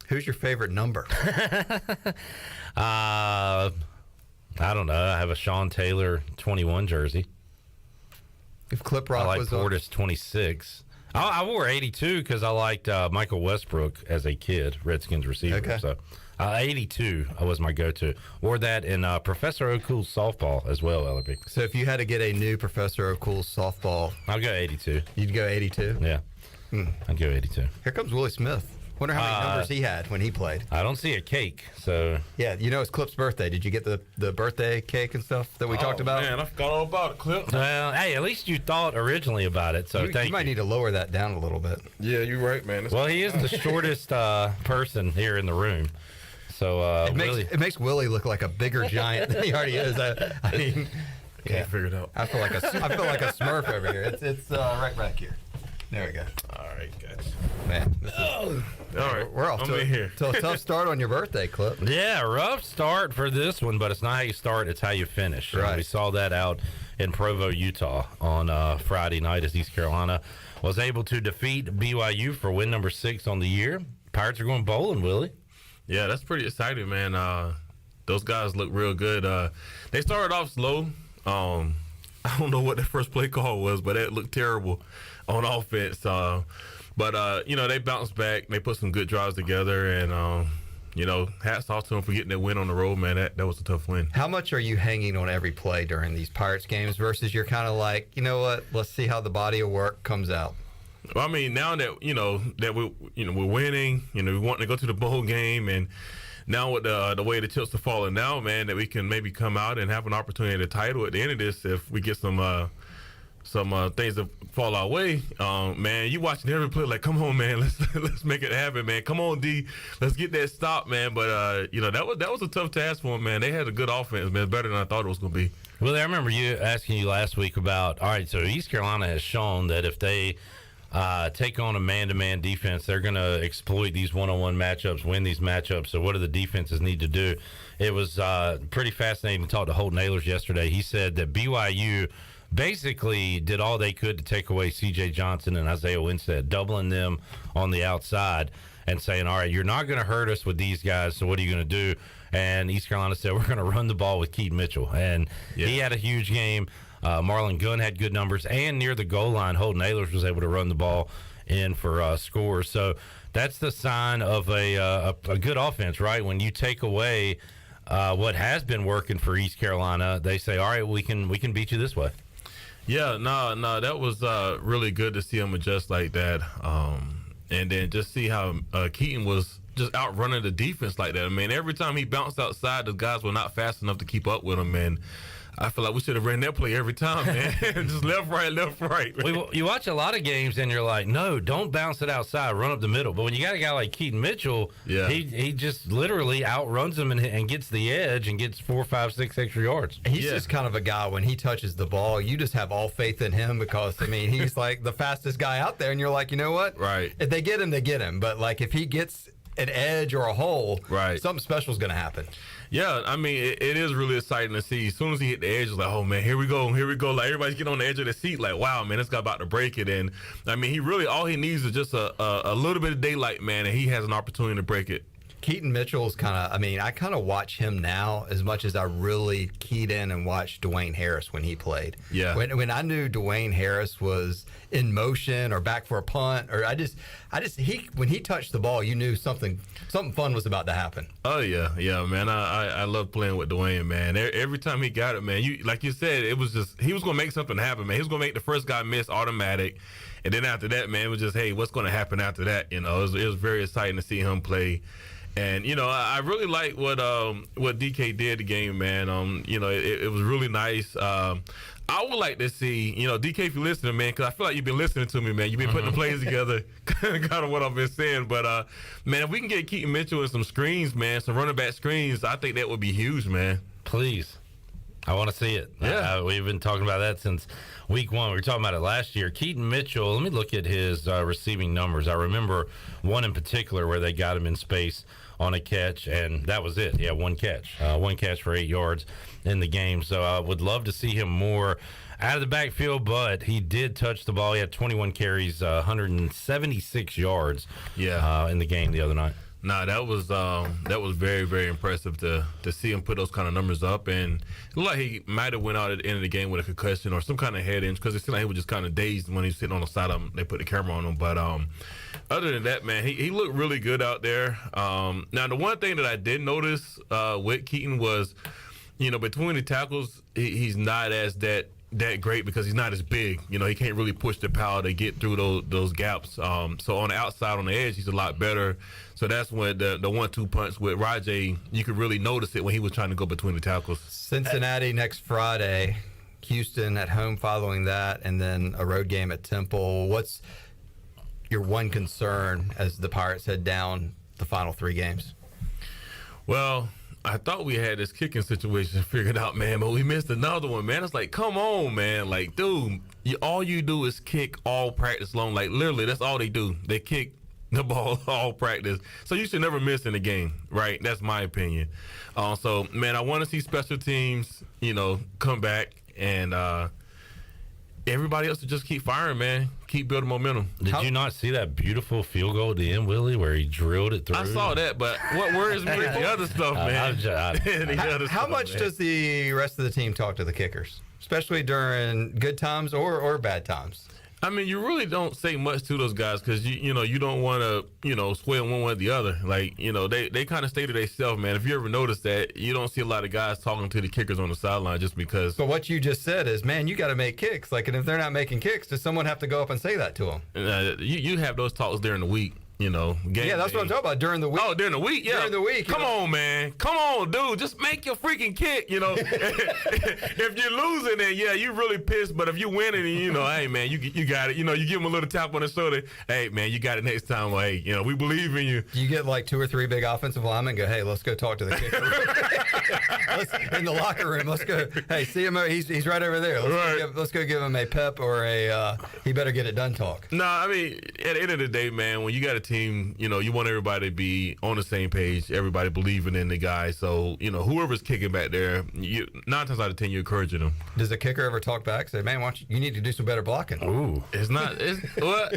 Who's your favorite number? I don't know. I have a Sean Taylor 21 jersey. If Clip Rock I like was Portis 26. I wore 82 because I liked Michael Westbrook as a kid, Redskins receiver. Okay. So 82 was my go-to. Wore that in Professor O'Cool's softball as well, Ellerby. So if you had to get a new Professor O'Cool's softball, I'll go 82. You'd go 82? Yeah. I'd go 82. Here comes Willie Smith. Wonder how many numbers he had when he played. I don't see a cake, so... Yeah, it's Clip's birthday. Did you get the birthday cake and stuff that we talked about? Man, I forgot all about it, Clip. Well, hey, at least you thought originally about it, so you might need to lower that down a little bit. Yeah, you're right, man. Well, he is the shortest person here in the room. So it makes Willie look like a bigger giant than he already is. I mean, can't figure it out. I feel like a Smurf over here. It's right back here. There we go. All right, guys. Man, all right, we're off to a tough start on your birthday, Clip. Yeah, rough start for this one, but it's not how you start; it's how you finish. Right. And we saw that out in Provo, Utah, on Friday night as East Carolina was able to defeat BYU for win number 6 on the year. Pirates are going bowling, Willie. Yeah, that's pretty exciting, man. Those guys look real good. They started off slow. I don't know what their first play call was, but it looked terrible on offense. But they bounced back. They put some good drives together, and hats off to them for getting that win on the road, man. That was a tough win. How much are you hanging on every play during these Pirates games versus you're kind of like, you know what? Let's see how the body of work comes out. Well, I mean, now that we're winning, we want to go to the bowl game, and now with the way the chips are falling now, man, that we can maybe come out and have an opportunity to title at the end of this if we get some things that fall our way. Man, you watching every play like, come on, man, let's make it happen, man. Come on, D, let's get that stop, man. But that was a tough task for them, man. They had a good offense, man, better than I thought it was going to be. Well, I remember asking you last week about, all right, so East Carolina has shown that if they take on a man-to-man defense, they're going to exploit these one-on-one matchups, win these matchups. So what do the defenses need to do? It was pretty fascinating to talk to Holton Ahlers yesterday. He said that BYU basically did all they could to take away C.J. Johnson and Isaiah Winstead, doubling them on the outside and saying, all right, you're not going to hurt us with these guys, so what are you going to do? And East Carolina said, we're going to run the ball with Keaton Mitchell. And he had a huge game. Marlon Gunn had good numbers, and near the goal line, Holton Ahlers was able to run the ball in for scores. So that's the sign of a good offense, right? When you take away what has been working for East Carolina, they say, all right, we can beat you this way. Yeah, no, that was really good to see him adjust like that, and then just see how Keaton was just outrunning the defense like that. I mean, every time he bounced outside, the guys were not fast enough to keep up with him, and I feel like we should have ran that play every time, man. Just left, right. You watch a lot of games and you're like, no, don't bounce it outside, run up the middle. But when you got a guy like Keaton Mitchell, he just literally outruns them and gets the edge and gets 4, 5, 6 extra yards. He's just kind of a guy, when he touches the ball, you just have all faith in him because, I mean, he's like the fastest guy out there. And you're like, you know what? Right. If they get him, they get him. But, like, if he gets an edge or a hole, something special is going to happen. Yeah, I mean, it is really exciting to see. As soon as he hit the edge, it's like, oh, man, here we go. Like, everybody's getting on the edge of the seat. Like, wow, man, this guy about to break it. And, I mean, all he needs is just a little bit of daylight, man, and he has an opportunity to break it. Keaton Mitchell's I kind of watch him now as much as I really keyed in and watched Dwayne Harris when he played. Yeah. When I knew Dwayne Harris was in motion or back for a punt, or when he touched the ball, you knew something fun was about to happen. Oh yeah, man. I love playing with Dwayne, man. Every time he got it, man, like you said, it was just he was gonna make something happen, man. He was gonna make the first guy miss automatic, and then after that, man, it was just, hey, what's gonna happen after that? It was very exciting to see him play. And, I really like what DK did the game, man. It was really nice. I would like to see, DK, if you're listening, man, because I feel like you've been listening to me, man. You've been putting the plays together, kind of what I've been saying. But, man, if we can get Keaton Mitchell in some screens, man, some running back screens, I think that would be huge, man. Please. I want to see it. Yeah. We've been talking about that since week 1. We were talking about it last year. Keaton Mitchell, let me look at his receiving numbers. I remember one in particular where they got him in space on a catch, and that was it. Yeah, one catch. One catch for 8 yards in the game. So I would love to see him more out of the backfield, but he did touch the ball. He had 21 carries, 176 yards in the game the other night. Nah, that was very, very impressive to see him put those kind of numbers up, and it looked like he might have went out at the end of the game with a concussion or some kind of head injury, because it seemed like he was just kind of dazed when he was sitting on the side of him. They put the camera on him, but other than that, man, he looked really good out there. Now, the one thing that I did notice with Keaton was, between the tackles, he's not as that great because he's not as big. He can't really push the power to get through those gaps. So on the outside, on the edge, he's a lot better. So that's when the 1-2 punch with Rajay, you could really notice it when he was trying to go between the tackles. Cincinnati next Friday, Houston at home following that, and then a road game at Temple. What's your one concern as the Pirates head down the final 3 games? Well, I thought we had this kicking situation figured out, man, but we missed another one, man. It's like, come on, man. Like, dude, all you do is kick all practice long. Like, literally, that's all they do. They kick the ball all practice. So you should never miss in the game, right? That's my opinion. So, man, I want to see special teams, come back, and everybody else to just keep firing, man. Keep building momentum. Did you not see that beautiful field goal at the end, Willie, where he drilled it through? I saw that, but what worries me is the other stuff, man. How much does the rest of the team talk to the kickers, especially during good times or bad times? I mean, you really don't say much to those guys because you don't want to sway one way or the other. Like they kind of stay to themselves, man. If you ever notice that, you don't see a lot of guys talking to the kickers on the sideline just because. But what you just said is, man, you got to make kicks. Like, and if they're not making kicks, does someone have to go up and say that to them? You have those talks during the week. Game yeah, that's what I'm talking about, during the week. Oh, during the week, yeah. During the week. Come on, man. Come on, dude. Just make your freaking kick, If you're losing, then, yeah, you really pissed. But if you're winning, hey, man, you got it. You give them a little tap on the shoulder. Hey, man, you got it next time. Well, hey, we believe in you. You get like 2 or 3 big offensive linemen and go, hey, let's go talk to the kicker. In the locker room, let's go. Hey, see him. He's right over there. Let's go give him a pep or a he better get it done talk. No, I mean, at the end of the day, man, when you got a team, you want everybody to be on the same page, everybody believing in the guy. So, whoever's kicking back there, 9 times out of 10, you're encouraging them. Does the kicker ever talk back? Say, man, you need to do some better blocking? Ooh. It's not. Well,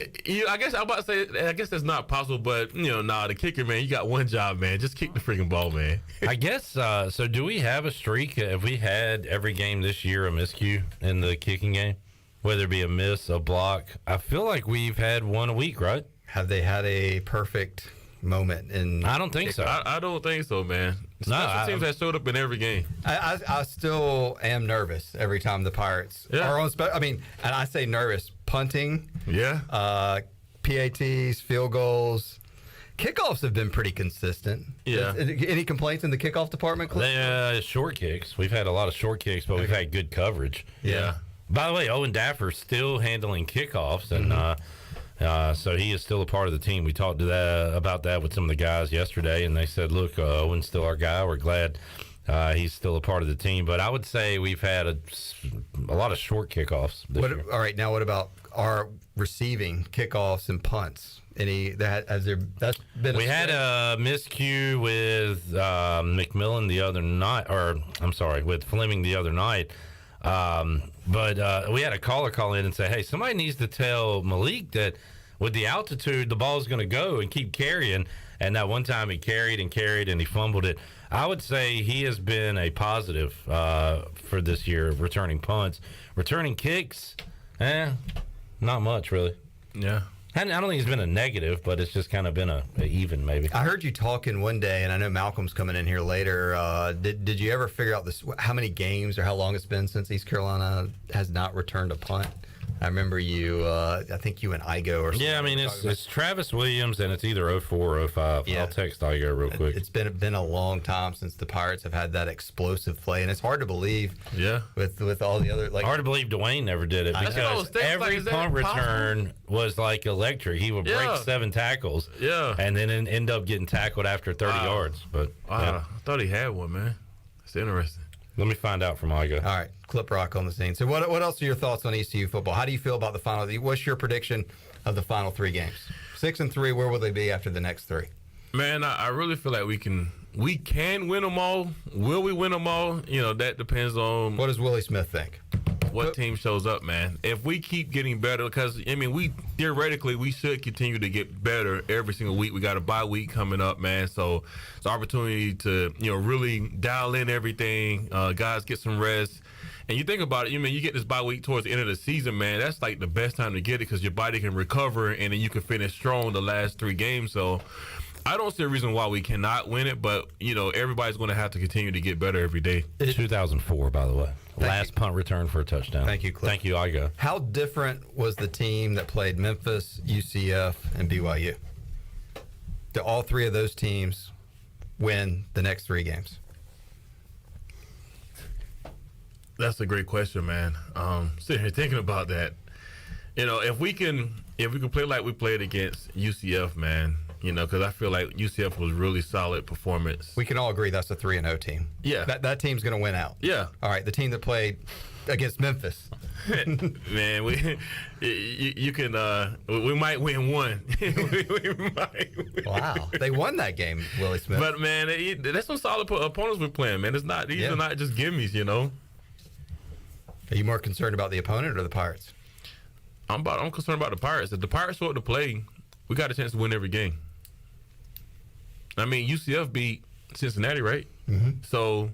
I guess I'm about to say, I guess that's not possible, but, the kicker, man, you got one job, man. Just kick the freaking ball, man. I guess, so do we have a streak? Have we had every game this year a miscue in the kicking game? Whether it be a miss, a block? I feel like we've had one a week, right? Have they had a perfect moment? I don't think so. I don't think so, man. Special teams have showed up in every game. I still am nervous every time the Pirates are on. And I say nervous. Punting, PATs, field goals. Kickoffs have been pretty consistent. Yeah. Any complaints in the kickoff department? Short kicks. We've had a lot of short kicks, but we've had good coverage. Yeah. By the way, Owen Daffer's still handling kickoffs, and so he is still a part of the team. We talked about that with some of the guys yesterday, and they said, look, Owen's still our guy. We're glad he's still a part of the team. But I would say we've had a lot of short kickoffs this year. All right, now what about our receiving kickoffs and punts? That's been we had a miscue with McMillan the other night, with Fleming the other night. But we had a caller call in and say, hey, somebody needs to tell Malik that with the altitude, the ball's going to go and keep carrying. And that one time he carried and he fumbled it. I would say he has been a positive for this year, returning punts. Returning kicks, not much, really. Yeah. I don't think it's been a negative, but it's just kind of been a even maybe. I heard you talking one day, and I know Malcolm's coming in here later. Did you ever figure out how many games or how long it's been since East Carolina has not returned a punt? I remember you, I think you and Igo or something. Yeah, I mean, it's Travis Williams, and it's either 04 or 05. Yeah. I'll text Igo real quick. It's been a long time since the Pirates have had that explosive play, and it's hard to believe. Yeah. With all the other hard to believe Dwayne never did it because every punt return was like electric. He would break 7 tackles. Yeah. And then end up getting tackled after 30 yards. But I thought he had one, man. It's interesting. Let me find out from Igo. All right, Clip Rock on the scene. So what else are your thoughts on ECU football? How do you feel about the final? What's your prediction of the final 3 games? 6-3, where will they be after the next 3? Man, I really feel like we can win them all. Will we win them all? That depends on. What does Willie Smith think? what team shows up, man. If we keep getting better, because I mean, we theoretically we should continue to get better every single week. We got a bye week coming up, man. So it's an opportunity to really dial in everything. Guys, get some rest. And you think about it, you get this bye week towards the end of the season, man. That's like the best time to get it because your body can recover and then you can finish strong the last 3 games. So I don't see a reason why we cannot win it, but everybody's going to have to continue to get better every day. 2004, by the way, last punt return for a touchdown. Thank you, Cliff. Thank you, Igo. How different was the team that played Memphis, UCF, and BYU? Do all 3 of those teams win the next 3 games? That's a great question, man. Sitting here thinking about that, if we can play like we played against UCF, man, because I feel like UCF was really solid performance. We can all agree that's a 3-0 team. Yeah, that team's going to win out. Yeah. All right, the team that played against Memphis, man, you can we might win one. we might win. Wow, they won that game, Willie Smith. But man, that's some solid opponents we're playing, man. These are not just gimmies, Are you more concerned about the opponent or the Pirates? I'm concerned about the Pirates. If the Pirates show up to play, we got a chance to win every game. I mean, UCF beat Cincinnati, right? Mm-hmm. So,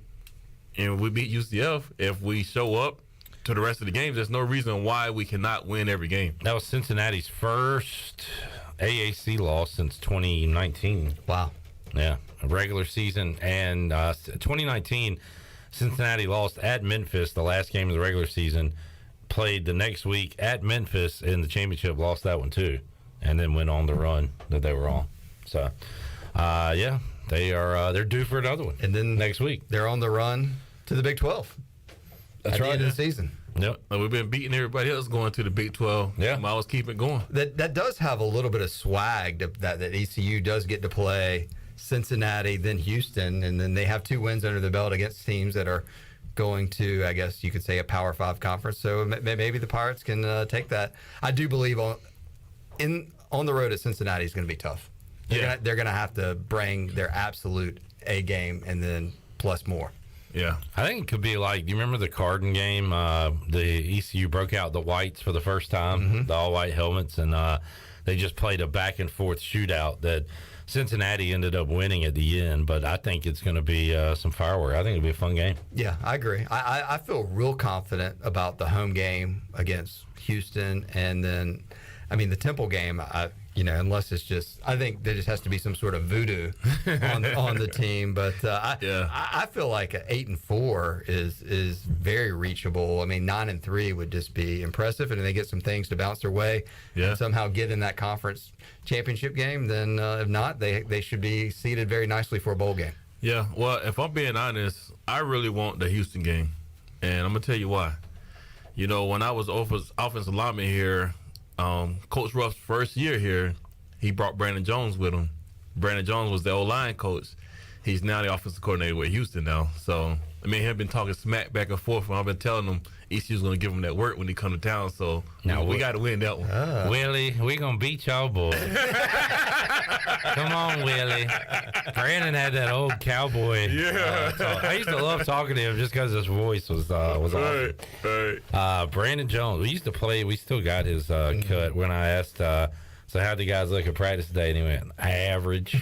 and we beat UCF. If we show up to the rest of the games, there's no reason why we cannot win every game. That was Cincinnati's first AAC loss since 2019. Wow. Yeah, a regular season. And 2019, Cincinnati lost at Memphis the last game of the regular season, played the next week at Memphis in the championship, lost that one too, and then went on the run that they were on. So, yeah, they're due for another one. And then next week they're on the run to the Big 12. That's at right. the end of the season. Yep. We've been beating everybody else going to the Big 12. Yeah. Might as well keep it going. That does have a little bit of swag that ECU does get to play Cincinnati, then Houston, and then they have 2 wins under the belt against teams that are going to, I guess you could say, a Power 5 conference. So maybe the Pirates can take that. I do believe on the road at Cincinnati is going to be tough. They're going to have to bring their absolute A game and then plus more. Yeah. I think it could be like, do you remember the Cardin game? The ECU broke out the whites for the first time, the all-white helmets, and they just played a back-and-forth shootout that Cincinnati ended up winning at the end. But I think it's going to be some firework. I think it'll be a fun game. Yeah, I agree. I feel real confident about the home game against Houston, and then, I mean, the Temple game, unless it's just, I think there just has to be some sort of voodoo on the team. But I feel like 8-4 is very reachable. I mean, 9-3 would just be impressive, and if they get some things to bounce their way and somehow get in that conference championship game, then if not, they should be seated very nicely for a bowl game. Yeah, well, if I'm being honest, I really want the Houston game, and I'm gonna tell you why. When I was offensive lineman here, Coach Ruff's first year here, he brought Brandon Jones with him. Brandon Jones was the O-line coach. He's now the offensive coordinator with Houston now. So, I mean, he's been talking smack back and forth, and I've been telling him ECU's going to give him that work when he come to town. So, now we got to win that one. Willie, we going to beat y'all boys. Come on, Willie. Brandon had that old cowboy. Talk. I used to love talking to him just because his voice was awesome. Right. Brandon Jones, we used to play, we still got his cut when I asked, so how'd the guys look at practice today? And he went, average.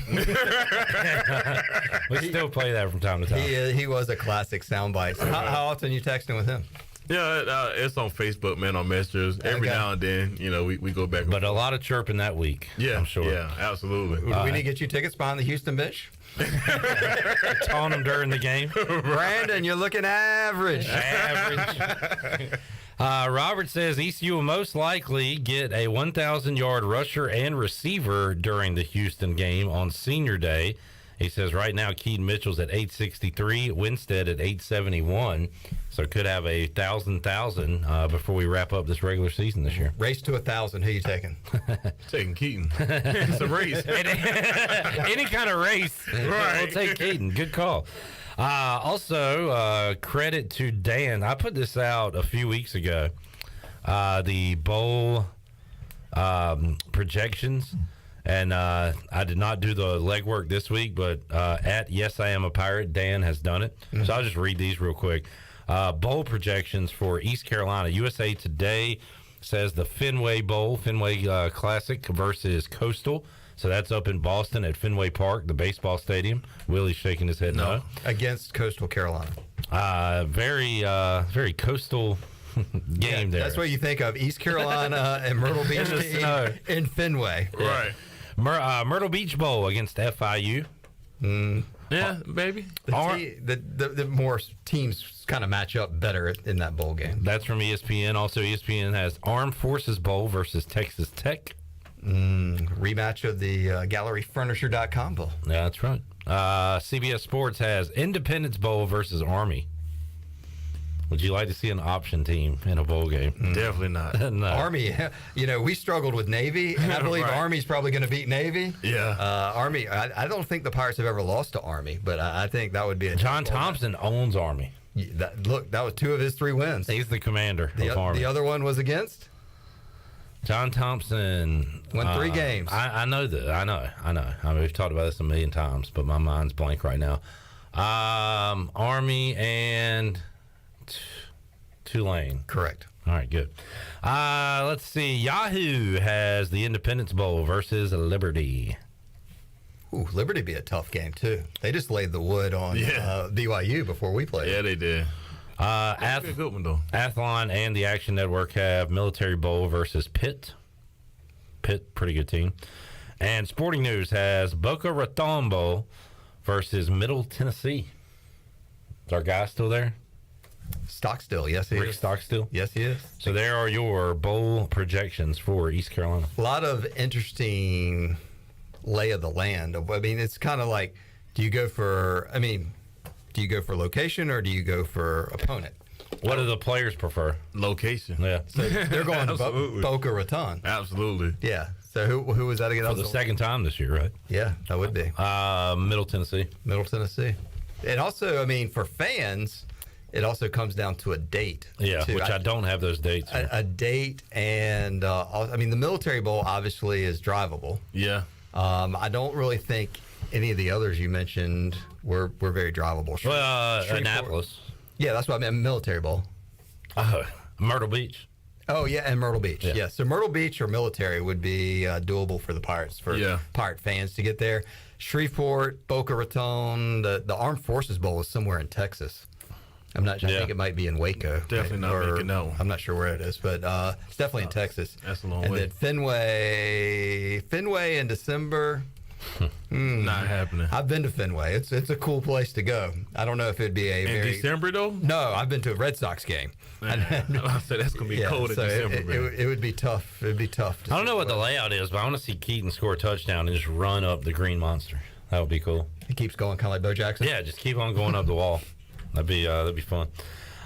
We still play that from time to time. He was a classic soundbite. So how often are you texting with him? Yeah, it's on Facebook, man, on messages. Every now and then, we go back. But a lot of chirping that week, I'm sure. Yeah, absolutely. We need to get you tickets behind the Houston bench. Taunt them during the game. Brandon, you're looking average. Robert says ECU will most likely get a 1,000-yard rusher and receiver during the Houston game on Senior Day. He says right now Keaton Mitchell's at 863, Winstead at 871, so could have a 1,000 before we wrap up this regular season this year. Race to 1,000. Who you taking? Taking Keaton. It's a race. Any kind of race. Right. We'll take Keaton. Good call. Also, credit to Dan. I put this out a few weeks ago. The bowl projections. And I did not do the legwork this week, but at Yes I Am a Pirate, Dan has done it. So I'll just read these real quick. Bowl projections for East Carolina. USA Today says the Fenway Bowl, Fenway Classic versus Coastal. So that's up in Boston at Fenway Park, the baseball stadium. Willie's shaking his head no. Against Coastal Carolina. Very coastal game there. That's what you think of, East Carolina and Myrtle Beach in Fenway. Right. Myrtle Beach Bowl against FIU. Yeah, maybe. The more teams kind of match up better in that bowl game. That's from ESPN. Also, ESPN has Armed Forces Bowl versus Texas Tech. Rematch of the GalleryFurniture.com Bowl. Yeah, that's right. CBS Sports has Independence Bowl versus Army. Would you like to see an option team in a bowl game? Definitely not. No. Army, we struggled with Navy, and I believe Right. Army's probably going to beat Navy. Yeah. Army, I don't think the Pirates have ever lost to Army, but I think that would be a John Thompson owns Army. That was 2 of his 3 wins. He's the commander of Army. The other one was against? John Thompson won 3 games. I know that. I know. I mean, we've talked about this a million times, but my mind's blank right now. Army and Tulane. Correct. All right, good. Let's see. Yahoo has the Independence Bowl versus Liberty. Ooh, Liberty be a tough game too. They just laid the wood on BYU before we played. Yeah, they did. That's a good one, though. Athlon and the Action Network have Military Bowl versus Pitt. Pitt, pretty good team. And Sporting News has Boca Raton Bowl versus Middle Tennessee. Is our guy still there? Stockstill, yes he Rick is. Stockstill? Yes he is. So there are your bowl projections for East Carolina. A lot of interesting lay of the land. I mean, it's kind of like, do you go for location or do you go for opponent? What do the players prefer? Location. Yeah. So they're going to Absolutely. Boca Raton. Absolutely. Yeah. So who was that again? For the second time this year, right? Yeah, that would be. Middle Tennessee. Middle Tennessee. And also, I mean, for fans, it also comes down to a date. Yeah, too. which I don't have those dates. A date, and I mean, the Military Bowl obviously is drivable. Yeah. I don't really think any of the others you mentioned were very drivable. Shreveport. Annapolis. Yeah, that's what I meant. Military Bowl. Myrtle Beach. Oh yeah, and Myrtle Beach. Yeah. Yeah, so Myrtle Beach or Military would be doable for the Pirates, Pirate fans to get there. Shreveport, Boca Raton, the Armed Forces Bowl is somewhere in Texas. I think it might be in Waco. Definitely not making that one. I'm not sure where it is, but it's definitely in Texas. That's a long and way. then Fenway in December. Not happening. I've been to Fenway. It's a cool place to go. I don't know if it'd be In December, though? No, I've been to a Red Sox game. I said that's going to be cold in December, man. It would be tough. It would be tough. I don't know what the layout is, but I want to see Keaton score a touchdown and just run up the Green Monster. That would be cool. He keeps going kind of like Bo Jackson. Yeah, just keep on going up the wall. That'd be fun.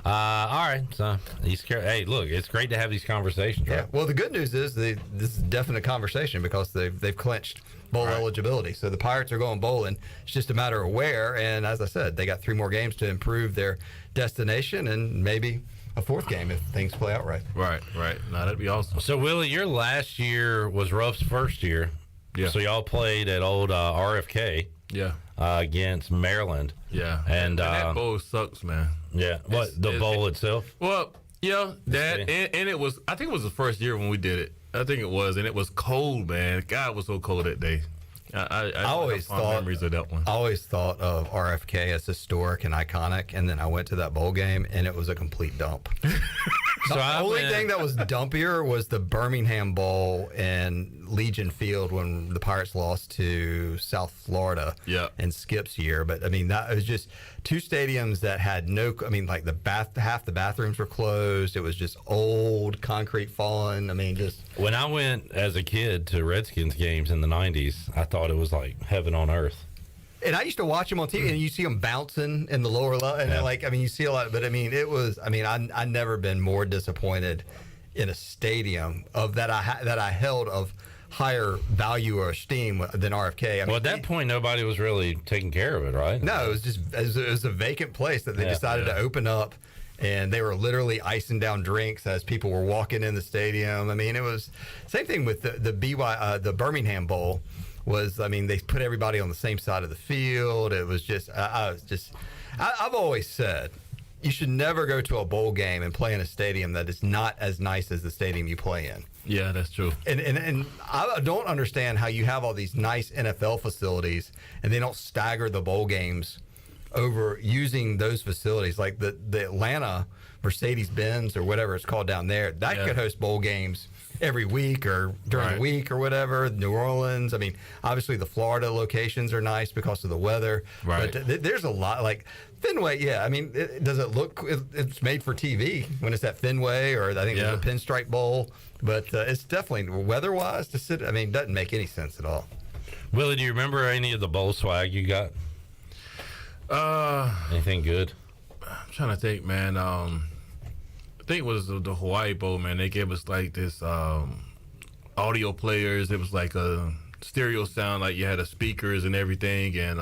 All right, so hey, look, it's great to have these conversations, right? Yeah. Well, the good news is this is a definite conversation because they've clinched bowl eligibility. So the Pirates are going bowling. It's just a matter of where. And as I said, they got 3 more games to improve their destination and maybe a 4th game if things play out right. Right. No, that'd be awesome. So, Willie, your last year was Ruff's first year. Yeah. So y'all played at old RFK. Yeah. Against Maryland. Yeah. And that bowl sucks, man. Yeah. The bowl itself? Well, yeah, that and it was. I think it was the first year when we did it. I think it was, and it was cold, man. God, it was so cold that day. I always have fond thought memories of that one. I always thought of RFK as historic and iconic, and then I went to that bowl game and it was a complete dump. The only thing that was dumpier was the Birmingham Bowl in Legion Field when the Pirates lost to South Florida in Skip's year. But I mean, that was just 2 stadiums that had like half the bathrooms were closed. It was just old concrete falling. I mean, just when I went as a kid to Redskins games in the 90s, I thought it was like heaven on earth. And I used to watch them on TV, and you see them bouncing in the lower level, and you see a lot. But I mean, I never been more disappointed in a stadium that I held of higher value or esteem than RFK. At that point, nobody was really taking care of it, right? No, it was just it was a vacant place that they decided to open up, and they were literally icing down drinks as people were walking in the stadium. I mean, it was same thing with the Birmingham Bowl. They put everybody on the same side of the field. It was just, I've always said you should never go to a bowl game and play in a stadium that is not as nice as the stadium you play in. Yeah, that's true. And I don't understand how you have all these nice NFL facilities and they don't stagger the bowl games over using those facilities. Like the Atlanta Mercedes-Benz or whatever it's called down there, that could host bowl games every week or during the week or whatever. New Orleans. I mean, obviously the Florida locations are nice because of the weather. Right. But there's a lot like Fenway. Yeah. I mean, does it look? It's made for TV when it's at Fenway, or I think there's a Pinstripe Bowl. But it's definitely weather-wise to sit. I mean, it doesn't make any sense at all. Willie, do you remember any of the bowl swag you got? Anything good? I'm trying to think, man. I think it was the Hawaii Bowl, man. They gave us like this audio players. It was like a stereo sound, like you had the speakers and everything, and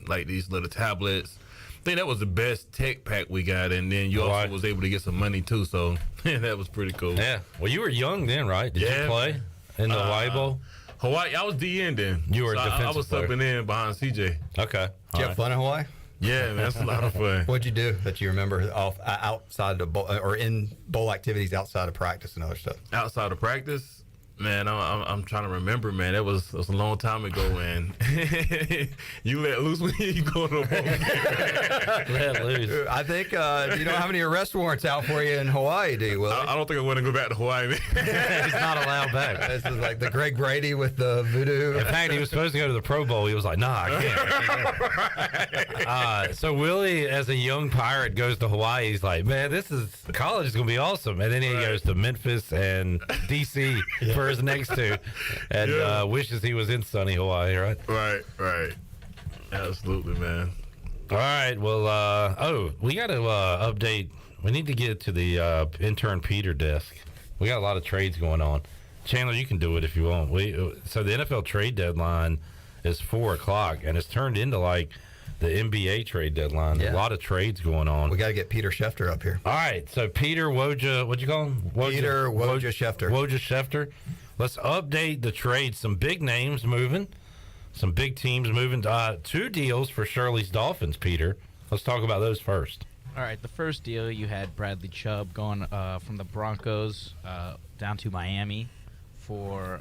like these little tablets. I think that was the best tech pack we got, and then you also was able to get some money too. So that was pretty cool. Yeah. Well, you were young then, right? Did you play in the Hawaii Bowl? Hawaii, I was DN then. You were a defensive I was player. Subbing in behind CJ. Okay. Did you have fun in Hawaii? Yeah, man, that's a lot of fun. What'd you do that you remember outside the bowl, or in bowl activities outside of practice and other stuff? Outside of practice, man, I'm trying to remember, man. That was a long time ago, man. You let loose when you go to a bowl game. Let loose. I think you don't have any arrest warrants out for you in Hawaii, do you, Willie? I don't think I want to go back to Hawaii, man. He's not allowed back. This is like the Greg Brady with the voodoo. In fact, he was supposed to go to the Pro Bowl. He was like, nah, I can't. So Willie, as a young Pirate, goes to Hawaii. He's like, man, college is going to be awesome. And then he goes to Memphis and D.C. for his next two, and wishes he was in sunny Hawaii, right? Right. Absolutely, man. All right. Well, we got to update. We need to get to the intern Peter desk. We got a lot of trades going on. Chandler, you can do it if you want. So the NFL trade deadline is 4:00, and it's turned into like the NBA trade deadline. A lot of trades going on. We got to get Peter Schefter up here. All right. So Peter Woj, what'd you call him? Peter Woj Schefter. Woj Schefter. Let's update the trade. Some big names moving. Some big teams moving. 2 deals for Shirley's Dolphins, Peter. Let's talk about those first. All right, the first deal, you had Bradley Chubb going from the Broncos down to Miami for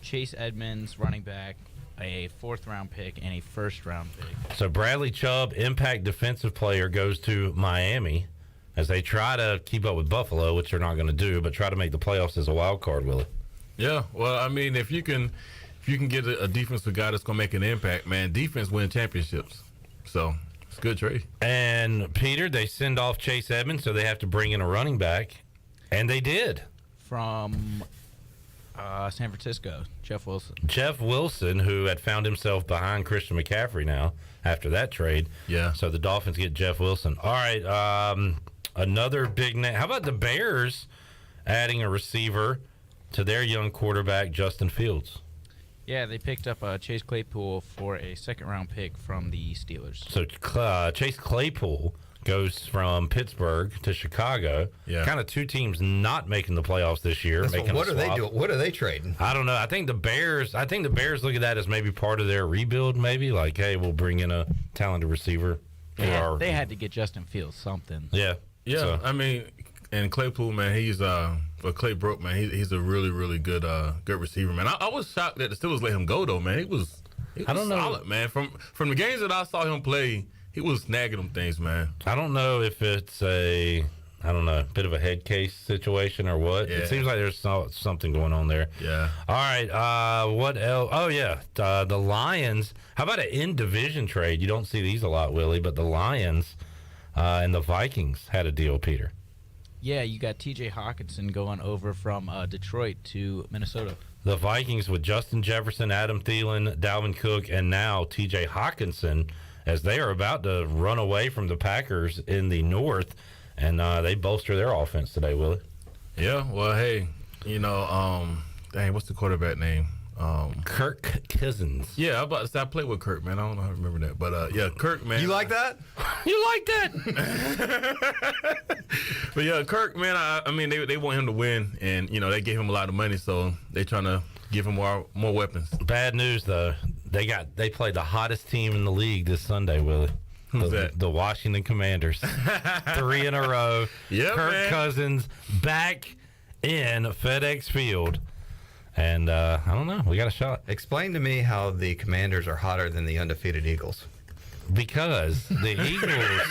Chase Edmonds, running back, a 4th-round pick, and a 1st-round pick. So Bradley Chubb, impact defensive player, goes to Miami as they try to keep up with Buffalo, which they're not going to do, but try to make the playoffs as a wild card, Willie. Yeah, well, I mean, if you can get a defensive guy that's going to make an impact, man, defense win championships. So it's a good trade. And, Peter, they send off Chase Edmonds, so they have to bring in a running back, and they did. From San Francisco, Jeff Wilson. Jeff Wilson, who had found himself behind Christian McCaffrey now after that trade. Yeah. So the Dolphins get Jeff Wilson. All right, another big name. How about the Bears adding a receiver to their young quarterback, Justin Fields? Yeah, they picked up Chase Claypool for a 2nd-round pick from the Steelers. So Chase Claypool goes from Pittsburgh to Chicago. Yeah. Kind of 2 teams not making the playoffs this year. What are they doing? What are they trading? I don't know. I think the Bears look at that as maybe part of their rebuild, maybe. Like, hey, we'll bring in a talented receiver. They had to get Justin Fields something. Yeah. Yeah, So, I mean, and Claypool, man, he's Clay Brook, man, he's a really, really good receiver, man. I was shocked that the Steelers let him go, though, man. He was I don't know. solid, man. From the games that I saw him play, he was snagging them things, man. I don't know if it's a bit of a head case situation or what. Yeah. It seems like there's something going on there. Yeah. All right. What else? Oh, yeah. The Lions. How about an in-division trade? You don't see these a lot, Willie, but the Lions and the Vikings had a deal, Peter. Yeah, you got T.J. Hawkinson going over from Detroit to Minnesota. The Vikings with Justin Jefferson, Adam Thielen, Dalvin Cook, and now T.J. Hawkinson, as they are about to run away from the Packers in the North, and they bolster their offense today, Willie. Yeah, well, hey, what's the quarterback name? Kirk Cousins. Yeah, I'm about to say I played with Kirk, man. I don't know how to remember that, but yeah, Kirk, man. You like that? You like that? But yeah, Kirk, man. I mean, they want him to win, and they gave him a lot of money, so they trying to give him more weapons. Bad news though. They played the hottest team in the league this Sunday, Willie. Who's that? The Washington Commanders. 3 in a row. Yep, Kirk man. Cousins back in FedEx Field. And I don't know. We got a shot. Explain to me how the Commanders are hotter than the undefeated Eagles. Because the Eagles...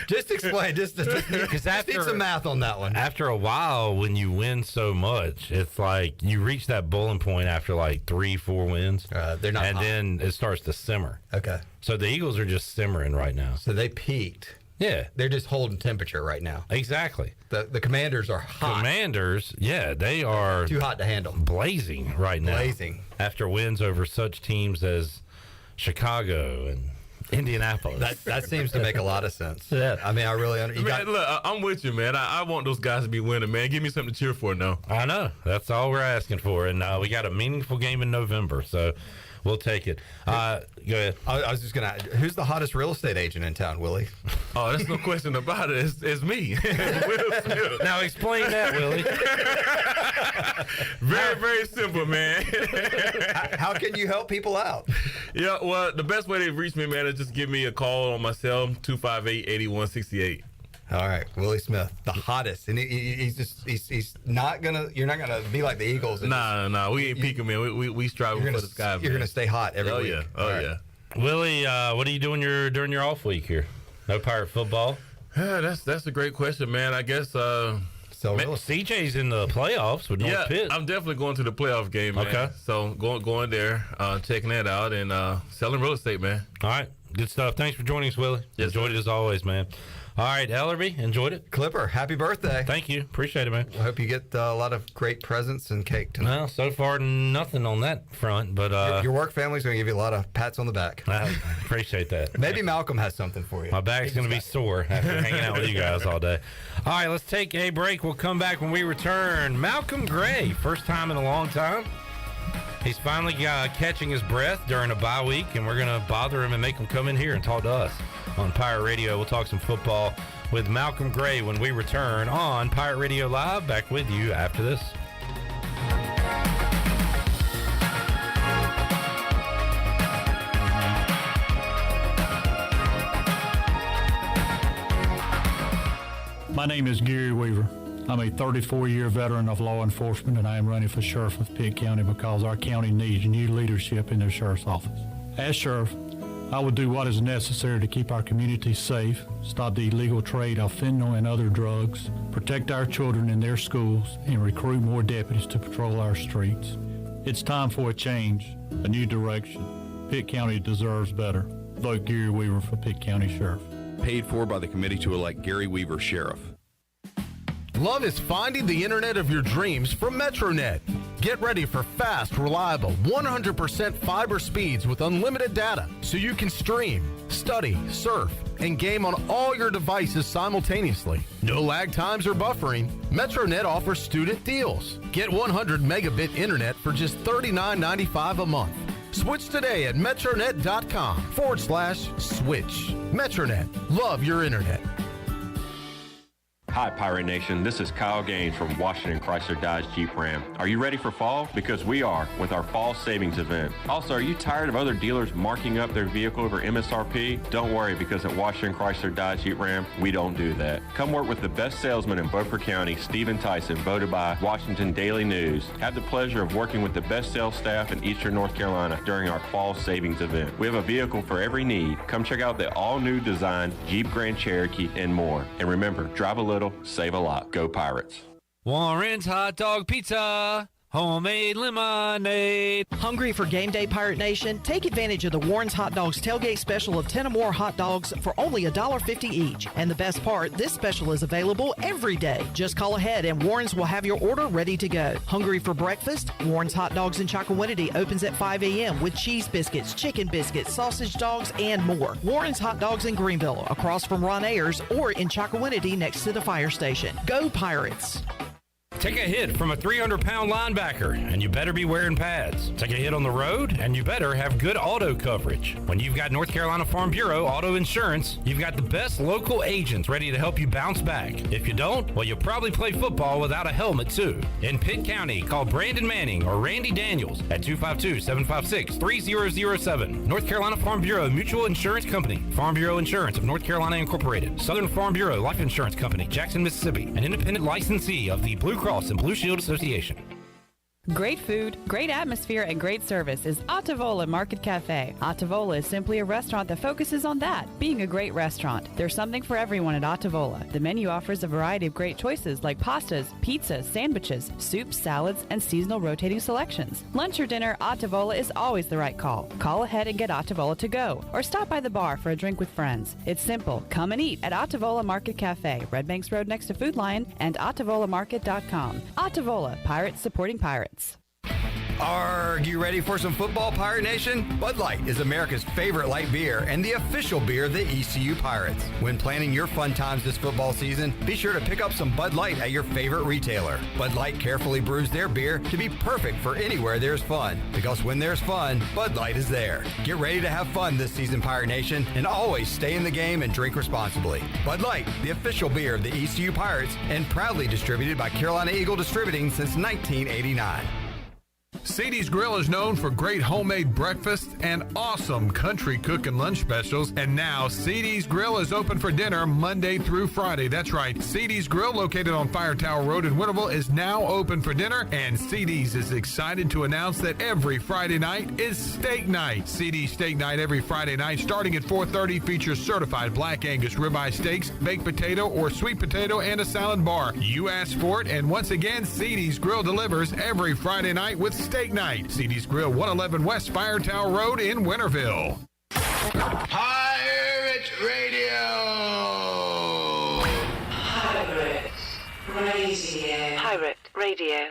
Just explain. Just need some math on that one. After a while, when you win so much, it's like you reach that boiling point after like 3-4 wins. They're not and hot. then it starts to simmer. Okay. So the Eagles are just simmering right now. So they peaked. Yeah. They're just holding temperature right now. Exactly. The Commanders are hot. Commanders, yeah, they are Too hot to handle. blazing right now. Blazing. After wins over such teams as Chicago and Indianapolis. That seems to make a lot of sense. Yeah. I mean, I really Look, I'm with you, man. I want those guys to be winning, man. Give me something to cheer for now. I know. That's all we're asking for. And we got a meaningful game in November, so we'll take it. Go ahead. I was just going to, who's the hottest real estate agent in town, Willie? Oh, there's no question about it. It's me. Will Smith. Now explain that, Willie. Very, very simple, man. How can you help people out? Yeah, well, the best way to reach me, man, is just give me a call on my cell, 258-8168. All right, Willie Smith, the hottest, and he's not gonna. You're not gonna be like the Eagles. Nah, we ain't peaking, man. We striving for the sky. You're gonna stay hot every week. Yeah, All right. yeah. Willie, what are you doing during your off week here? No Pirate football? That's a great question, man. I guess. So CJ's in the playoffs with North Pitt. I'm definitely going to the playoff game, man. Okay. So going there, checking that out, and selling real estate, man. All right, good stuff. Thanks for joining us, Willie. Yes, Enjoyed sir. it as always, man. All right, Ellerby, enjoyed it. Clipper, happy birthday! Thank you. Appreciate it, man. I hope you get a lot of great presents and cake tonight. Well, so far, nothing on that front, but Your work family's going to give you a lot of pats on the back. I appreciate that. Maybe Malcolm has something for you. My back's going to be sore after hanging out with you guys all day. All right, let's take a break. We'll come back when we return. Malcolm Gray, first time in a long time. He's finally catching his breath during a bye week, and we're going to bother him and make him come in here and talk to us on Pirate Radio. We'll talk some football with Malcolm Gray when we return on Pirate Radio Live. Back with you after this. My name is Gary Weaver. I'm a 34-year veteran of law enforcement, and I am running for sheriff of Pitt County because our county needs new leadership in their sheriff's office. As sheriff, I will do what is necessary to keep our community safe, stop the illegal trade of fentanyl and other drugs, protect our children in their schools, and recruit more deputies to patrol our streets. It's time for a change, a new direction. Pitt County deserves better. Vote Gary Weaver for Pitt County Sheriff. Paid for by the committee to elect Gary Weaver sheriff. Love is finding the internet of your dreams from MetroNet. Get ready for fast, reliable, 100% fiber speeds with unlimited data so you can stream, study, surf, and game on all your devices simultaneously. No lag times or buffering. MetroNet offers student deals. Get 100 megabit internet for just $39.95 a month. Switch today at metronet.com/switch. MetroNet. Love your internet. Hi, Pirate Nation. This is Kyle Gaines from Washington Chrysler Dodge Jeep Ram. Are you ready for fall? Because we are with our fall savings event. Also, are you tired of other dealers marking up their vehicle over MSRP? Don't worry, because at Washington Chrysler Dodge Jeep Ram, we don't do that. Come work with the best salesman in Beaufort County, Stephen Tyson, voted by Washington Daily News. Have the pleasure of working with the best sales staff in Eastern North Carolina during our fall savings event. We have a vehicle for every need. Come check out the all-new design Jeep Grand Cherokee and more. And remember, drive a little, save a lot. Go Pirates. Warren's Hot Dog Pizza, homemade lemonade. Hungry for game day, Pirate Nation? Take advantage of the Warren's Hot Dogs tailgate special of 10 or more hot dogs for only $1.50 each. And the best part, this special is available every day. Just call ahead and Warren's will have your order ready to go. Hungry for breakfast? Warren's Hot Dogs in Chocowinity opens at 5 a.m. with cheese biscuits, chicken biscuits, sausage dogs, and more. Warren's Hot Dogs in Greenville, across from Ron Ayers, or in Chocowinity next to the fire station. Go Pirates! Take a hit from a 300-pound linebacker, and you better be wearing pads. Take a hit on the road, and you better have good auto coverage. When you've got North Carolina Farm Bureau Auto Insurance, you've got the best local agents ready to help you bounce back. If you don't, well, you'll probably play football without a helmet, too. In Pitt County, call Brandon Manning or Randy Daniels at 252-756-3007. North Carolina Farm Bureau Mutual Insurance Company. Farm Bureau Insurance of North Carolina Incorporated. Southern Farm Bureau Life Insurance Company, Jackson, Mississippi. An independent licensee of the Blue Cross and Blue Shield Association. Great food, great atmosphere, and great service is Ottavola Market Cafe. Ottavola is simply a restaurant that focuses on that, being a great restaurant. There's something for everyone at Ottavola. The menu offers a variety of great choices like pastas, pizzas, sandwiches, soups, salads, and seasonal rotating selections. Lunch or dinner, Ottavola is always the right call. Call ahead and get Ottavola to go, or stop by the bar for a drink with friends. It's simple. Come and eat at Ottavola Market Cafe, Red Banks Road next to Food Lion, and OttavolaMarket.com. Ottavola, pirates supporting pirates. Are you ready for some football, Pirate Nation? Bud Light is America's favorite light beer and the official beer of the ECU Pirates. When planning your fun times this football season, be sure to pick up some Bud Light at your favorite retailer. Bud Light carefully brews their beer to be perfect for anywhere there's fun. Because when there's fun, Bud Light is there. Get ready to have fun this season, Pirate Nation, and always stay in the game and drink responsibly. Bud Light, the official beer of the ECU Pirates, and proudly distributed by Carolina Eagle Distributing since 1989. CD's Grill is known for great homemade breakfast and awesome country cook and lunch specials. And now CD's Grill is open for dinner Monday through Friday. That's right. CD's Grill, located on Fire Tower Road in Winterville, is now open for dinner. And CD's is excited to announce that every Friday night is steak night. CD's Steak Night every Friday night starting at 4:30 features certified Black Angus ribeye steaks, baked potato or sweet potato, and a salad bar. You asked for it, and once again, CD's Grill delivers every Friday night with Steak Night. CD's Grill, 111 West Fire Tower Road in Winterville. Pirate Radio! Pirate Radio. Pirate Radio.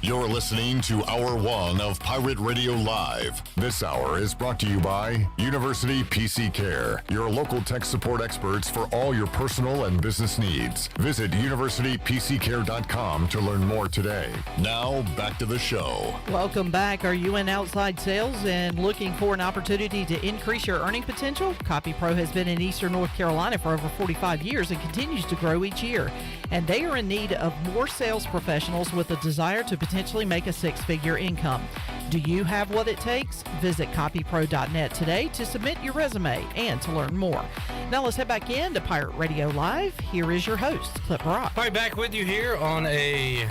You're listening to Hour 1 of Pirate Radio Live. This hour is brought to you by University PC Care, your local tech support experts for all your personal and business needs. Visit universitypccare.com to learn more today. Now, back to the show. Welcome back. Are you in outside sales and looking for an opportunity to increase your earning potential? CopyPro has been in Eastern North Carolina for over 45 years and continues to grow each year. And they are in need of more sales professionals with a desire to potentially make a six-figure income. Do you have what it takes? Visit copypro.net today to submit your resume and to learn more. Now let's head back in to Pirate Radio Live. Here is your host, Clip Rock. All right, back with you here on a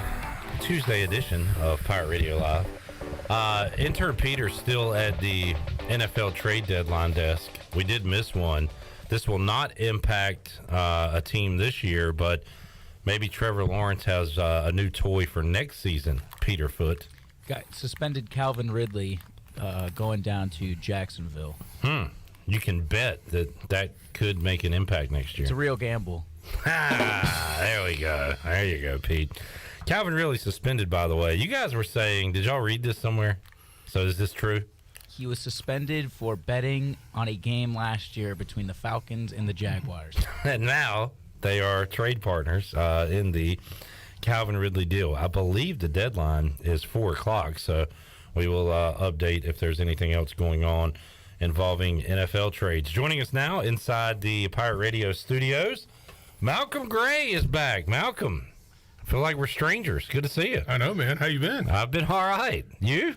Tuesday edition of Pirate Radio Live. Intern Peter's still at the NFL trade deadline desk. We did miss one. This will not impact a team this year, but maybe Trevor Lawrence has a new toy for next season. Peter Foot. Got suspended Calvin Ridley going down to Jacksonville. You can bet that could make an impact next year. It's a real gamble. There we go. There you go, Pete. Calvin Ridley suspended, by the way. You guys were saying, did y'all read this somewhere? So is this true? He was suspended for betting on a game last year between the Falcons and the Jaguars. And now they are trade partners in the Calvin Ridley deal. I believe the deadline is 4 o'clock, so we will update if there's anything else going on involving NFL trades. Joining us now inside the Pirate Radio studios, Malcolm Gray is back. Malcolm, I feel like we're strangers. Good to see you. I know, man. How you been? I've been all right. You?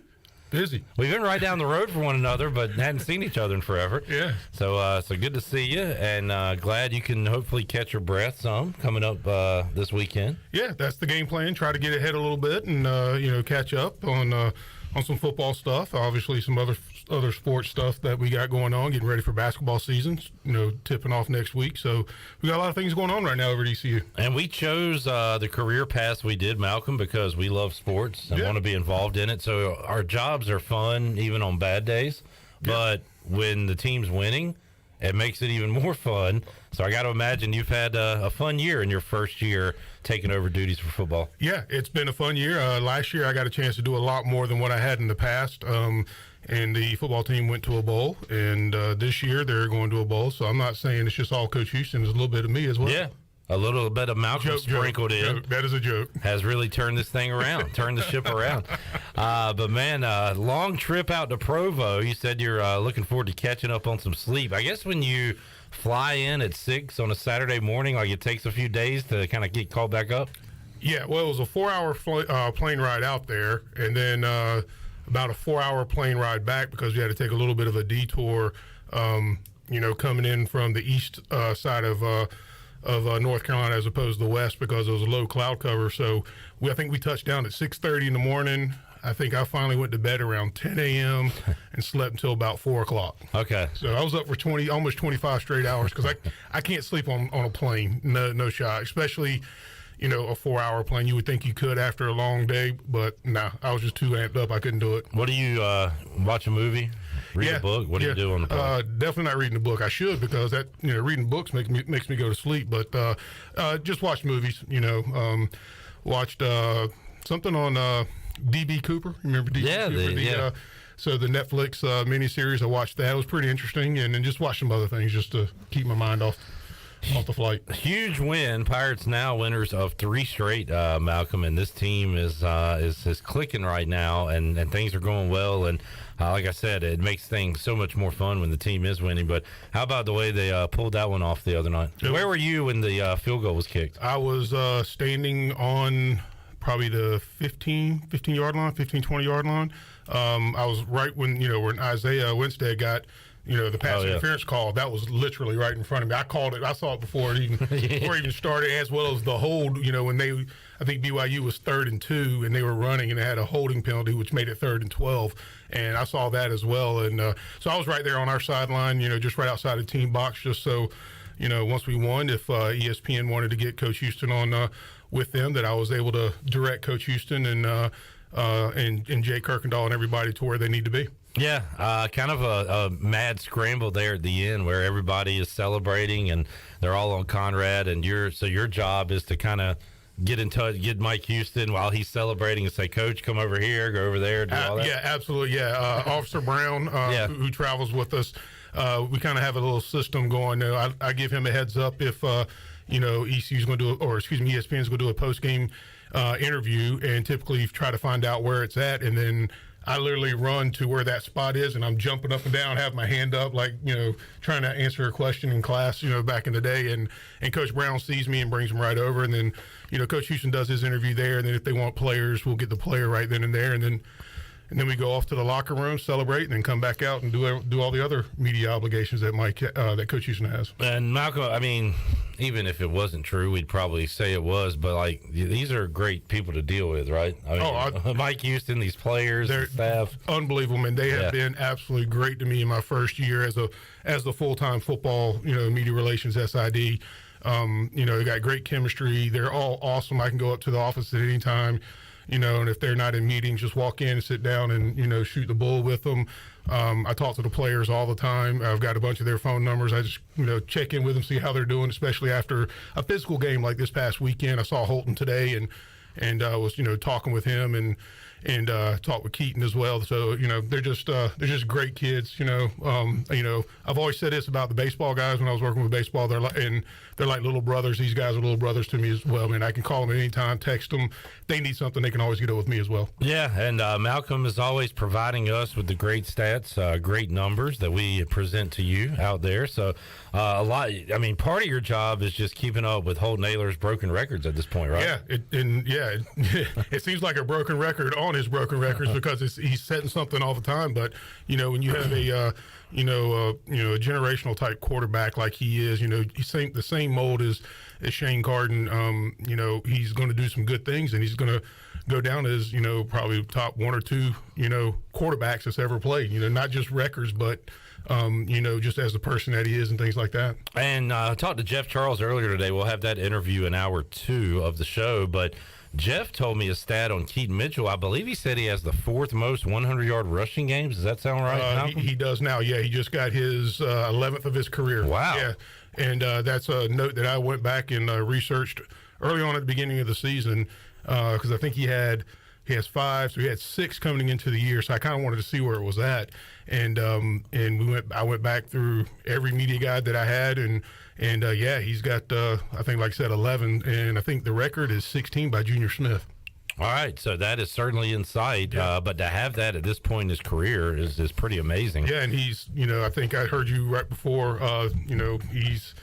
Busy. We've been right down the road from one another, but hadn't seen each other in forever. Yeah. So good to see you, and glad you can hopefully catch your breath some coming up this weekend. Yeah, that's the game plan. Try to get ahead a little bit and catch up on some football stuff. Obviously, some other sports stuff that we got going on. Getting ready for basketball season. Tipping off next week. So we got a lot of things going on right now over at ECU. And we chose the career path we did, Malcolm, because we love sports and want to be involved in it. So our jobs are fun even on bad days. Yeah. But when the team's winning, it makes it even more fun. So I got to imagine you've had a fun year in your first year taking over duties for football. Yeah, it's been a fun year. Last year I got a chance to do a lot more than what I had in the past. and the football team went to a bowl. And this year they're going to a bowl. So I'm not saying it's just all Coach Houston. There's a little bit of me as well. Yeah. A little bit of Malcolm sprinkled in. Joke. That is a joke. Has really turned this thing around, turned the ship around. But, man, long trip out to Provo. You said you're looking forward to catching up on some sleep. I guess when you fly in at 6 on a Saturday morning, like it takes a few days to kind of get called back up? Yeah, well, it was a 4-hour plane ride out there, and then about a 4-hour plane ride back because we had to take a little bit of a detour, coming in from the east side of North Carolina as opposed to the west because it was a low cloud cover. So I think we touched down at 6:30 in the morning. I think I finally went to bed around 10 a.m. and slept until about 4 o'clock. Okay. So I was up for almost 25 straight hours because I can't sleep on a plane. No shot, especially a 4-hour plane. You would think you could after a long day, but nah, I was just too amped up. I couldn't do it. What do you watch a movie? Read a book? What do you do on the plane? Definitely not reading a book. I should because that reading books makes me go to sleep. But just watch movies. Watched something on D.B. Cooper. Remember D.B. Cooper? So the Netflix miniseries. I watched that. It was pretty interesting, and then just watch some other things just to keep my mind off the flight. Huge win. Pirates now winners of 3 straight, Malcolm, and this team is clicking right now, and things are going well. And like I said, it makes things so much more fun when the team is winning. But how about the way they pulled that one off the other night? Where were you when the field goal was kicked? I was standing on probably the 15-yard line, 20-yard line. I was right when Isaiah Winstead got the pass interference call. That was literally right in front of me. I called it. I saw it before it even started, as well as the hold. When I think BYU was 3rd and 2, and they were running, and they had a holding penalty, which made it 3rd and 12. And I saw that as well. And so I was right there on our sideline, just right outside the team box, just so, once we won, if ESPN wanted to get Coach Houston on with them, that I was able to direct Coach Houston and Jay Kirkendall and everybody to where they need to be. Yeah, kind of a mad scramble there at the end where everybody is celebrating and they're all on Conrad, and your job is to kind of get in touch, get Mike Houston while he's celebrating and say, Coach, come over here, go over there, do all that. Yeah, absolutely. Yeah, Officer Brown, who travels with us, we kind of have a little system going. I give him a heads up if ECU's going to do, ESPN's going to do a post game interview, and typically try to find out where it's at, and then I literally run to where that spot is, and I'm jumping up and down, have my hand up, like, trying to answer a question in class, back in the day. And Coach Brown sees me and brings him right over. And then, Coach Houston does his interview there. And then if they want players, we'll get the player right then and there. And then we go off to the locker room, celebrate, and then come back out and do all the other media obligations that that Coach Houston has. And Malcolm, I mean, even if it wasn't true, we'd probably say it was. But like, these are great people to deal with, right? I mean, Mike Houston, these players, the staff, unbelievable, man. They have been absolutely great to me in my first year as the full-time football, media relations SID. They got great chemistry. They're all awesome. I can go up to the office at any time. And if they're not in meetings, just walk in and sit down and, shoot the bull with them. I talk to the players all the time. I've got a bunch of their phone numbers. I just, check in with them, see how they're doing, especially after a physical game like this past weekend. I saw Holton today and was, talking with him and talked with Keaton as well. So, they're just great kids. I've always said this about the baseball guys when I was working with baseball. They're like little brothers. These guys are little brothers to me as well. Man, I can call them at any time, text them. If they need something, they can always get it with me as well. Yeah, and Malcolm is always providing us with the great stats, great numbers that we present to you out there. So part of your job is just keeping up with Holton Ayler's broken records at this point, right? Yeah, it seems like a broken record on his broken records because he's setting something all the time. But when you have a generational type quarterback like he is, he's the same mold as Shane Carden. He's going to do some good things, and he's going to go down as probably top 1 or 2 quarterbacks that's ever played. Not just records, but just as the person that he is and things like that. And I talked to Jeff Charles earlier today. We'll have that interview in hour 2 of the show, but Jeff told me a stat on Keaton Mitchell. I believe he said he has the 4th most 100-yard rushing games. Does that sound right? He does now. Yeah, he just got his 11th of his career. Wow. Yeah, and that's a note that I went back and researched early on at the beginning of the season because I think he had He has 5, so he had 6 coming into the year. So I kind of wanted to see where it was at, and I went back through every media guide that I had, and yeah, he's got I think, like I said, 11, and I think the record is 16 by Junior Smith. All right, so that is certainly in sight, but to have that at this point in his career is pretty amazing. Yeah, and he's, I think I heard you right before, he's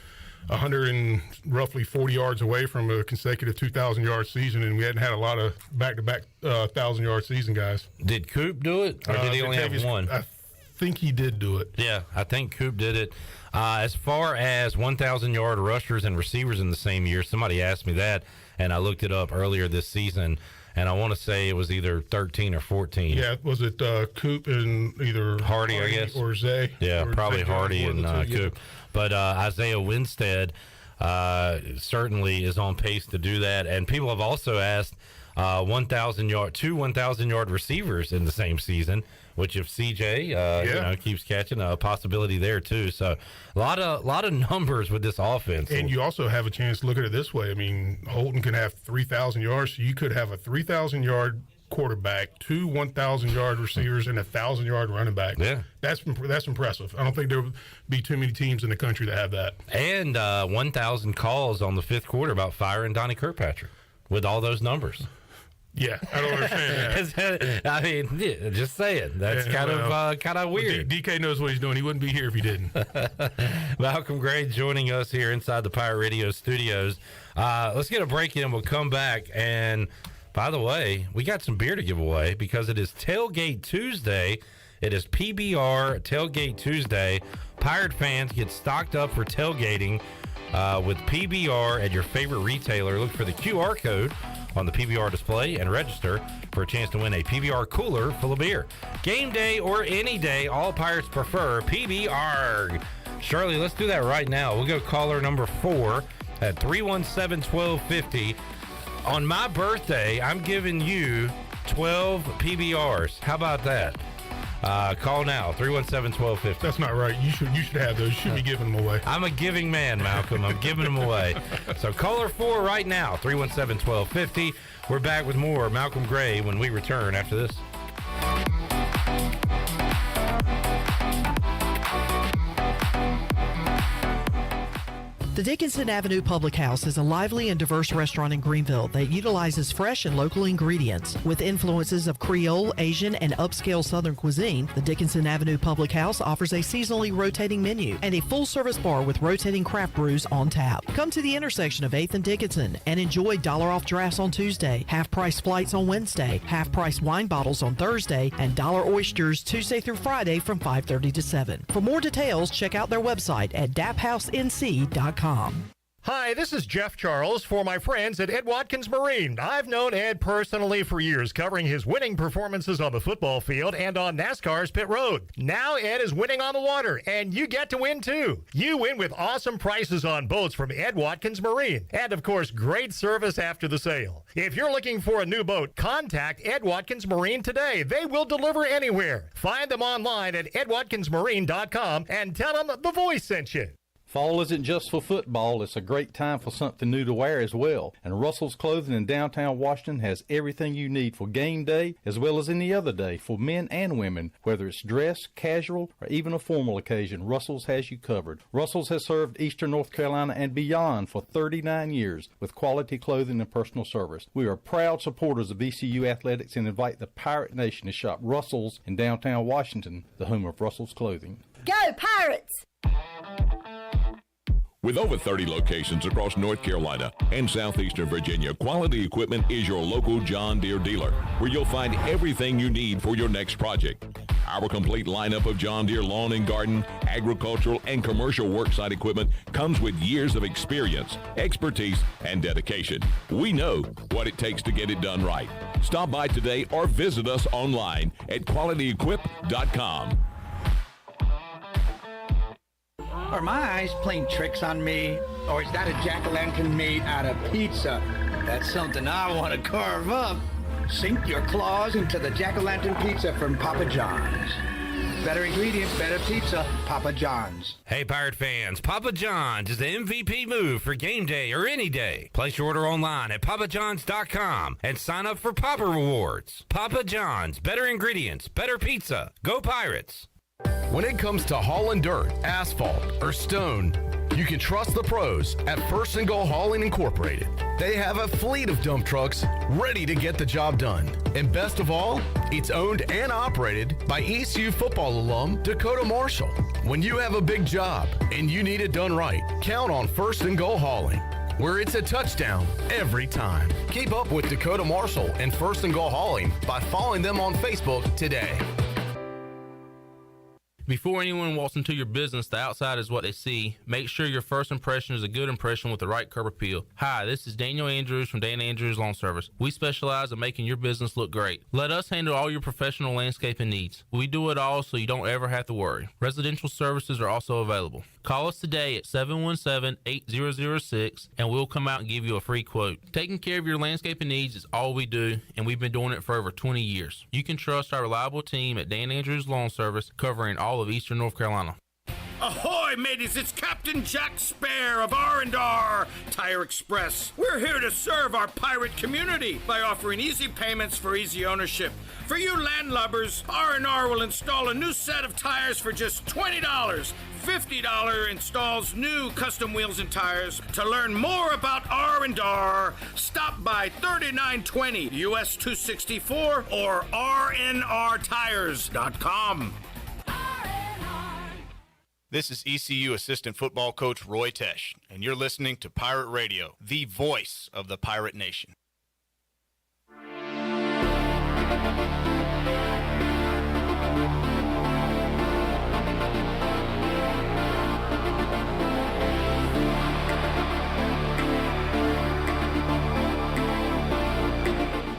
100 and roughly 40 yards away from a consecutive 2,000-yard season, and we hadn't had a lot of back-to-back 1,000-yard season guys. Did Coop do it, or did he only have one? I think he did do it. Yeah, I think Coop did it. As far as 1,000-yard rushers and receivers in the same year, somebody asked me that, and I looked it up earlier this season, and I want to say it was either 13 or 14. Yeah, was it Coop and either Hardy, I guess, or Zay? Yeah, or probably Hardy and Coop. Yeah. But Isaiah Winstead certainly is on pace to do that. And people have also asked 1,000-yard receivers in the same season, which if CJ keeps catching, a possibility there too. So a lot of numbers with this offense. And you also have a chance to look at it this way. I mean, Holton can have 3,000 yards, so you could have a 3,000-yard quarterback, 2 1,000-yard receivers, and a 1,000-yard running back. Yeah, that's impressive. I don't think there would be too many teams in the country that have that. And 1,000 calls on the 5th quarter about firing Donnie Kirkpatrick with all those numbers. Yeah, I don't understand that. I mean, just saying. That's kind of weird. DK knows what he's doing. He wouldn't be here if he didn't. Malcolm Gray joining us here inside the Pirate Radio studios. Let's get a break in. We'll come back. And by the way, we got some beer to give away because it is Tailgate Tuesday. It is PBR Tailgate Tuesday. Pirate fans get stocked up for tailgating with PBR at your favorite retailer. Look for the QR code on the PBR display and register for a chance to win a PBR cooler full of beer. Game day or any day, all Pirates prefer PBR. Shirley, let's do that right now. We'll go caller number 4 at 317-1250. On my birthday, I'm giving you 12 PBRs. How about that? Call now, 317-1250. That's not right. You should have those. You should be giving them away. I'm a giving man, Malcolm. I'm giving them away. So caller 4 right now, 317-1250. We're back with more Malcolm Gray when we return after this. The Dickinson Avenue Public House is a lively and diverse restaurant in Greenville that utilizes fresh and local ingredients. With influences of Creole, Asian, and upscale Southern cuisine, the Dickinson Avenue Public House offers a seasonally rotating menu and a full-service bar with rotating craft brews on tap. Come to the intersection of 8th and Dickinson and enjoy $1 drafts on Tuesday, half-price flights on Wednesday, half-price wine bottles on Thursday, and $1 oysters Tuesday through Friday from 5:30 to 7. For more details, check out their website at daphousenc.com. Hi, this is Jeff Charles for my friends at Ed Watkins Marine. I've known Ed personally for years, covering his winning performances on the football field and on NASCAR's pit road. Now Ed is winning on the water, and you get to win too. You win with awesome prices on boats from Ed Watkins Marine, and of course, great service after the sale. If you're looking for a new boat, contact Ed Watkins Marine today. They will deliver anywhere. Find them online at edwatkinsmarine.com and tell them the voice sent you. Fall isn't just for football, it's a great time for something new to wear as well. And Russell's Clothing in downtown Washington has everything you need for game day as well as any other day for men and women. Whether it's dress, casual, or even a formal occasion, Russell's has you covered. Russell's has served Eastern North Carolina and beyond for 39 years with quality clothing and personal service. We are proud supporters of ECU athletics and invite the Pirate Nation to shop Russell's in downtown Washington, the home of Russell's Clothing. Go Pirates! With over 30 locations across North Carolina and southeastern Virginia, Quality Equipment is your local John Deere dealer, where you'll find everything you need for your next project. Our complete lineup of John Deere lawn and garden, agricultural, and commercial worksite equipment comes with years of experience, expertise, and dedication. We know what it takes to get it done right. Stop by today or visit us online at qualityequip.com. Are my eyes playing tricks on me? Or is that a jack-o'-lantern made out of pizza? That's something I want to carve up. Sink your claws into the jack-o'-lantern pizza from Papa John's. Better ingredients, better pizza. Papa John's. Hey, Pirate fans, Papa John's is the MVP move for game day or any day. Place your order online at papajohns.com and sign up for Papa Rewards. Papa John's, better ingredients, better pizza. Go Pirates! When it comes to hauling dirt, asphalt, or stone, you can trust the pros at First and Goal Hauling Incorporated. They have a fleet of dump trucks ready to get the job done. And best of all, it's owned and operated by ECU football alum Dakota Marshall. When you have a big job and you need it done right, count on First and Goal Hauling, where it's a touchdown every time. Keep up with Dakota Marshall and First and Goal Hauling by following them on Facebook today. Before anyone walks into your business, the outside is what they see. Make sure your first impression is a good impression with the right curb appeal. Hi, this is Daniel Andrews from Dan Andrews Lawn Service. We specialize in making your business look great. Let us handle all your professional landscaping needs. We do it all so you don't ever have to worry. Residential services are also available. Call us today at 717-8006 and we'll come out and give you a free quote. Taking care of your landscaping needs is all we do, and we've been doing it for over 20 years. You can trust our reliable team at Dan Andrews Lawn Service, covering all of Eastern North Carolina. Ahoy, mateys! It's Captain Jack Spare of R&R Tire Express. We're here to serve our pirate community by offering easy payments for easy ownership. For you landlubbers, R&R will install a new set of tires for just $20. $50 installs new custom wheels and tires. To learn more about R&R, stop by 3920 US 264 or rnrtires.com. This is ECU Assistant Football Coach Roy Tesh, and you're listening to Pirate Radio, the voice of the Pirate Nation.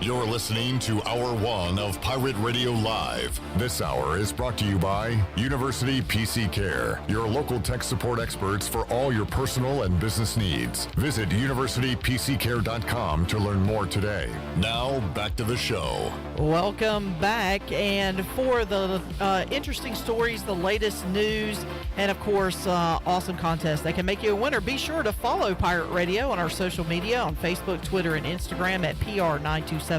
You're listening to Hour 1 of Pirate Radio Live. This hour is brought to you by University PC Care, your local tech support experts for all your personal and business needs. Visit universitypccare.com to learn more today. Now, back to the show. Welcome back. And for the interesting stories, the latest news, and of course, awesome contests that can make you a winner, be sure to follow Pirate Radio on our social media on Facebook, Twitter, and Instagram at PR927FM.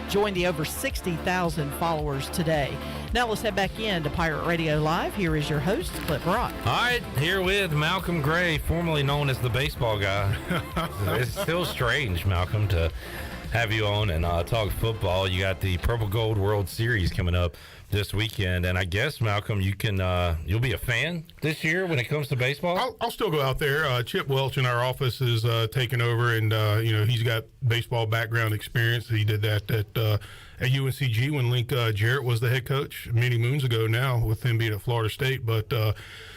Join the over 60,000 followers today. Now let's head back into Pirate Radio Live. Here is your host, Clip Rock. All right, here with Malcolm Gray, formerly known as the baseball guy. It's still strange, Malcolm, to have you on and talk football. You got the Purple Gold World Series coming up this weekend, and I guess, Malcolm, you can you'll be a fan this year when it comes to baseball. I'll still go out there. Chip Welch in our office is taking over, and he's got baseball background experience. He did that at UNCG when Link Jarrett was the head coach many moons ago now, with him being at Florida State. But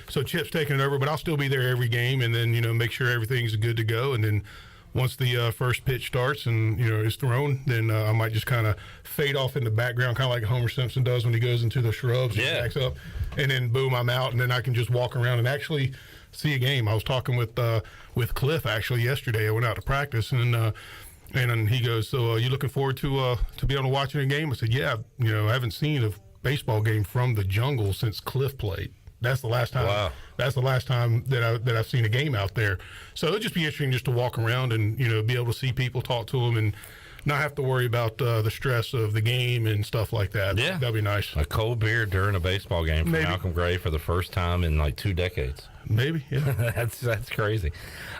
so Chip's taking it over, but I'll still be there every game, and then make sure everything's good to go, and then once the first pitch starts and is thrown, then I might just kind of fade off in the background, kind of like Homer Simpson does when he goes into the shrubs and backs up, and then boom, I'm out, and then I can just walk around and actually see a game. I was talking with Cliff actually yesterday. I went out to practice, and he goes, "So you looking forward to be able to watch a game?" I said, "Yeah, I haven't seen a baseball game from the jungle since Cliff played." That's the last time. Wow. That's the last time that I've seen a game out there. So it'll just be interesting just to walk around and be able to see people, talk to them, and not have to worry about the stress of the game and stuff like that. Yeah, that'd be nice. A cold beer during a baseball game for Malcolm Gray for the first time in like 2 decades. Maybe, yeah. That's crazy.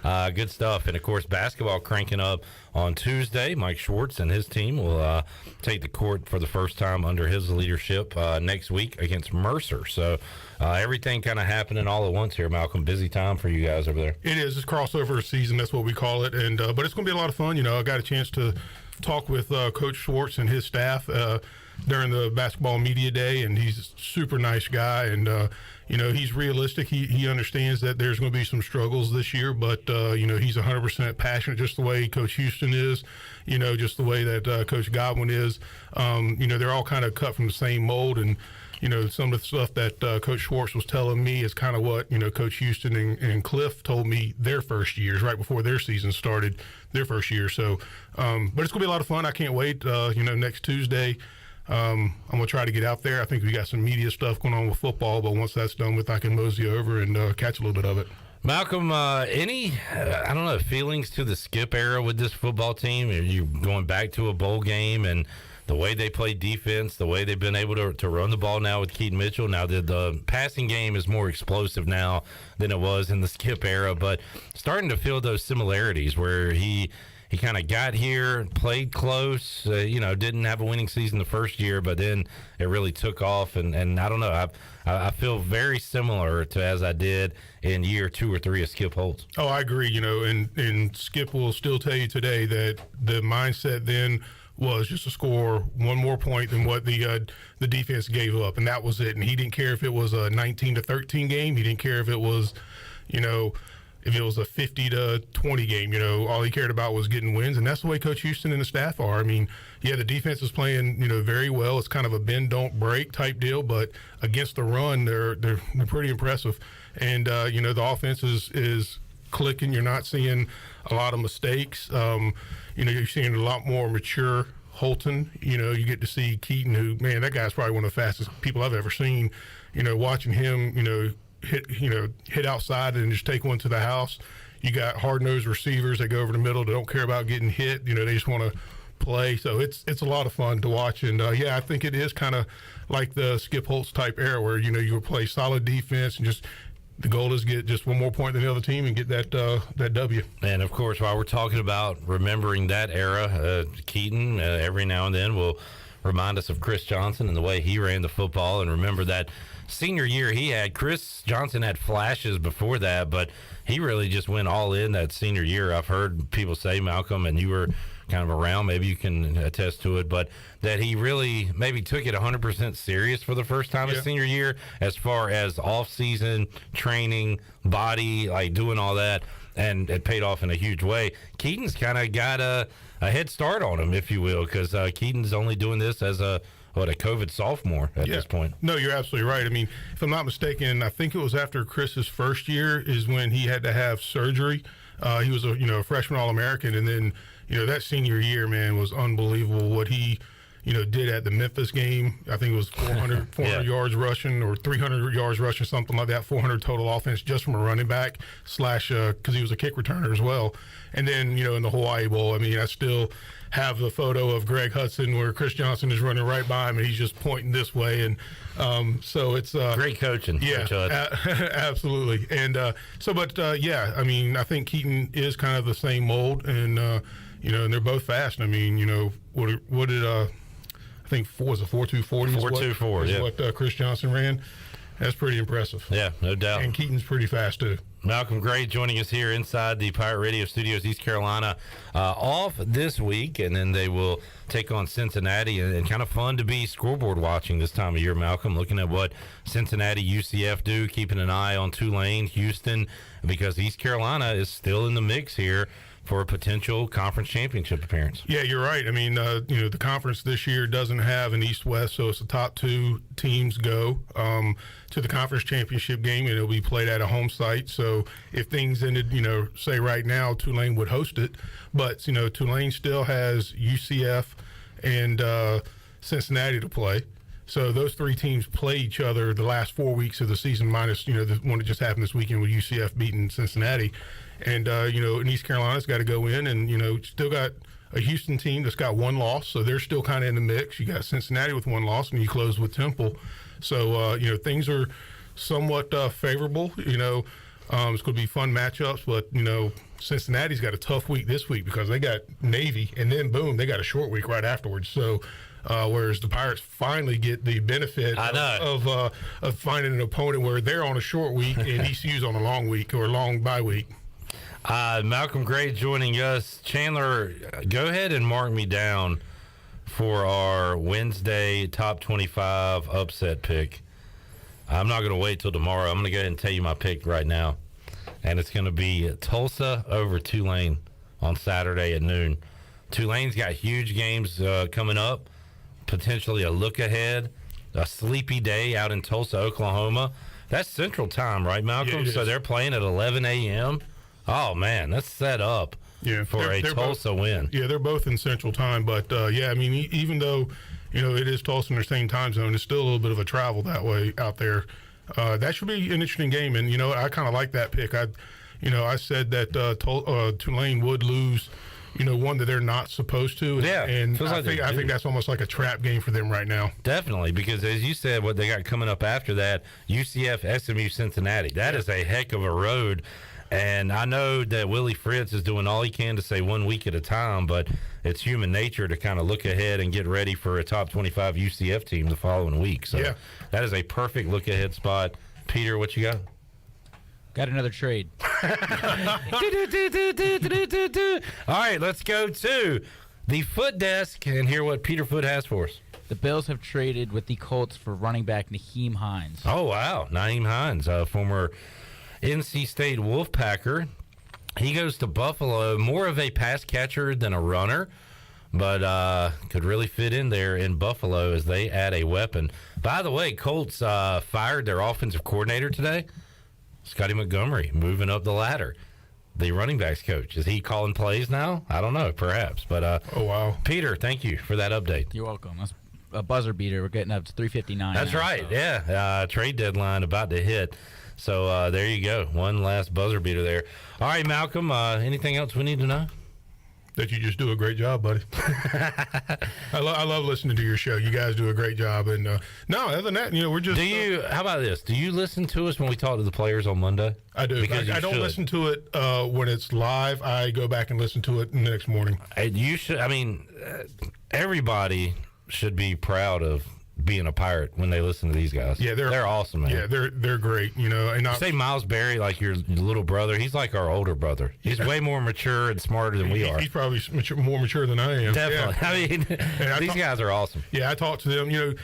Good stuff. And, of course, basketball cranking up on Tuesday. Mike Schwartz and his team will take the court for the first time under his leadership next week against Mercer. So everything kind of happening all at once here, Malcolm. Busy time for you guys over there. It is. It's crossover season. That's what we call it. And but it's going to be a lot of fun. I got a chance to talk with Coach Schwartz and his staff during the basketball media day, and he's a super nice guy, and he's realistic. He understands that there's going to be some struggles this year, but he's 100% passionate, just the way Coach Houston is, just the way that Coach Godwin is. They're all kind of cut from the same mold, and some of the stuff that Coach Schwartz was telling me is kind of what Coach Houston and Cliff told me their first years, right before their season started, their first year. So, but it's gonna be a lot of fun. I can't wait. Next Tuesday, I'm going to try to get out there. I think we got some media stuff going on with football, but once that's done with, I can mosey over and catch a little bit of it. Malcolm, any, I don't know, feelings to the Skip era with this football team? Are you going back to a bowl game and the way they play defense, the way they've been able to run the ball now with Keaton Mitchell? Now, the passing game is more explosive now than it was in the Skip era, but starting to feel those similarities where he kind of got here, played close, didn't have a winning season the first year, but then it really took off. And I don't know, I feel very similar to as I did in year 2 or 3 of Skip Holtz. Oh, I agree. And Skip will still tell you today that the mindset then was just to score one more point than what the defense gave up, and that was it. And he didn't care if it was a 19-13 game. He didn't care if it was, if it was a 50-20 game. All he cared about was getting wins, and that's the way Coach Houston and the staff are. I mean, yeah, the defense is playing, very well. It's kind of a bend, don't break type deal, but against the run, they're pretty impressive. And the offense is clicking. You're not seeing a lot of mistakes. You're seeing a lot more mature Holton. You get to see Keaton, who, man, that guy's probably one of the fastest people I've ever seen. Watching him, hit outside and just take one to the house. You got hard-nosed receivers that go over the middle that don't care about getting hit. They just want to play. So it's a lot of fun to watch. And, I think it is kind of like the Skip Holtz type era where, you play solid defense and just – the goal is get just one more point than the other team and get that W. And, of course, while we're talking about remembering that era, Keaton every now and then will remind us of Chris Johnson and the way he ran the football. And remember that senior year he had. Chris Johnson had flashes before that, but he really just went all in that senior year. I've heard people say, Malcolm, and you were kind of around, maybe you can attest to it, but that he really maybe took it 100% serious for the first time his senior year as far as off-season training, body, like doing all that, and it paid off in a huge way. Keaton's kind of got a head start on him, if you will, because Keaton's only doing this as a COVID sophomore at this point. No, you're absolutely right. I mean, if I'm not mistaken, I think it was after Chris's first year is when he had to have surgery. He was a freshman All-American, and then that senior year, man, was unbelievable what he, did at the Memphis game. I think it was 400 yards rushing or 300 yards rushing, something like that, 400 total offense just from a running back / because he was a kick returner as well. And then, in the Hawaii Bowl, I mean, I still have the photo of Greg Hudson where Chris Johnson is running right by him and he's just pointing this way. And so it's great coaching. Yeah, absolutely. And I mean, I think Keaton is kind of the same mold, and and they're both fast. I mean, what did I think was a 4.240? 4.24, yeah. What Chris Johnson ran. That's pretty impressive. Yeah, no doubt. And Keaton's pretty fast too. Malcolm Gray joining us here inside the Pirate Radio Studios, East Carolina, off this week, and then they will take on Cincinnati, and kind of fun to be scoreboard watching this time of year, Malcolm, looking at what Cincinnati, UCF do, keeping an eye on Tulane, Houston, because East Carolina is still in the mix here for a potential conference championship appearance. Yeah, you're right. I mean, the conference this year doesn't have an East-West, so it's the top 2 teams go to the conference championship game, and it'll be played at a home site. So if things ended, say right now, Tulane would host it. But, Tulane still has UCF and Cincinnati to play. So those 3 teams play each other the last 4 weeks of the season, minus, the one that just happened this weekend with UCF beating Cincinnati. And, and East Carolina's got to go in and, still got a Houston team that's got 1 loss. So they're still kind of in the mix. You got Cincinnati with 1 loss, and you close with Temple. So, things are somewhat favorable. It's going to be fun matchups. But, Cincinnati's got a tough week this week because they got Navy. And then, boom, they got a short week right afterwards. So, whereas the Pirates finally get the benefit of finding an opponent where they're on a short week and ECU's on a long week or a long bye week. Malcolm Gray joining us. Chandler, go ahead and mark me down for our Wednesday top 25 upset pick. I'm not going to wait till tomorrow. I'm going to go ahead and tell you my pick right now. And it's going to be Tulsa over Tulane on Saturday at noon. Tulane's got huge games coming up, potentially a look ahead, a sleepy day out in Tulsa, Oklahoma. That's Central Time, right, Malcolm? Yeah, so they're playing at 11 a.m.? Oh, man, that's set up for a Tulsa win. Yeah, they're both in Central Time. But, I mean, even though, it is Tulsa in the same time zone. It's still a little bit of a travel that way out there. That should be an interesting game, and I kind of like that pick. I said that Tulane would lose, one that they're not supposed to. And I think that's almost like a trap game for them right now. Definitely, because as you said, what they got coming up after that, UCF, SMU, Cincinnati. That is a heck of a road. And I know that Willie Fritz is doing all he can to say 1 week at a time, but it's human nature to kind of look ahead and get ready for a top 25 UCF team the following week. So that is a perfect look ahead spot. Peter, what you got? Got another trade. All right, let's go to the Foot Desk and hear what Peter Foot has for us. The Bills have traded with the Colts for running back Nyheim Hines. Oh, wow. Nyheim Hines, former NC State Wolfpacker. He goes to Buffalo, more of a pass catcher than a runner, but could really fit in there in Buffalo as they add a weapon. By the way, Colts fired their offensive coordinator today. Scotty Montgomery moving up the ladder. The running backs coach. Is he calling plays now? I don't know, perhaps. But oh, wow. Peter, thank you for that update. You're welcome. That's a buzzer beater. We're getting up to 3:59. That's right, yeah. Trade deadline about to hit. So there you go. One last buzzer beater there. All right, Malcolm, anything else we need to know? That you just do a great job, buddy. I love listening to your show. You guys do a great job. And no, other than that, we're just. How about this? Do you listen to us when we talk to the players on Monday? I do. I don't listen to it when it's live. I go back and listen to it the next morning. You should. I mean, everybody should be proud of being a Pirate when they listen to these guys. Yeah, they're awesome, man. Yeah, they're great. And you say Miles Berry like your little brother. He's like our older brother. He's way more mature and smarter than we are. He's probably more mature than I am. Definitely. Yeah. I mean, these guys are awesome. Yeah, I talk to them. And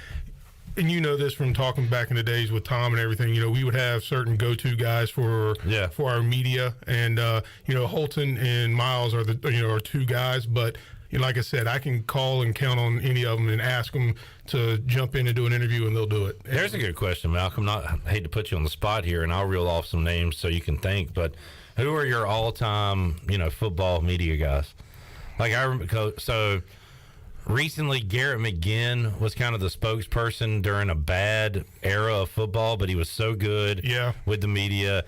this from talking back in the days with Tom and everything. We would have certain go-to guys for our media, and Holton and Miles are are two guys, but. Like I said, I can call and count on any of them and ask them to jump in and do an interview, and they'll do it. There's a good question, Malcolm. I hate to put you on the spot here, and I'll reel off some names so you can think, but who are your all-time, football media guys? Like I remember, so recently Garrett McGinn was kind of the spokesperson during a bad era of football, but he was so good with the media.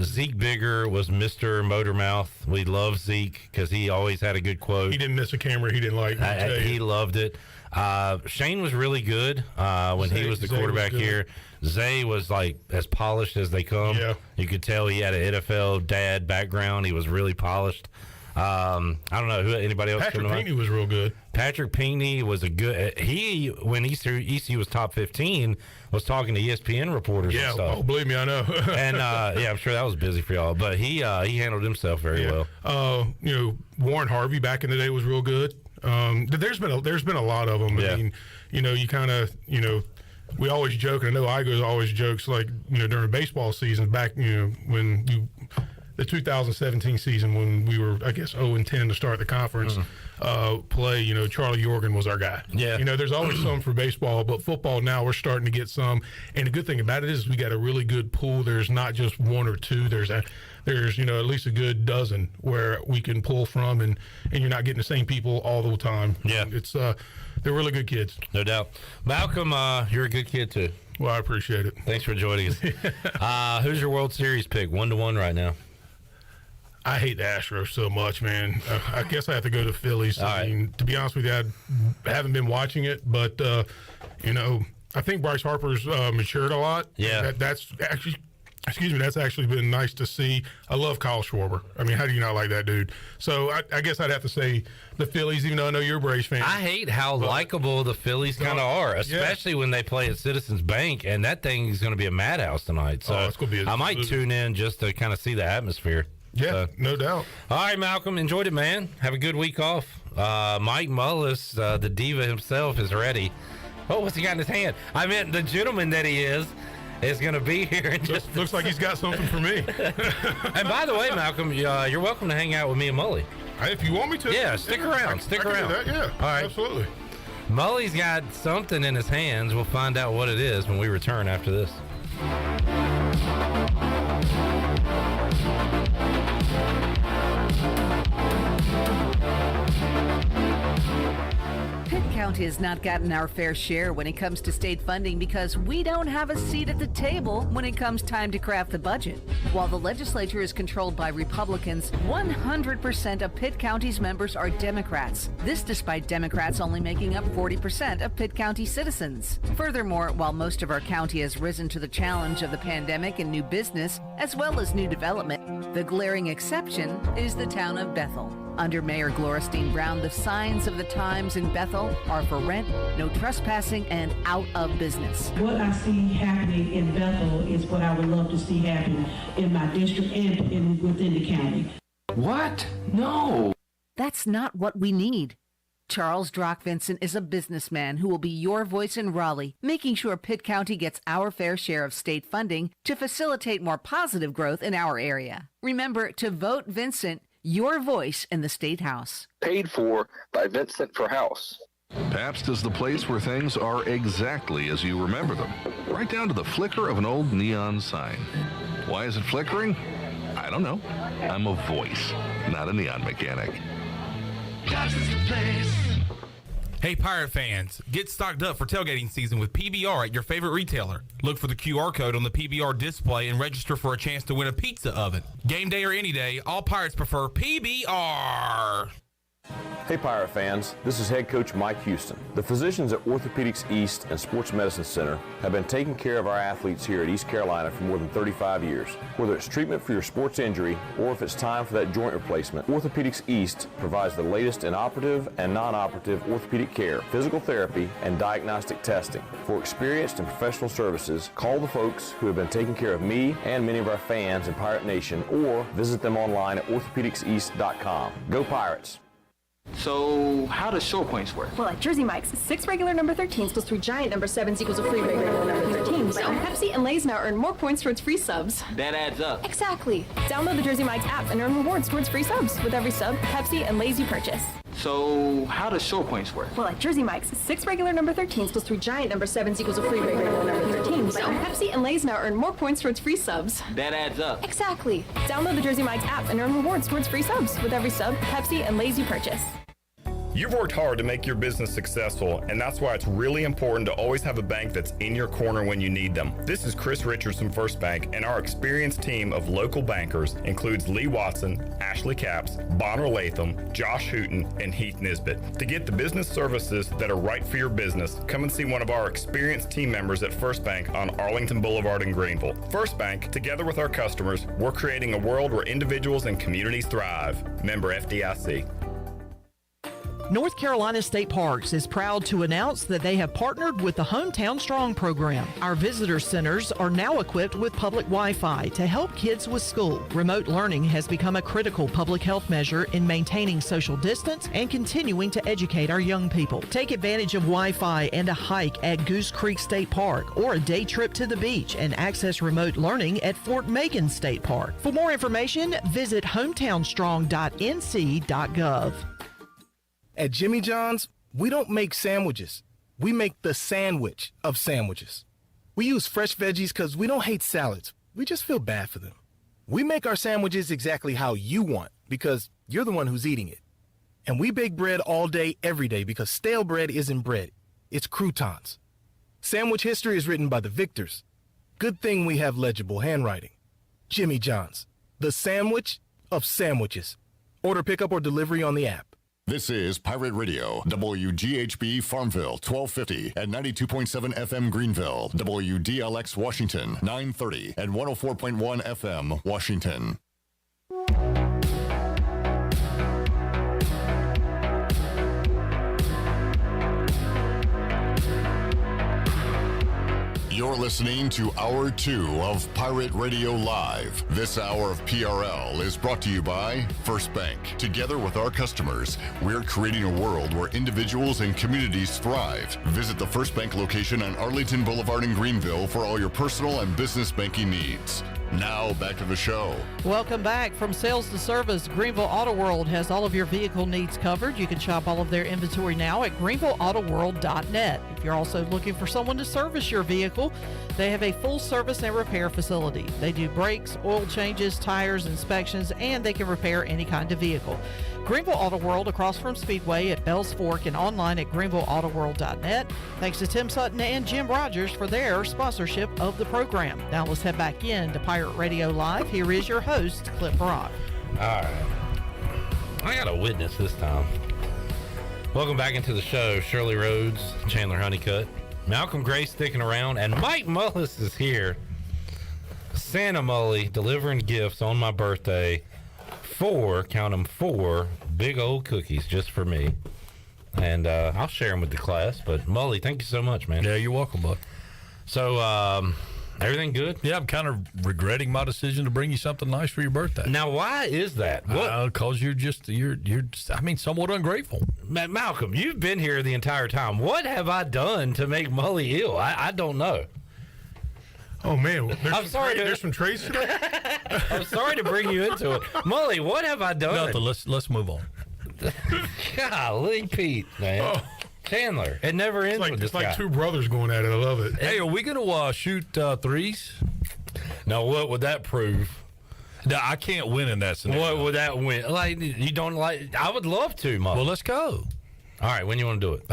Zeke Bigger was Mr. Motormouth. We love Zeke because he always had a good quote. He didn't miss a camera he didn't like. He loved it. Shane was really good when he was the quarterback here. Zay was like as polished as they come. Yeah. You could tell he had an NFL dad background. He was really polished. I don't know who anybody else. Patrick Pinckney was real good. Patrick Pinckney was a good. When ECU was top 15, was talking to ESPN reporters. Yeah, and stuff. Oh, believe me, I know. And I'm sure that was busy for y'all. But he handled himself very well. Warren Harvey back in the day was real good. There's been a lot of them. I mean, you kind of we always joke, and I know Igo's always jokes like during baseball season back when the 2017 season when we were, I guess, 0-10 to start the conference play, Charlie Yorgan was our guy. Yeah. There's always some for baseball, but football now we're starting to get some. And the good thing about it is we got a really good pool. There's not just one or two. There's at least a good dozen where we can pull from, and you're not getting the same people all the time. Yeah. It's they're really good kids. No doubt. Malcolm, you're a good kid too. Well, I appreciate it. Thanks for joining us. Who's your World Series pick? 1-1 right now. I hate the Astros so much, man. I guess I have to go to Phillies. I mean, to be honest with you, I haven't been watching it, but I think Bryce Harper's matured a lot. Yeah, that's actually. Excuse me, that's actually been nice to see. I love Kyle Schwarber. I mean, how do you not like that dude? So I guess I'd have to say the Phillies, even though I know you're a Braves fan. I hate how likable the Phillies kind of are, especially when they play at Citizens Bank, and that thing is going to be a madhouse tonight. So it's gonna be I might tune in just to kind of see the atmosphere. Yeah, no doubt. All right, Malcolm, enjoyed it, man. Have a good week off. Mike Mullis, the diva himself, is ready. Oh, what's he got in his hand? I meant the gentleman that he is going to be here. And just looks like he's got something for me. And by the way, Malcolm, you're welcome to hang out with me and Mully. If you want me to. Yeah, stick around. Stick around. Do that, yeah. All right. Absolutely. Mully's got something in his hands. We'll find out what it is when we return after this. County has not gotten our fair share when it comes to state funding because we don't have a seat at the table when it comes time to craft the budget. While the legislature is controlled by Republicans, 100% of Pitt County's members are Democrats. This despite Democrats only making up 40% of Pitt County citizens. Furthermore, while most of our county has risen to the challenge of the pandemic and new business, as well as new development, the glaring exception is the town of Bethel. Under Mayor Glorstein Brown, the signs of the times in Bethel are for rent, no trespassing, and out of business. What I see happening in Bethel is what I would love to see happen in my district and within the county. What? No. That's not what we need. Charles Drock Vincent is a businessman who will be your voice in Raleigh, making sure Pitt County gets our fair share of state funding to facilitate more positive growth in our area. Remember to vote Vincent, your voice in the State House. Paid for by Vincent for House. Pabst is the place where things are exactly as you remember them, right down to the flicker of an old neon sign. Why is it flickering? I don't know. I'm a voice, not a neon mechanic. Pabst is the place. Hey Pirate fans, get stocked up for tailgating season with PBR at your favorite retailer. Look for the QR code on the PBR display and register for a chance to win a pizza oven. Game day or any day, all Pirates prefer PBR. Hey Pirate fans, this is head coach Mike Houston. The physicians at Orthopedics East and Sports Medicine Center have been taking care of our athletes here at East Carolina for more than 35 years. Whether it's treatment for your sports injury or if it's time for that joint replacement, Orthopedics East provides the latest in operative and non-operative orthopedic care, physical therapy, and diagnostic testing. For experienced and professional services, call the folks who have been taking care of me and many of our fans in Pirate Nation or visit them online at orthopedicseast.com. Go Pirates! So, how does short points work? Well, at Jersey Mike's, 6 regular number 13s plus 3 giant number 7s equals a free regular number 13. So, Pepsi and Lay's now earn more points towards free subs. That adds up. Exactly. Download the Jersey Mike's app and earn rewards towards free subs with every sub, Pepsi, and Lay's you purchase. So, how does short points work? Well, at Jersey Mike's, 6 regular number 13s plus 3 giant number 7s equals a free regular number 13. So, Pepsi and Lay's now earn more points towards free subs. That adds up. Exactly. Download the Jersey Mike's app and earn rewards towards free subs with every sub, Pepsi, and Lay's you purchase. You've worked hard to make your business successful, and that's why it's really important to always have a bank that's in your corner when you need them. This is Chris Richards from First Bank, and our experienced team of local bankers includes Lee Watson, Ashley Capps, Bonner Latham, Josh Hooten, and Heath Nisbet. To get the business services that are right for your business, come and see one of our experienced team members at First Bank on Arlington Boulevard in Greenville. First Bank, together with our customers, we're creating a world where individuals and communities thrive. Member FDIC. North Carolina State Parks is proud to announce that they have partnered with the Hometown Strong program. Our visitor centers are now equipped with public Wi-Fi to help kids with school. Remote learning has become a critical public health measure in maintaining social distance and continuing to educate our young people. Take advantage of Wi-Fi and a hike at Goose Creek State Park or a day trip to the beach and access remote learning at Fort Megan State Park. For more information, visit hometownstrong.nc.gov. At Jimmy John's, we don't make sandwiches. We make the sandwich of sandwiches. We use fresh veggies because we don't hate salads. We just feel bad for them. We make our sandwiches exactly how you want because you're the one who's eating it. And we bake bread all day, every day because stale bread isn't bread. It's croutons. Sandwich history is written by the victors. Good thing we have legible handwriting. Jimmy John's, the sandwich of sandwiches. Order pickup or delivery on the app. This is Pirate Radio, WGHB Farmville, 1250 at 92.7 FM Greenville, WDLX Washington, 930 and 104.1 FM Washington. You're listening to Hour 2 of Pirate Radio Live. This hour of PRL is brought to you by First Bank. Together with our customers, we're creating a world where individuals and communities thrive. Visit the First Bank location on Arlington Boulevard in Greenville for all your personal and business banking needs. Now, back to the show. Welcome back. From sales to service, Greenville Auto World has all of your vehicle needs covered. You can shop all of their inventory now at greenvilleautoworld.net. If you're also looking for someone to service your vehicle, they have a full service and repair facility. They do brakes, oil changes, tires, inspections, and they can repair any kind of vehicle. Greenville Auto World across from Speedway at Bells Fork and online at greenvilleautoworld.net. Thanks to Tim Sutton and Jim Rogers for their sponsorship of the program. Now let's head back in to Pirate Radio Live. Here is your host, Cliff Brock. All right. I got a witness this time. Welcome back into the show. Shirley Rhodes, Chandler Honeycutt, Malcolm Gray sticking around, and Mike Mullis is here. Santa Mully delivering gifts on my birthday. 4, count them 4, big old cookies just for me. And I'll share them with the class. But Mully, thank you so much, man. Yeah, you're welcome, bud. So, everything good? Yeah, I'm kind of regretting my decision to bring you something nice for your birthday. Now, why is that? Because you're somewhat ungrateful. Malcolm, you've been here the entire time. What have I done to make Mully ill? I don't know. Oh, man. There's some trays today? I'm sorry to bring you into it. Mully, what have I done? Nothing. Let's move on. Golly, Pete, man. Oh. Chandler, it never ends with this guy. It's like 2 brothers going at it. I love it. Hey, are we going to shoot threes? Now, what would that prove? No, I can't win in that scenario. What would that win? Like, you don't like? I would love to, Mully. Well, let's go. All right, when you want to do it?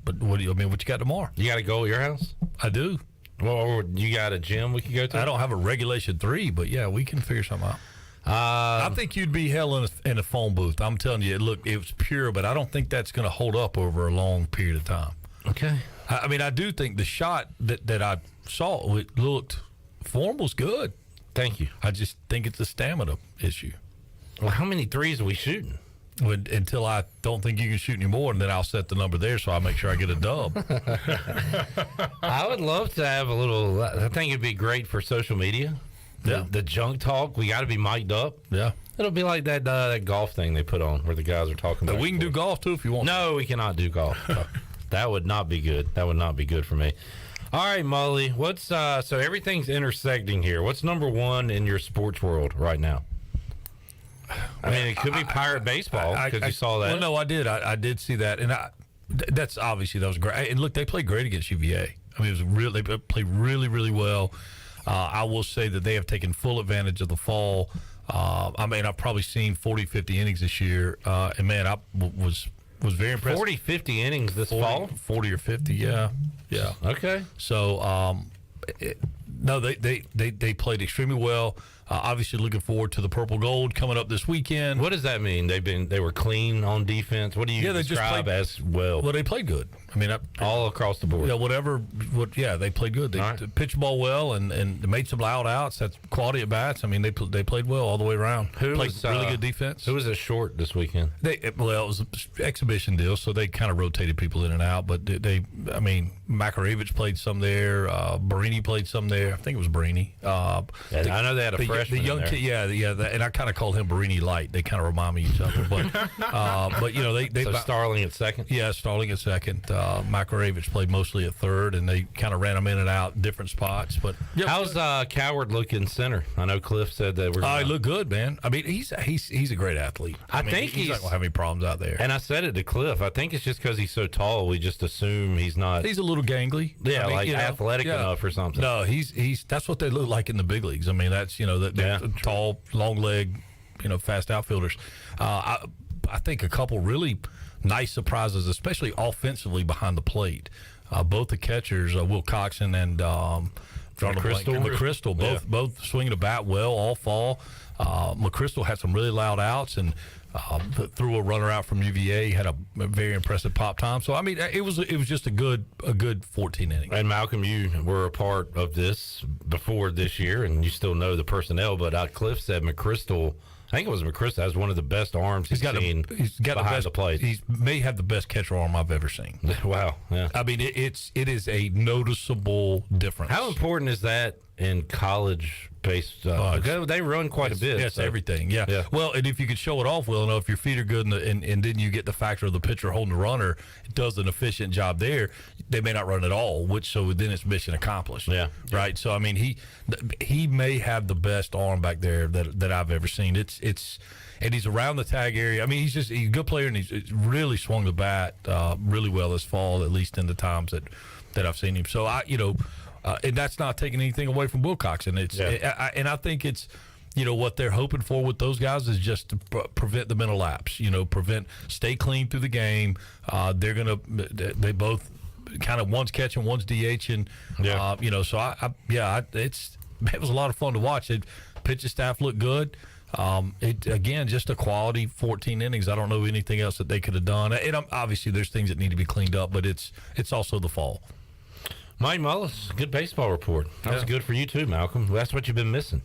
But what do you mean? What you got tomorrow? You got to go at your house? I do. Well, you got a gym we can go to? I don't have a regulation 3, but yeah, we can figure something out. I think you'd be hell in a phone booth. I'm telling you, look, it was pure, but I don't think that's going to hold up over a long period of time. Okay. I mean, I do think the shot that I saw, it looked, form was good. Thank you. I just think it's a stamina issue. Well, how many threes are we shooting? Until I don't think you can shoot any more, and then I'll set the number there so I make sure I get a dub. I would love to have a little, I think it'd be great for social media. The junk talk, we got to be mic'd up. Yeah. It'll be like that golf thing they put on where the guys are talking about. We can do golf too if you want. No, we cannot do golf. That would not be good. That would not be good for me. All right, Mully, what's so everything's intersecting here. What's number 1 in your sports world right now? I mean, it could be Pirate baseball because you saw that. Well, no, I did. I did see that, and that's obviously that was great. And look, they played great against UVA. I mean, they played really, really well. I will say that they have taken full advantage of the fall. I mean, I've probably seen 40, 50 innings this year, and man, I was very impressed. 40, 50 innings this fall? 40 or 50, yeah. Okay. So, they played extremely well. Obviously, looking forward to the Purple Gold coming up this weekend. What does that mean? They were clean on defense. What do you describe as well? Well, they played good. I mean, all across the board. Yeah, they played good. They pitched the ball well and made some loud outs. That's quality at bats. I mean, they played well all the way around. Played really good defense. Who was a short this weekend? It was an exhibition deal, so they kind of rotated people in and out. But Makarevich played some there. Barini played some there. I think it was Barini. I know they had a freshman. The young kid, and I kind of called him Barini Light. They kind of remind me of each other. But they so Starling at second. Yeah, Starling at second. Makarevich played mostly at third, and they kind of ran him in and out different spots. But how's Coward looking center? I know Cliff said that we're. He looked good, man. I mean, he's a great athlete. I think he's not gonna have any problems out there. And I said it to Cliff. I think it's just because he's so tall. We just assume he's not. He's a little gangly. Yeah, athletic enough or something. No, he's that's what they look like in the big leagues. I mean, that's tall, long leg, fast outfielders. I think a couple really nice surprises, especially offensively behind the plate. Both the catchers, Will Coxon and McChrystal, both swinging the bat well all fall. McChrystal had some really loud outs and threw a runner out from UVA. He had a very impressive pop time. So I mean, it was just a good 14 innings. And Malcolm, you were a part of this before this year, and you still know the personnel. But Cliff said McChrystal. I think it was McChrystal has one of the best arms he's got behind the plate. He may have the best catcher arm I've ever seen. Wow. Yeah. I mean, it is a noticeable difference. How important is that in college-based? They run quite a bit. Yes, everything. Yeah. Well, and if you could show it off well enough, if your feet are good, and then you get the factor of the pitcher holding the runner, it does an efficient job there. They may not run at all, so then it's mission accomplished. Yeah. Right. So I mean, he may have the best arm back there that I've ever seen. And he's around the tag area. I mean, he's a good player, and he's really swung the bat really well this fall, at least in the times that I've seen him. So and that's not taking anything away from Will Coxon. And I think it's, what they're hoping for with those guys is just to prevent the mental lapse. Stay clean through the game. They both kind of one's catching, one's DHing. Yeah. So it was a lot of fun to watch. The pitching staff looked good. Again, just a quality 14 innings. I don't know anything else that they could have done. And obviously, there's things that need to be cleaned up, but it's also the fall. Mike Mullis, good baseball report. That was good for you too, Malcolm. That's what you've been missing.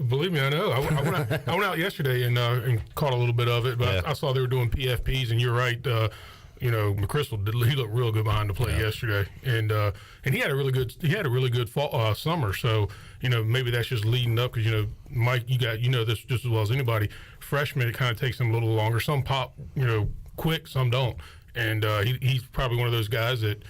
Believe me, I know. I went out yesterday and caught a little bit of it, but I saw they were doing PFPs, and you're right. McChrystal he looked real good behind the plate yesterday, and he had a really good fall, summer. So maybe that's just leading up because Mike, you this just as well as anybody. Freshmen, it kind of takes them a little longer. Some pop quick, some don't, and he's probably one of those guys that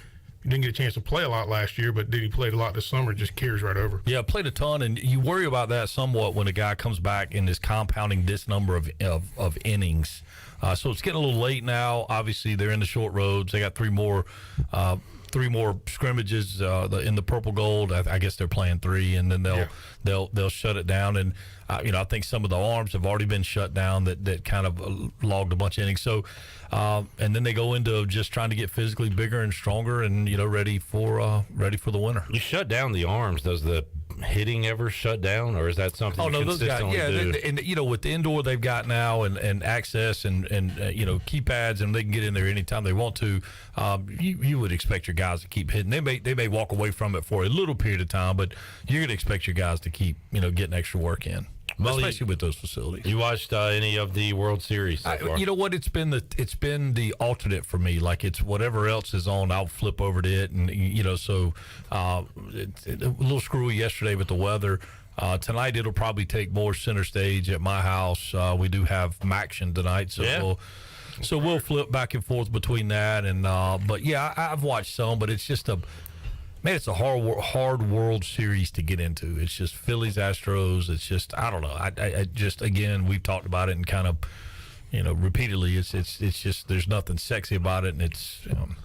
didn't get a chance to play a lot last year, but then he played a lot this summer. Just carries right over. Yeah, played a ton, and you worry about that somewhat when a guy comes back and is compounding this number of innings. So it's getting a little late now. Obviously, they're in the short roads. They got three more scrimmages in the purple gold. I guess they're playing 3, and then they'll shut it down. And I think some of the arms have already been shut down that kind of logged a bunch of innings. So and then they go into just trying to get physically bigger and stronger and ready for the winter. You shut down the arms. Does the hitting ever shut down, or is that something you consistently do? And with the indoor they've got now and access and keypads, and they can get in there anytime they want to, you would expect your guys to keep hitting. They may walk away from it for a little period of time, but you're going to expect your guys to keep getting extra work in. Mully, especially with those facilities. You watched any of the World Series so far? You know what? It's been the alternate for me. Like, it's whatever else is on, I'll flip over to it, and so it's a little screwy yesterday with the weather. Tonight it'll probably take more center stage at my house. We do have Maction tonight, so we'll flip back and forth between that and. But yeah, I've watched some, but it's just it's a hard World Series to get into. It's just Phillies, Astros. It's just, I don't know. I just, again, we've talked about it and kind of, repeatedly. It's just, there's nothing sexy about it, and it's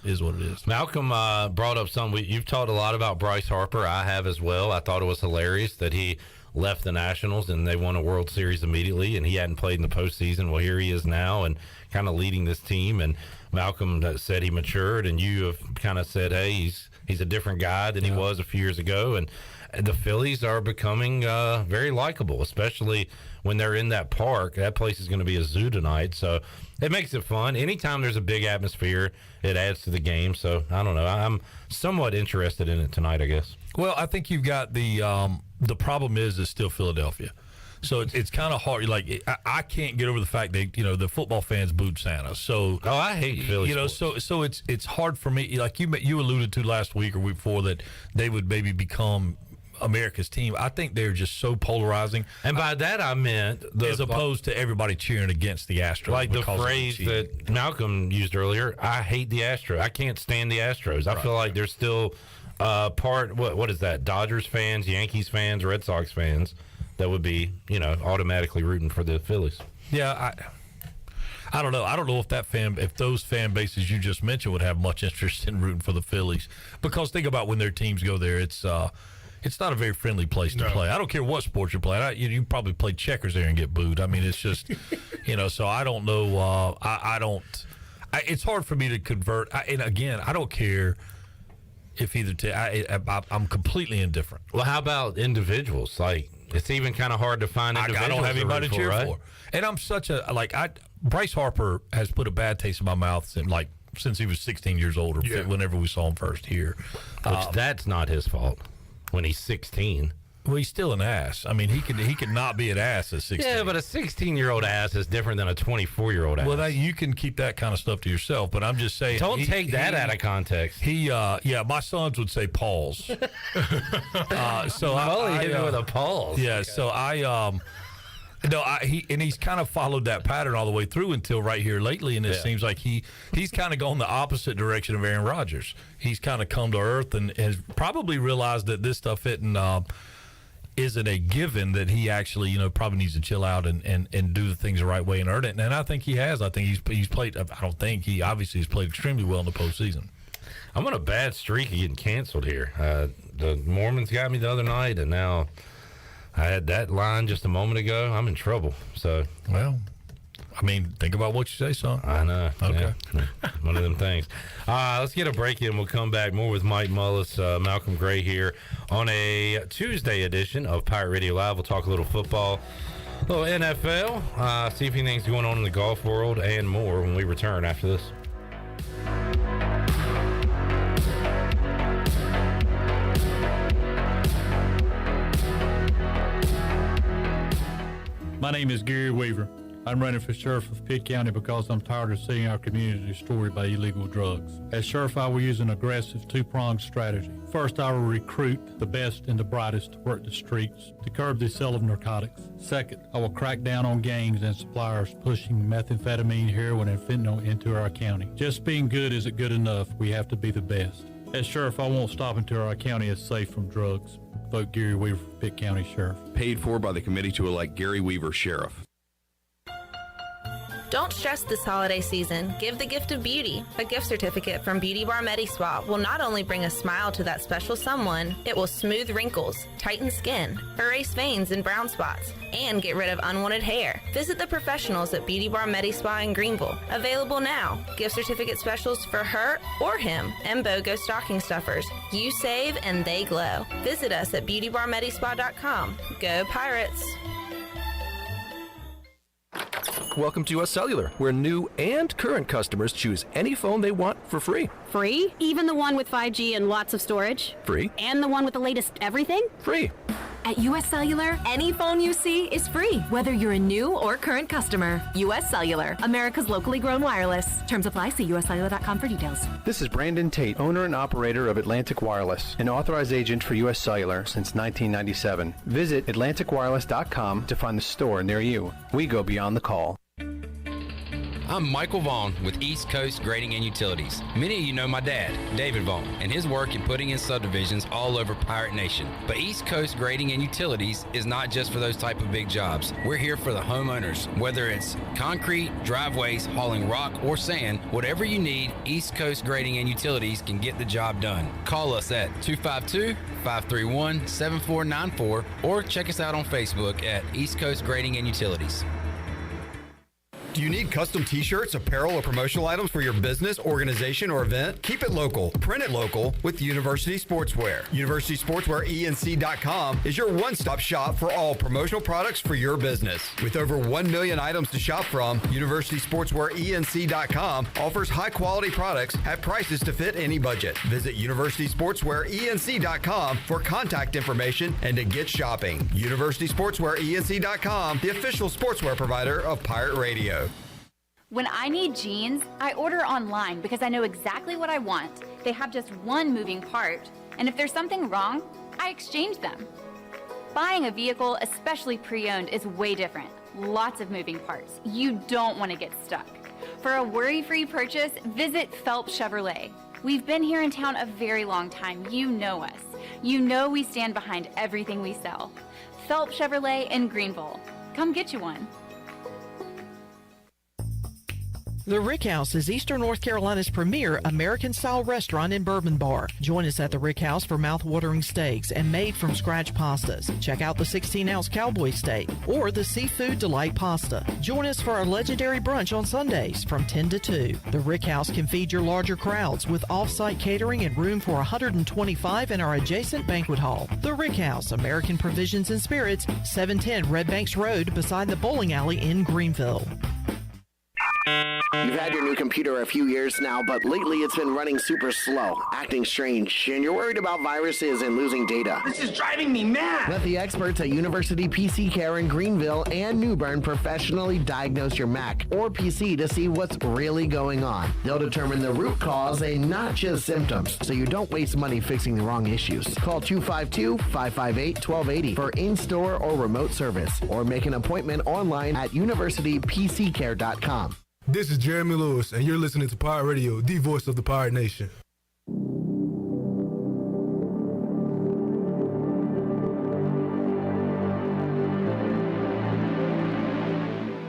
is what it is. Malcolm brought up something. You've talked a lot about Bryce Harper. I have as well. I thought it was hilarious that he left the Nationals and they won a World Series immediately, and he hadn't played in the postseason. Well, here he is now and kind of leading this team. And Malcolm said he matured, and you have kind of said, hey, he's a different guy than he was a few years ago. And the Phillies are becoming very likable, especially when they're in that park. That place is going to be a zoo tonight, so it makes it fun. Anytime there's a big atmosphere, it adds to the game. So I don't know. I'm somewhat interested in it tonight, I guess. Well, I think you've got the problem is still Philadelphia. So it's kind of hard. Like, I can't get over the fact that the football fans booed Santa. So I hate Philly. So it's hard for me. Like you alluded to last week or week before that they would maybe become America's team. I think they're just so polarizing. And by that I meant as opposed to everybody cheering against the Astros. Like the phrase that Malcolm used earlier, I hate the Astros. I can't stand the Astros. I feel like they're still part. What is that? Dodgers fans, Yankees fans, Red Sox fans. That would be, automatically rooting for the Phillies. Yeah, I don't know. I don't know if those fan bases you just mentioned would have much interest in rooting for the Phillies, because think about when their teams go there. It's not a very friendly place to play. I don't care what sport you're playing. You probably play checkers there and get booed. I mean, it's just, So I don't know. It's hard for me to convert. And again, I don't care. If I'm completely indifferent. Well, how about individuals? Like, it's even kind of hard to find individuals. I don't have anybody to cheer for. And I'm such Bryce Harper has put a bad taste in my mouth since he was 16 years old, or whenever we saw him first here. Which that's not his fault when he's 16. Well, he's still an ass. I mean, he could not be an ass at 16. Yeah, but a 16-year-old ass is different than a 24-year-old ass. Well, you can keep that kind of stuff to yourself, but I'm just saying. Don't take that out of context. My sons would say pause. So Mully hit him with a pause. Yeah, okay. He's kind of followed that pattern all the way through until right here lately, and it seems like he's kind of gone the opposite direction of Aaron Rodgers. He's kind of come to earth and has probably realized that this stuff isn't a given, that he actually, probably needs to chill out and do the things the right way and earn it. And I think he has. I think he's played. I don't think he obviously has played extremely well in the postseason. I'm on a bad streak of getting canceled here. The Mormons got me the other night, and now I had that line just a moment ago. I'm in trouble. So, well, I mean, think about what you say, son. I know. Okay. Yeah. One of them things. Let's get a break in. We'll come back more with Mike Mullis, Malcolm Gray here on a Tuesday edition of Pirate Radio Live. We'll talk a little football, a little NFL, see if anything's going on in the golf world, and more when we return after this. My name is Gary Weaver. I'm running for sheriff of Pitt County because I'm tired of seeing our community destroyed by illegal drugs. As sheriff, I will use an aggressive two-pronged strategy. First, I will recruit the best and the brightest to work the streets to curb the sale of narcotics. Second, I will crack down on gangs and suppliers pushing methamphetamine, heroin, and fentanyl into our county. Just being good isn't good enough. We have to be the best. As sheriff, I won't stop until our county is safe from drugs. Vote Gary Weaver for Pitt County Sheriff. Paid for by the committee to elect Gary Weaver Sheriff. Don't stress this holiday season. Give the gift of beauty. A gift certificate from Beauty Bar MediSpa will not only bring a smile to that special someone, it will smooth wrinkles, tighten skin, erase veins and brown spots, and get rid of unwanted hair. Visit the professionals at Beauty Bar MediSpa in Greenville. Available now. Gift certificate specials for her or him and BOGO stocking stuffers. You save and they glow. Visit us at beautybarmedispa.com. Go Pirates! Welcome to US Cellular, where new and current customers choose any phone they want for free. Free? Even the one with 5G and lots of storage? Free. And the one with the latest everything? Free. At US Cellular, any phone you see is free, whether you're a new or current customer. US Cellular, America's locally grown wireless. Terms apply. See uscellular.com for details. This is Brandon Tate, owner and operator of Atlantic Wireless, an authorized agent for US Cellular since 1997. Visit atlanticwireless.com to find the store near you. We go beyond the call. I'm Michael Vaughn with East Coast Grading and Utilities. Many of you know my dad, David Vaughn, and his work in putting in subdivisions all over Pirate Nation. But East Coast Grading and Utilities is not just for those type of big jobs. We're here for the homeowners. Whether it's concrete, driveways, hauling rock, or sand, whatever you need, East Coast Grading and Utilities can get the job done. Call us at 252-531-7494 or check us out on Facebook at East Coast Grading and Utilities. Do you need custom t-shirts, apparel, or promotional items for your business, organization, or event? Keep it local. Print it local with University Sportswear. UniversitySportswearENC.com is your one-stop shop for all promotional products for your business. With over 1 million items to shop from, UniversitySportswearENC.com offers high-quality products at prices to fit any budget. Visit UniversitySportswearENC.com for contact information and to get shopping. UniversitySportswearENC.com, the official sportswear provider of Pirate Radio. When I need jeans, I order online because I know exactly what I want. They have just one moving part, and if there's something wrong, I exchange them. Buying a vehicle, especially pre-owned, is way different. Lots of moving parts. You don't want to get stuck. For a worry-free purchase, visit Phelps Chevrolet. We've been here in town a very long time. You know us. You know we stand behind everything we sell. Phelps Chevrolet in Greenville. Come get you one. The Rick House is Eastern North Carolina's premier American-style restaurant and bourbon bar. Join us at the Rick House for mouth-watering steaks and made-from-scratch pastas. Check out the 16-ounce cowboy steak or the seafood delight pasta. Join us for our legendary brunch on Sundays from 10 to 2. The Rick House can feed your larger crowds with off-site catering and room for 125 in our adjacent banquet hall. The Rick House, American Provisions and Spirits, 710 Red Banks Road beside the bowling alley in Greenville. You've had your new computer a few years now, but lately it's been running super slow, acting strange, and you're worried about viruses and losing data. This is driving me mad! Let the experts at University PC Care in Greenville and New Bern professionally diagnose your Mac or PC to see what's really going on. They'll determine the root cause and not just symptoms, so you don't waste money fixing the wrong issues. Call 252-558-1280 for in-store or remote service, or make an appointment online at universitypccare.com. This is Jeremy Lewis, and you're listening to Pirate Radio, the voice of the Pirate Nation.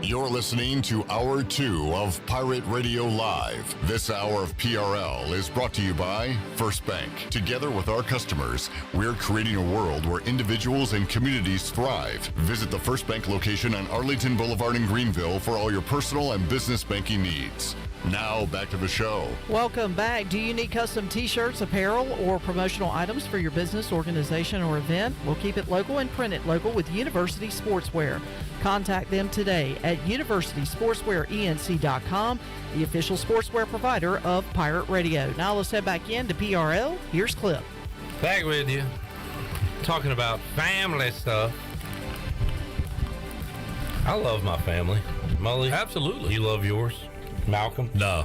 You're listening to Hour 2 of Pirate Radio Live. This hour of PRL is brought to you by First Bank. Together with our customers, we're creating a world where individuals and communities thrive. Visit the First Bank location on Arlington Boulevard in Greenville for all your personal and business banking needs. Now, back to the show. Welcome back. Do you need custom t-shirts, apparel, or promotional items for your business, organization, or event? We'll keep it local and print it local with University Sportswear. Contact them today at universitysportswearenc.com, the official sportswear provider of Pirate Radio. Now let's head back into PRL. Here's Clip. Back with you. Talking about family stuff. I love my family. Mully? Absolutely. You love yours? Malcolm? No.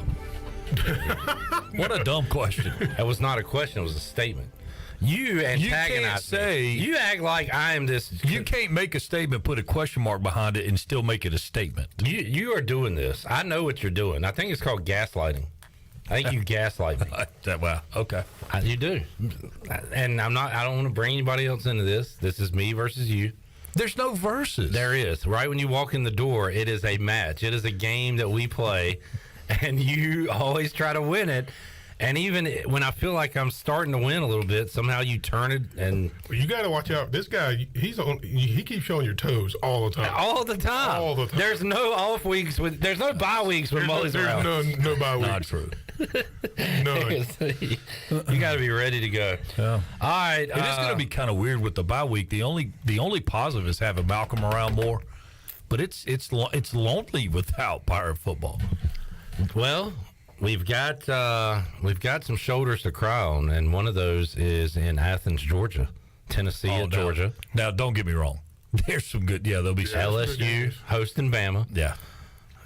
What a dumb question. That was not a question. It was a statement. You antagonize me. You act like I am this. You can't make a statement, put a question mark behind it, and still make it a statement. You are doing this. I know what you're doing. I think it's called gaslighting. I think you gaslight me. Wow. Okay. You do. And I don't want to bring anybody else into this. This is me versus you. There's no verses. There is. Right when you walk in the door, it is a match. It is a game that we play, and you always try to win it. And even when I feel like I'm starting to win a little bit, somehow you turn it. And you got to watch out. This guy, he keeps showing your toes all the time. All the time. All the time. There's no off weeks there's no bye weeks when Mully's around. There's no bye weeks. Not true. None. You got to be ready to go. Yeah. All right. It is going to be kind of weird with the bye week. The only positive is having Malcolm around more, but it's lonely without Pirate football. Well, we've got some shoulders to cry on, and one of those is in Athens, Georgia, Tennessee, and Georgia. Now, don't get me wrong. There's some good. Yeah, there'll be some LSU hosting Bama. Yeah.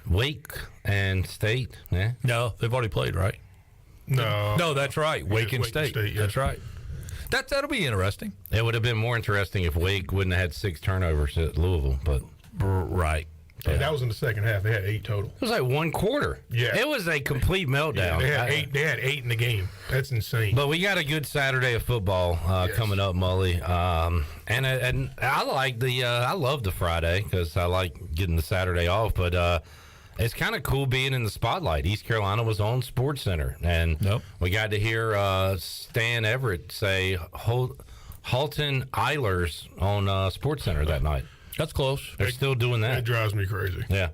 Wake and State. Yeah. No, they've already played, right? No, that's right. Wake and State. Yeah. That's right. That'll be interesting. It would have been more interesting if Wake wouldn't have had 6 turnovers at Louisville, but right. Yeah. That was in the second half. They had 8 total. It was like one quarter. Yeah. It was a complete meltdown. Yeah, they had eight in the game. That's insane. But we got a good Saturday of football coming up, Mully. And I like I love the Friday because I like getting the Saturday off. But it's kind of cool being in the spotlight. East Carolina was on SportsCenter, and we got to hear Stan Everett say Halton Eilers on SportsCenter that night. That's close. They're still doing that. It drives me crazy. Yeah,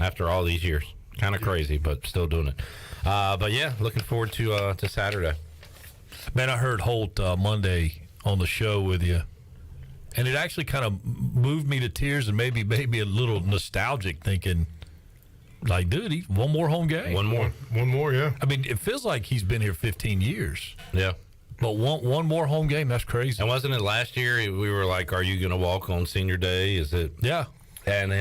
after all these years. Kind of crazy, but still doing it. But, yeah, looking forward to Saturday. Man, I heard Holt Monday on the show with you, and it actually kind of moved me to tears and maybe a little nostalgic thinking, like, dude, one more home game. One more, yeah. I mean, it feels like he's been here 15 years. Yeah. But one more home game, that's crazy. And wasn't it last year we were like, are you going to walk on senior day? Is it? Yeah. And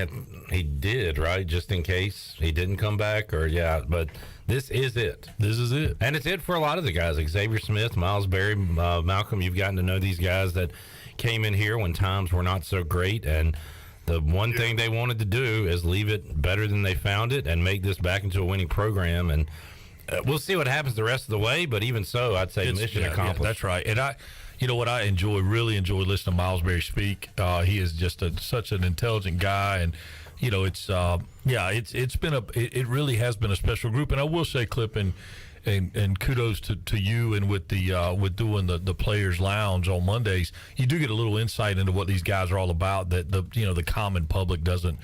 he did, right? Just in case he didn't come back but this is it. This is it. And it's it for a lot of the guys, like Xavier Smith, Miles Berry, Malcolm. You've gotten to know these guys that came in here when times were not so great. And the one thing they wanted to do is leave it better than they found it and make this back into a winning program. And we'll see what happens the rest of the way, but even so, I'd say mission accomplished. Yeah, that's right. And I really enjoy listening to Miles Berry speak. He is just such an intelligent guy, and it really has been a special group. And I will say, Clip, and kudos to you, and with doing the Players Lounge on Mondays, you do get a little insight into what these guys are all about that the common public doesn't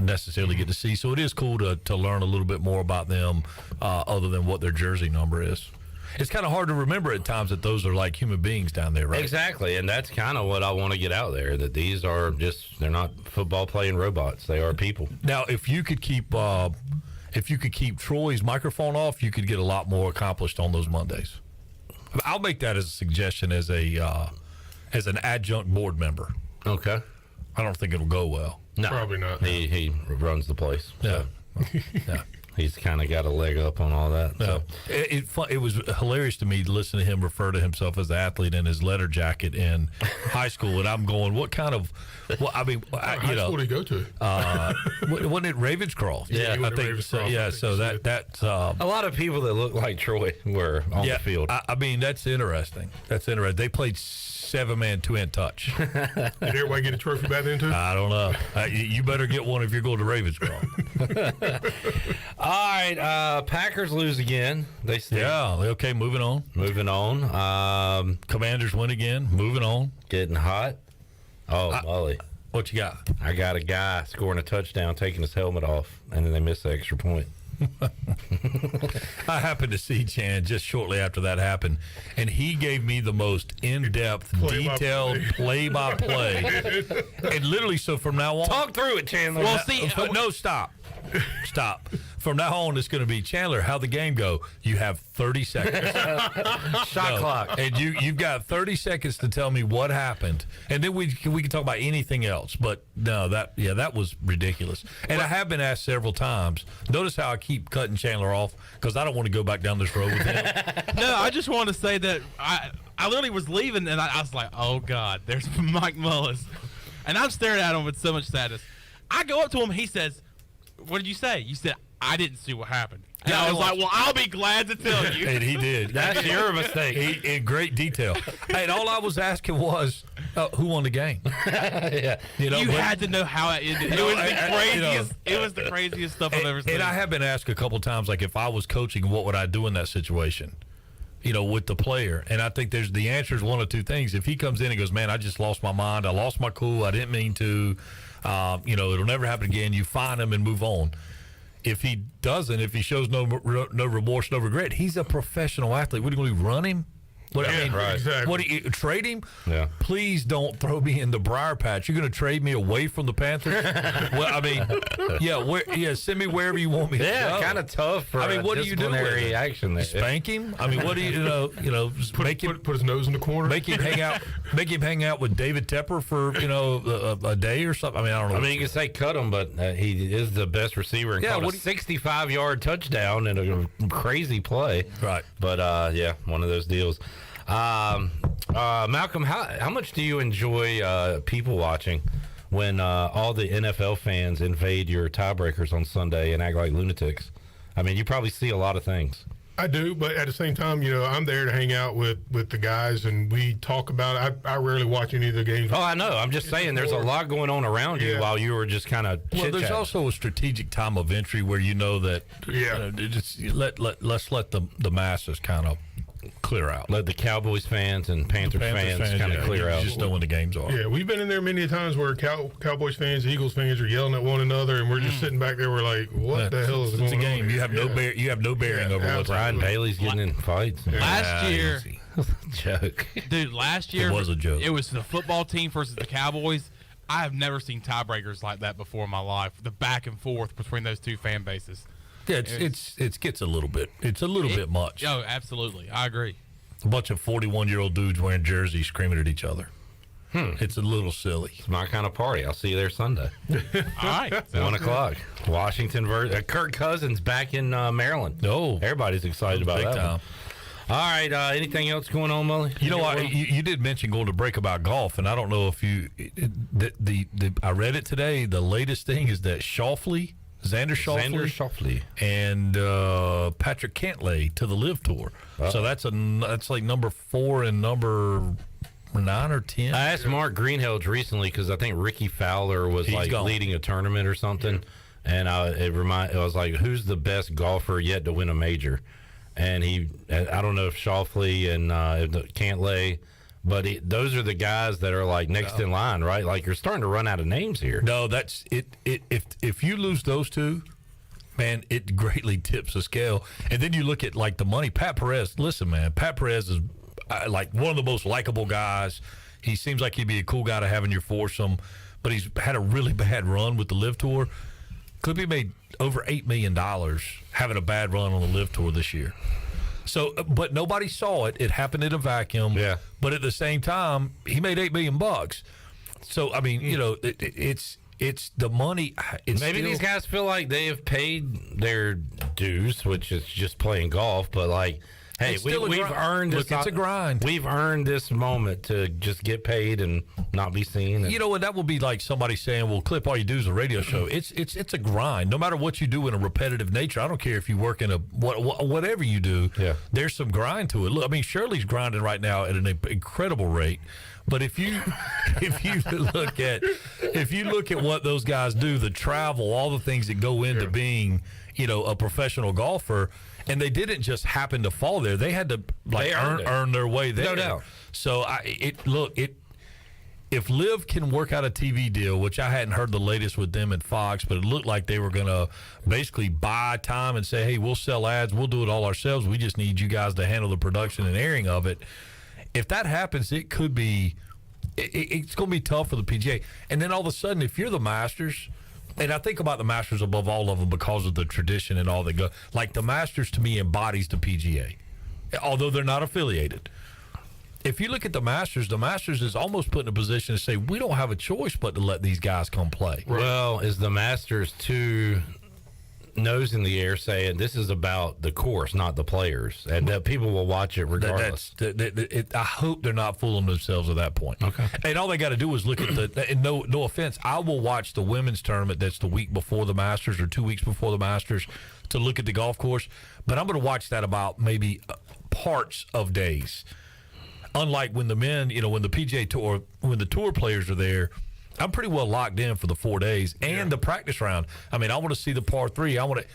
necessarily get to see. So it is cool to learn a little bit more about them, other than what their jersey number is. It's kind of hard to remember at times that those are like human beings down there, right? Exactly, and that's kind of what I want to get out there, that these are they're not football playing robots. They are people. Now, if you could keep Troy's microphone off, you could get a lot more accomplished on those Mondays. I'll make that as a suggestion as an adjunct board member. Okay. I don't think it'll go well. No, probably not. He runs the place. Yeah. So. Yeah. he's kind of got a leg up on all that. So. It was hilarious to me to listen to him refer to himself as an athlete in his letter jacket in high school, and I'm going, what kind of? Well, I mean, high school did he go to? Wasn't it Ravenscroft? Yeah, I think so. Yeah, so that's a lot of people that look like Troy were on the field. I mean, that's interesting. They played 7-man 2-hand touch. Did everybody get a trophy back then too? I don't know. You better get one if you're going to Ravenscroft. All right, Packers lose again. They stay. Yeah. Okay. Moving on. Commanders win again. Moving on. Getting hot. Oh, Mully. What you got? I got a guy scoring a touchdown, taking his helmet off, and then they missed the extra point. I happened to see Chan just shortly after that happened, and he gave me the most in-depth, detailed play-by-play. And literally, so from now on... Talk through it, Chandler. Well, no, stop. From now on, it's going to be, Chandler, how'd the game go? You have 30 seconds. Shot clock. And you've got 30 seconds to tell me what happened. And then we can talk about anything else. But no, that was ridiculous. And I have been asked several times. Notice how I keep cutting Chandler off because I don't want to go back down this road with him. No, I just want to say that I literally was leaving and I was like, oh, God, there's Mike Mullis. And I'm staring at him with so much sadness. I go up to him. He says, what did you say? You said, I didn't see what happened. And I was like, well, I'll be glad to tell you. And he did. That's your mistake. In great detail. And all I was asking was, who won the game? Yeah. You had to know how it ended. It was the craziest. It was the craziest stuff I've ever seen. And I have been asked a couple times, like, if I was coaching, what would I do in that situation? With the player. And I think the answer is one of two things. If he comes in and goes, man, I just lost my mind. I lost my cool. I didn't mean to. It'll never happen again. You fine him and move on. If he doesn't, if he shows no remorse, no regret, he's a professional athlete. What are you going to do, run him? Right. Exactly. What do you trade him? Yeah. Please don't throw me in the briar patch. You're going to trade me away from the Panthers? Well, I mean, send me wherever you want me to go. Yeah, kind of tough for what do you do with it? Action there. Spank him? I mean, what do put his nose in the corner? Make him hang out with David Tepper for a day or something. I mean, I don't know. I mean, you can say cut him, but he is the best receiver and caught a 65-yard touchdown in a crazy play. Right. But one of those deals. Malcolm, how much do you enjoy people watching when all the NFL fans invade your tiebreakers on Sunday and act like lunatics? I mean, you probably see a lot of things. I do, but at the same time, I'm there to hang out with the guys, and we talk about it. I rarely watch any of the games. Oh, I know. I'm just saying there's a lot going on around you while you were just kind of Well, there's also a strategic time of entry where you know that let's let the masses kind of clear out. Let the Cowboys fans and Panthers fans kind of clear out. You just know when the games are. Yeah, we've been in there many times where Cowboys fans, Eagles fans are yelling at one another, and we're just sitting back there. We're like, what the hell is going on? It's a game. You have no bearing over what's Ryan Bailey's getting in fights. Last year, joke, dude. Last year it was a joke. It was the football team versus the Cowboys. I have never seen tiebreakers like that before in my life. The back and forth between those two fan bases. Yeah, it gets a little bit. It's a little bit much. Oh, absolutely. I agree. A bunch of 41-year-old dudes wearing jerseys screaming at each other. It's a little silly. It's my kind of party. I'll see you there Sunday. All right. 1 o'clock. Washington versus Kirk Cousins back in Maryland. Oh, everybody's excited about that. Time. All right. Anything else going on, Mully? You know what? You did mention going to break about golf, and I don't know if you. I read it today. The latest thing is that Xander Schauffele and Patrick Cantlay to the Live Tour. So that's like number 4 and number 9 or 10. I asked Mark Greenhalgh recently because I think Ricky Fowler was leading a tournament or something, and I was like, who's the best golfer yet to win a major? And I don't know if Schauffele and Cantlay. But those are the guys that are like next in line, right? Like you're starting to run out of names here. No, that's it. If you lose those two, man, it greatly tips the scale. And then you look at like the money. Pat Perez, listen, man, Pat Perez is like one of the most likable guys. He seems like he'd be a cool guy to have in your foursome, but he's had a really bad run with the Live Tour. Could be made over $8 million having a bad run on the Live Tour this year. So, but nobody saw it. It happened in a vacuum. Yeah. But at the same time, he made $8 million. So, I mean, it's it's the money. Maybe these guys feel like they have paid their dues, which is just playing golf. But like, hey, we've earned this. Look, it's a grind. We've earned this moment to just get paid and not be seen. And, you know what? That will be like somebody saying, "Well, Clip, all you do is a radio show." It's a grind. No matter what you do in a repetitive nature, I don't care if you work in whatever you do. Yeah. There's some grind to it. Look, I mean, Shirley's grinding right now at an incredible rate. But if you look at what those guys do, the travel, all the things that go into being, a professional golfer, and they didn't just happen to fall there. They had to earn their way there. No doubt. So if Liv can work out a TV deal, which I hadn't heard the latest with them at Fox, but it looked like they were going to basically buy time and say, hey, we'll sell ads, we'll do it all ourselves. We just need you guys to handle the production and airing of it. If that happens, it could be it's going to be tough for the PGA. And then all of a sudden, if you're the Masters, and I think about the Masters above all of them because of the tradition and all that go. Like the Masters to me embodies the PGA, although they're not affiliated. If you look at the Masters is almost put in a position to say we don't have a choice but to let these guys come play. Well, is the Masters too nose in the air saying this is about the course, not the players, and that people will watch it regardless? I hope they're not fooling themselves at that point. Okay. And all they got to do is look at and no offense, I will watch the women's tournament that's the week before the Masters or 2 weeks before the Masters to look at the golf course, but I'm going to watch that about maybe parts of days. Unlike when the men, when the PGA Tour, when the tour players are there, I'm pretty well locked in for the 4 days and the practice round. I mean, I want to see the par 3. I want to.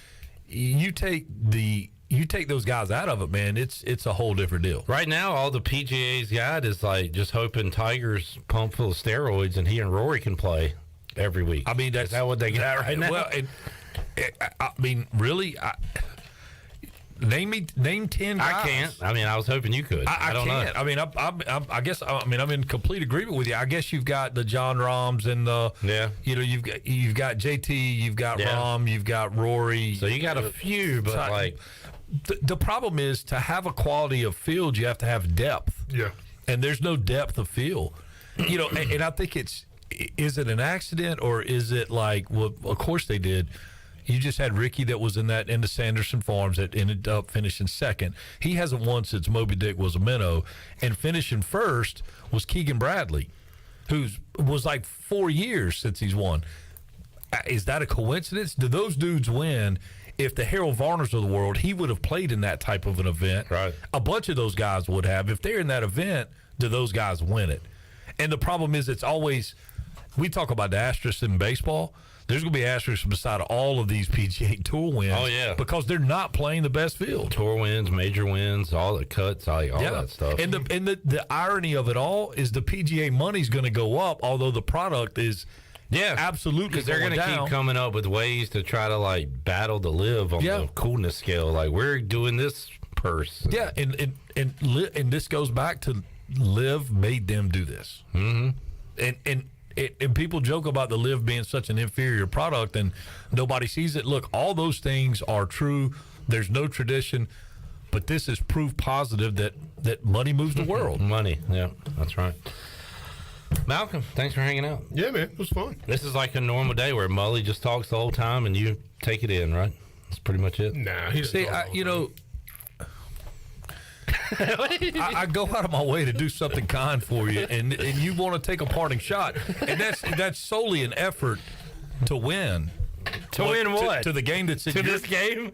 You take those guys out of it, man. It's a whole different deal. Right now, all the PGA's got is like just hoping Tiger's pumped full of steroids and he and Rory can play every week. I mean, is that what they got right now? Well, I mean, really. Name 10 guys. I can't. I mean, I was hoping you could. I don't can't. know. I mean, I guess. I mean, I'm in complete agreement with you. I guess you've got the John Rahms and the. Yeah. You've got JT. You've got Rahm. You've got Rory. So you got a few, but like. The problem is to have a quality of field, you have to have depth. Yeah. And there's no depth of field. And I think is it an accident or is it like? Well, of course they did. You just had Ricky that was in the Sanderson Farms that ended up finishing second. He hasn't won since Moby Dick was a minnow. And finishing first was Keegan Bradley, who was like 4 years since he's won. Is that a coincidence? Do those dudes win? If the Harold Varners of the world, he would have played in that type of an event. Right. A bunch of those guys would have. If they're in that event, do those guys win it? And the problem is it's always, we talk about the asterisks in baseball. There's going to be asterisks beside all of these PGA Tour wins. Oh, yeah. Because they're not playing the best field. Tour wins, major wins, all the cuts, all that stuff. And the irony of it all is the PGA money's going to go up, although the product is absolutely because they're going to keep coming up with ways to try to like battle the live on the coolness scale. Like we're doing this purse. Yeah, and this goes back to Liv made them do this. Mm-hmm. And people joke about the Liv being such an inferior product and nobody sees it. Look, all those things are true. There's no tradition, but this is proof positive that money moves the world. Money, yeah, that's right. Malcolm, thanks for hanging out. Yeah, man, it was fun. This is like a normal day where Mully just talks the whole time and you take it in, right? That's pretty much it. Nah, he see, I go out of my way to do something kind for you, and you want to take a parting shot, and that's solely an effort to win. To win what? To the game that's in this game.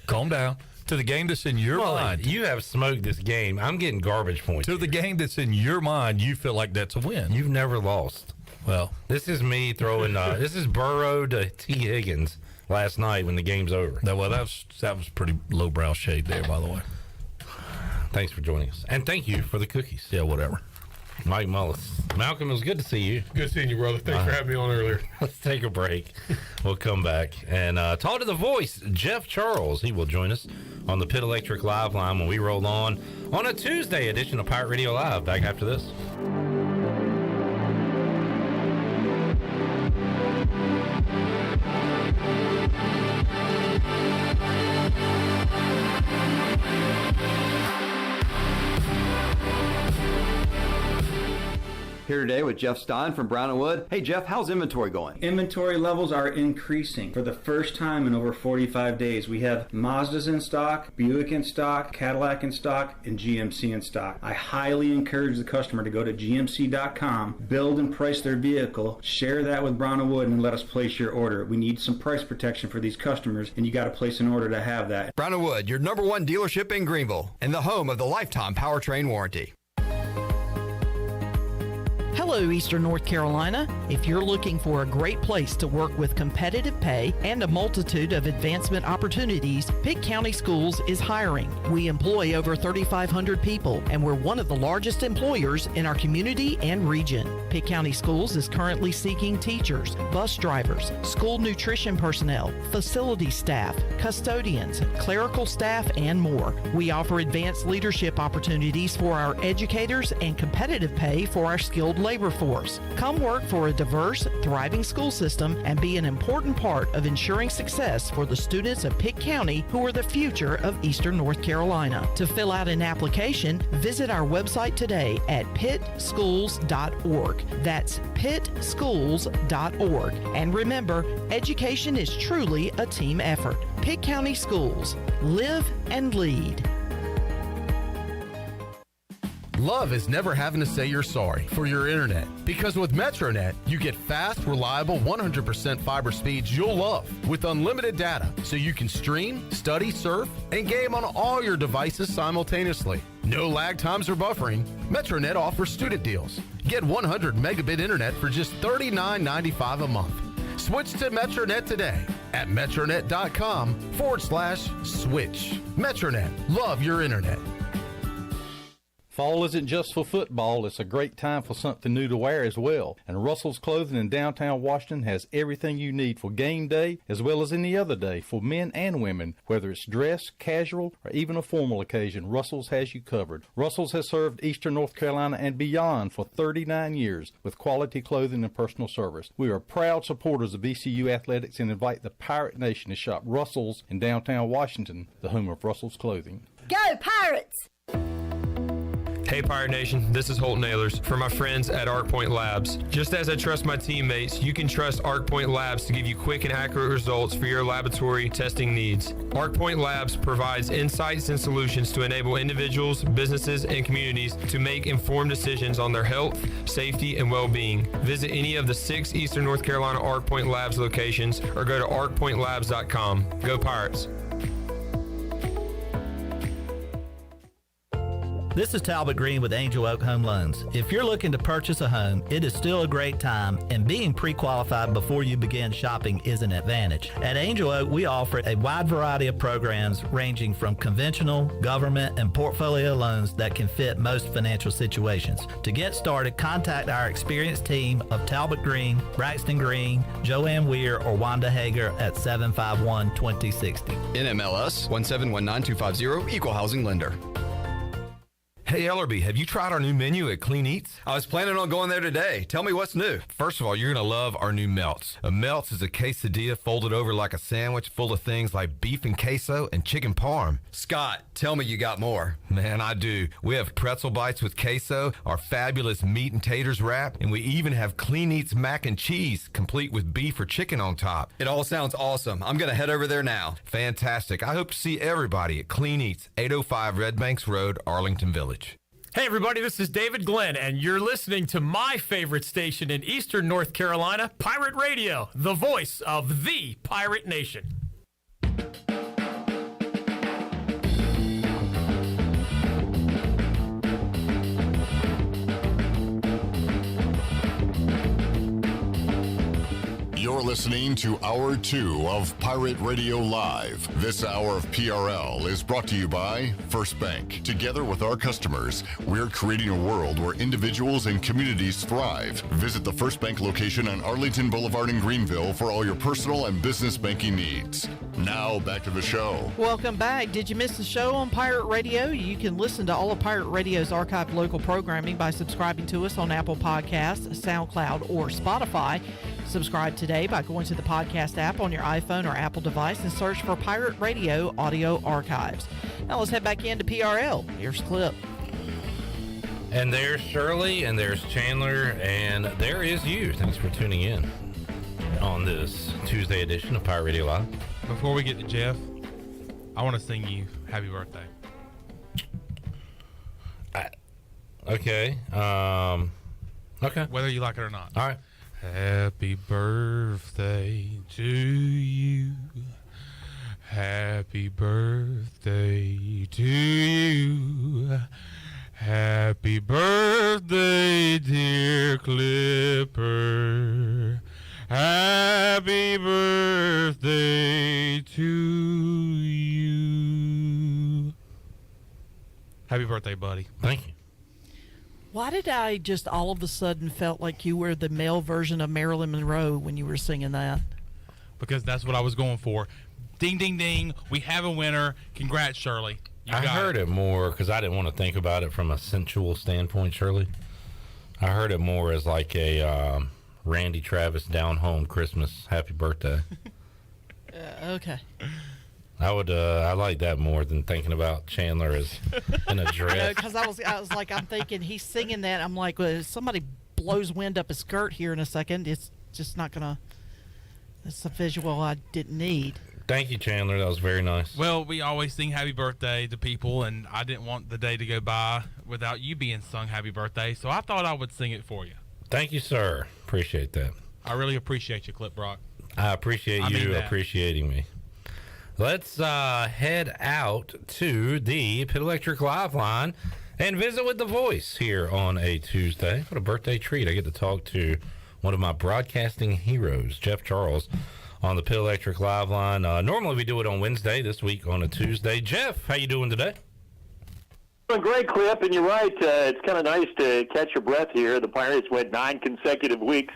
Calm down. To the game that's in your mind. You have smoked this game. I'm getting garbage points. To the game that's in your mind, you feel like that's a win. You've never lost. Well, this is me throwing. This is Burrow to T. Higgins last night when the game's over. No, well, that was pretty lowbrow shade there, by the way. Thanks for joining us. And thank you for the cookies. Yeah, whatever. Mike Mullis. Malcolm, it was good to see you. Good seeing you, brother. Thanks for having me on earlier. Let's take a break. We'll come back and talk to the voice, Jeff Charles. He will join us on the Pit Electric Live line when we roll on a Tuesday edition of Pirate Radio Live. Back after this. Here today with Jeff Stein from Brown & Wood. Hey Jeff, how's inventory going? Inventory levels are increasing. For the first time in over 45 days, we have Mazdas in stock, Buick in stock, Cadillac in stock, and GMC in stock. I highly encourage the customer to go to gmc.com, build and price their vehicle, share that with Brown & Wood, and let us place your order. We need some price protection for these customers, and you got to place an order to have that. Brown & Wood, your #1 dealership in Greenville and the home of the lifetime powertrain warranty. Hello, Eastern North Carolina. If you're looking for a great place to work with competitive pay and a multitude of advancement opportunities, Pitt County Schools is hiring. We employ over 3,500 people, and we're one of the largest employers in our community and region. Pitt County Schools is currently seeking teachers, bus drivers, school nutrition personnel, facility staff, custodians, clerical staff, and more. We offer advanced leadership opportunities for our educators and competitive pay for our skilled labor force. Come work for a diverse, thriving school system and be an important part of ensuring success for the students of Pitt County who are the future of Eastern North Carolina. To fill out an application, visit our website today at pittschools.org. That's pittschools.org. And remember, education is truly a team effort. Pitt County Schools. Live and lead. Love is never having to say you're sorry for your internet, because with MetroNet, you get fast, reliable, 100% fiber speeds you'll love with unlimited data, so you can stream, study, surf, and game on all your devices simultaneously. No lag times or buffering. MetroNet offers student deals. Get 100 megabit internet for just $39.95 a month. Switch to MetroNet today at metronet.com/switch. MetroNet. Love your internet. Fall isn't just for football, it's a great time for something new to wear as well. And Russell's Clothing in downtown Washington has everything you need for game day as well as any other day for men and women. Whether it's dress, casual, or even a formal occasion, Russell's has you covered. Russell's has served Eastern North Carolina and beyond for 39 years with quality clothing and personal service. We are proud supporters of ECU athletics and invite the Pirate Nation to shop Russell's in downtown Washington, the home of Russell's Clothing. Go Pirates! Hey Pirate Nation, this is Holt Nailers for my friends at ArcPoint Labs. Just as I trust my teammates, you can trust ArcPoint Labs to give you quick and accurate results for your laboratory testing needs. ArcPoint Labs provides insights and solutions to enable individuals, businesses, and communities to make informed decisions on their health, safety, and well-being. Visit any of the 6 Eastern North Carolina ArcPoint Labs locations or go to arcpointlabs.com. Go Pirates! This is Talbot Green with Angel Oak Home Loans. If you're looking to purchase a home, it is still a great time, and being pre-qualified before you begin shopping is an advantage. At Angel Oak, we offer a wide variety of programs ranging from conventional, government, and portfolio loans that can fit most financial situations. To get started, contact our experienced team of Talbot Green, Braxton Green, Joanne Weir, or Wanda Hager at 751-2060. NMLS 1719250, Equal Housing Lender. Hey, Ellerby, have you tried our new menu at Clean Eats? I was planning on going there today. Tell me what's new. First of all, you're going to love our new melts. A melts is a quesadilla folded over like a sandwich full of things like beef and queso and chicken parm. Scott, tell me you got more. Man, I do. We have pretzel bites with queso, our fabulous meat and taters wrap, and we even have Clean Eats mac and cheese, complete with beef or chicken on top. It all sounds awesome. I'm going to head over there now. Fantastic. I hope to see everybody at Clean Eats, 805 Red Banks Road, Arlington Village. Hey everybody, this is David Glenn, and you're listening to my favorite station in Eastern North Carolina, Pirate Radio, the voice of the Pirate Nation. You're listening to Hour 2 of Pirate Radio Live. This hour of PRL is brought to you by First Bank. Together with our customers, we're creating a world where individuals and communities thrive. Visit the First Bank location on Arlington Boulevard in Greenville for all your personal and business banking needs. Now, back to the show. Welcome back. Did you miss the show on Pirate Radio? You can listen to all of Pirate Radio's archived local programming by subscribing to us on Apple Podcasts, SoundCloud, or Spotify. Subscribe today by going to the podcast app on your iPhone or Apple device and search for Pirate Radio Audio Archives. Now let's head back into PRL. Here's a clip. And there's Shirley, and there's Chandler, and there is you. Thanks for tuning in on this Tuesday edition of Pirate Radio Live. Before we get to Jeff, I want to sing you happy birthday. Okay. Okay. Whether you like it or not. All right. Happy birthday to you. Happy birthday to you. Happy birthday, dear Clipper. Happy birthday to you. Happy birthday, buddy. Thank you. Why did I just all of a sudden felt like you were the male version of Marilyn Monroe when you were singing that? Because that's what I was going for. Ding, ding, ding. We have a winner. Congrats, Shirley. I heard it more because I didn't want to think about it from a sensual standpoint, Shirley. I heard it more as like a Randy Travis down home Christmas happy birthday. Okay. I like that more than thinking about Chandler as in a dress. Because I was like, I'm thinking he's singing that. I'm like, well, if somebody blows wind up his skirt here in a second, it's just not gonna. It's a visual I didn't need. Thank you, Chandler. That was very nice. Well, we always sing happy birthday to people, and I didn't want the day to go by without you being sung happy birthday, so I thought I would sing it for you. Thank you, sir. Appreciate that. I really appreciate you, Clip Brock. I appreciate you appreciating me. Let's head out to the Pit Electric Live line and visit with the voice here on a Tuesday. What a birthday treat. I get to talk to one of my broadcasting heroes, Jeff Charles, on the Pit Electric Live line. Normally we do it on Wednesday, this week on a Tuesday. Jeff, how you doing today? Doing great, Clip, and you're right. It's kind of nice to catch your breath here. The Pirates went 9 consecutive weeks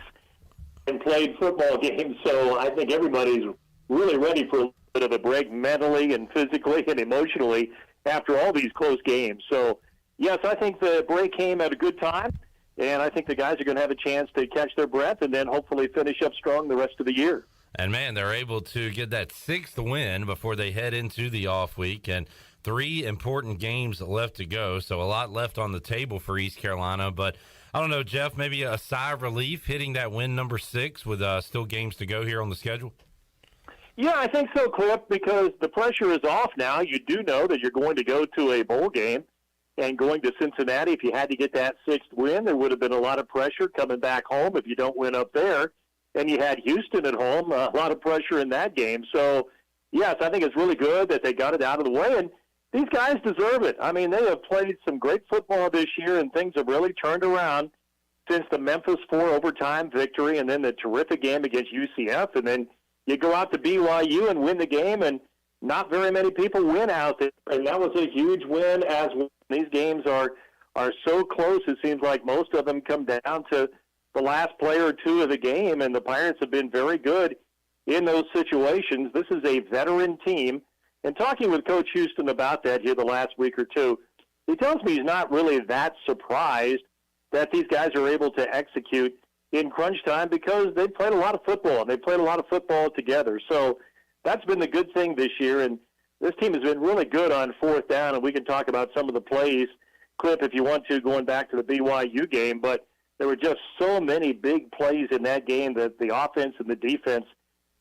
and played football games, so I think everybody's really ready for a bit of a break mentally and physically and emotionally after all these close games. So, yes, I think the break came at a good time, and I think the guys are going to have a chance to catch their breath and then hopefully finish up strong the rest of the year. And, man, they're able to get that 6th win before they head into the off week, and 3 important games left to go, so a lot left on the table for East Carolina. But I don't know, Jeff, maybe a sigh of relief hitting that win number 6 with still games to go here on the schedule? Yeah, I think so, Clip, because the pressure is off now. You do know that you're going to go to a bowl game, and going to Cincinnati, if you had to get that 6th win, there would have been a lot of pressure coming back home if you don't win up there. And you had Houston at home, a lot of pressure in that game. So, yes, I think it's really good that they got it out of the way, and these guys deserve it. I mean, they have played some great football this year, and things have really turned around since the Memphis 4 overtime victory and then the terrific game against UCF. And then you go out to BYU and win the game, and not very many people win out there. And that was a huge win as well. These games are so close, it seems like most of them come down to the last play or two of the game, and the Pirates have been very good in those situations. This is a veteran team. And talking with Coach Houston about that here the last week or two, he tells me he's not really that surprised that these guys are able to execute in crunch time because they played a lot of football, and they played a lot of football together. So that's been the good thing this year, and this team has been really good on 4th down, and we can talk about some of the plays, Clip, if you want to, going back to the BYU game. But there were just so many big plays in that game that the offense and the defense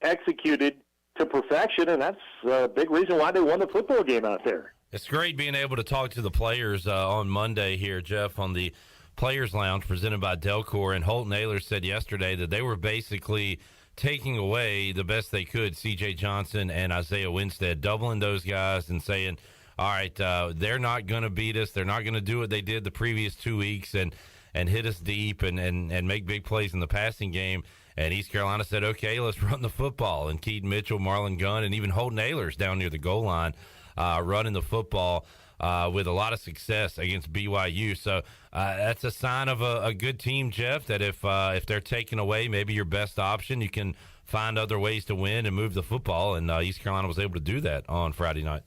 executed to perfection, and that's a big reason why they won the football game out there. It's great being able to talk to the players on Monday here, Jeff, on the Players Lounge presented by Delcor. And Holt Naylor said yesterday that they were basically taking away the best they could, C.J. Johnson and Isaiah Winstead, doubling those guys and saying, all right, they're not going to beat us. They're not going to do what they did the previous 2 weeks and hit us deep and make big plays in the passing game. And East Carolina said, okay, let's run the football. And Keaton Mitchell, Marlon Gunn, and even Holt Naylor's down near the goal line running the football with a lot of success against BYU. So that's a sign of a good team, Jeff, that if they're taking away maybe your best option, you can find other ways to win and move the football. And East Carolina was able to do that on Friday night.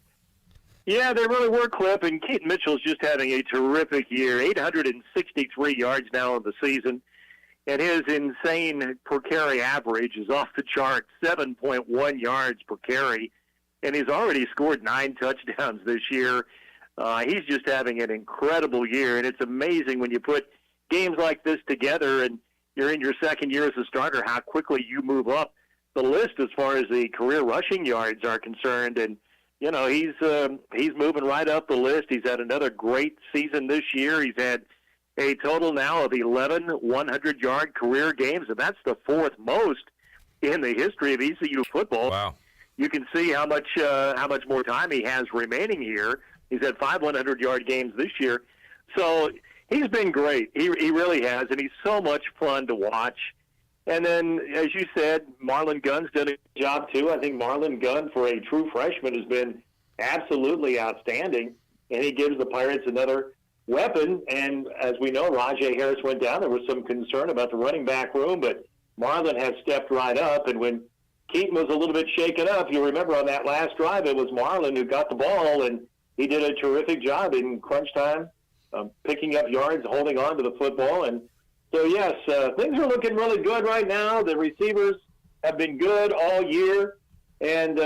Yeah, they really were, Clip. And Keaton Mitchell's just having a terrific year, 863 yards now in the season. And his insane per carry average is off the chart, 7.1 yards per carry. And he's already scored 9 touchdowns this year. He's just having an incredible year, and it's amazing when you put games like this together and you're in your second year as a starter, how quickly you move up the list as far as the career rushing yards are concerned. And, you know, he's moving right up the list. He's had another great season this year. He's had a total now of 11 100-yard career games, and that's the fourth most in the history of ECU football. Wow. You can see how much more time he has remaining here. He's had 5 100-yard games this year. So he's been great. He really has, and he's so much fun to watch. And then, as you said, Marlon Gunn's done a good job, too. I think Marlon Gunn, for a true freshman, has been absolutely outstanding, and he gives the Pirates another weapon. And as we know, Rajay Harris went down. There was some concern about the running back room, but Marlon has stepped right up. And when Keaton was a little bit shaken up, you'll remember on that last drive, it was Marlon who got the ball, and he did a terrific job in crunch time, picking up yards, holding on to the football. And so, yes, things are looking really good right now. The receivers have been good all year. And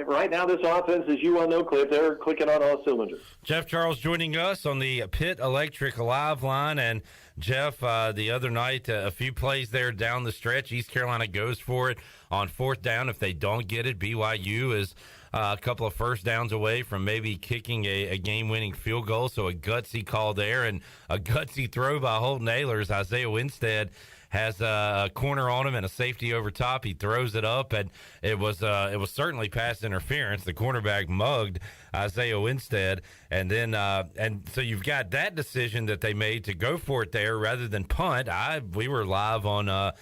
right now, this offense, as you well know, Cliff, they're clicking on all cylinders. Jeff Charles joining us on the Pitt Electric Live line. And, Jeff, the other night, a few plays there down the stretch. East Carolina goes for it on fourth down. If they don't get it, BYU is a couple of first downs away from maybe kicking a game-winning field goal. So a gutsy call there and a gutsy throw by Holton Ahlers. Isaiah Winstead has a corner on him and a safety over top. He throws it up, and it was certainly pass interference. The cornerback mugged Isaiah Winstead, and then and so you've got that decision that they made to go for it there rather than punt. We were live on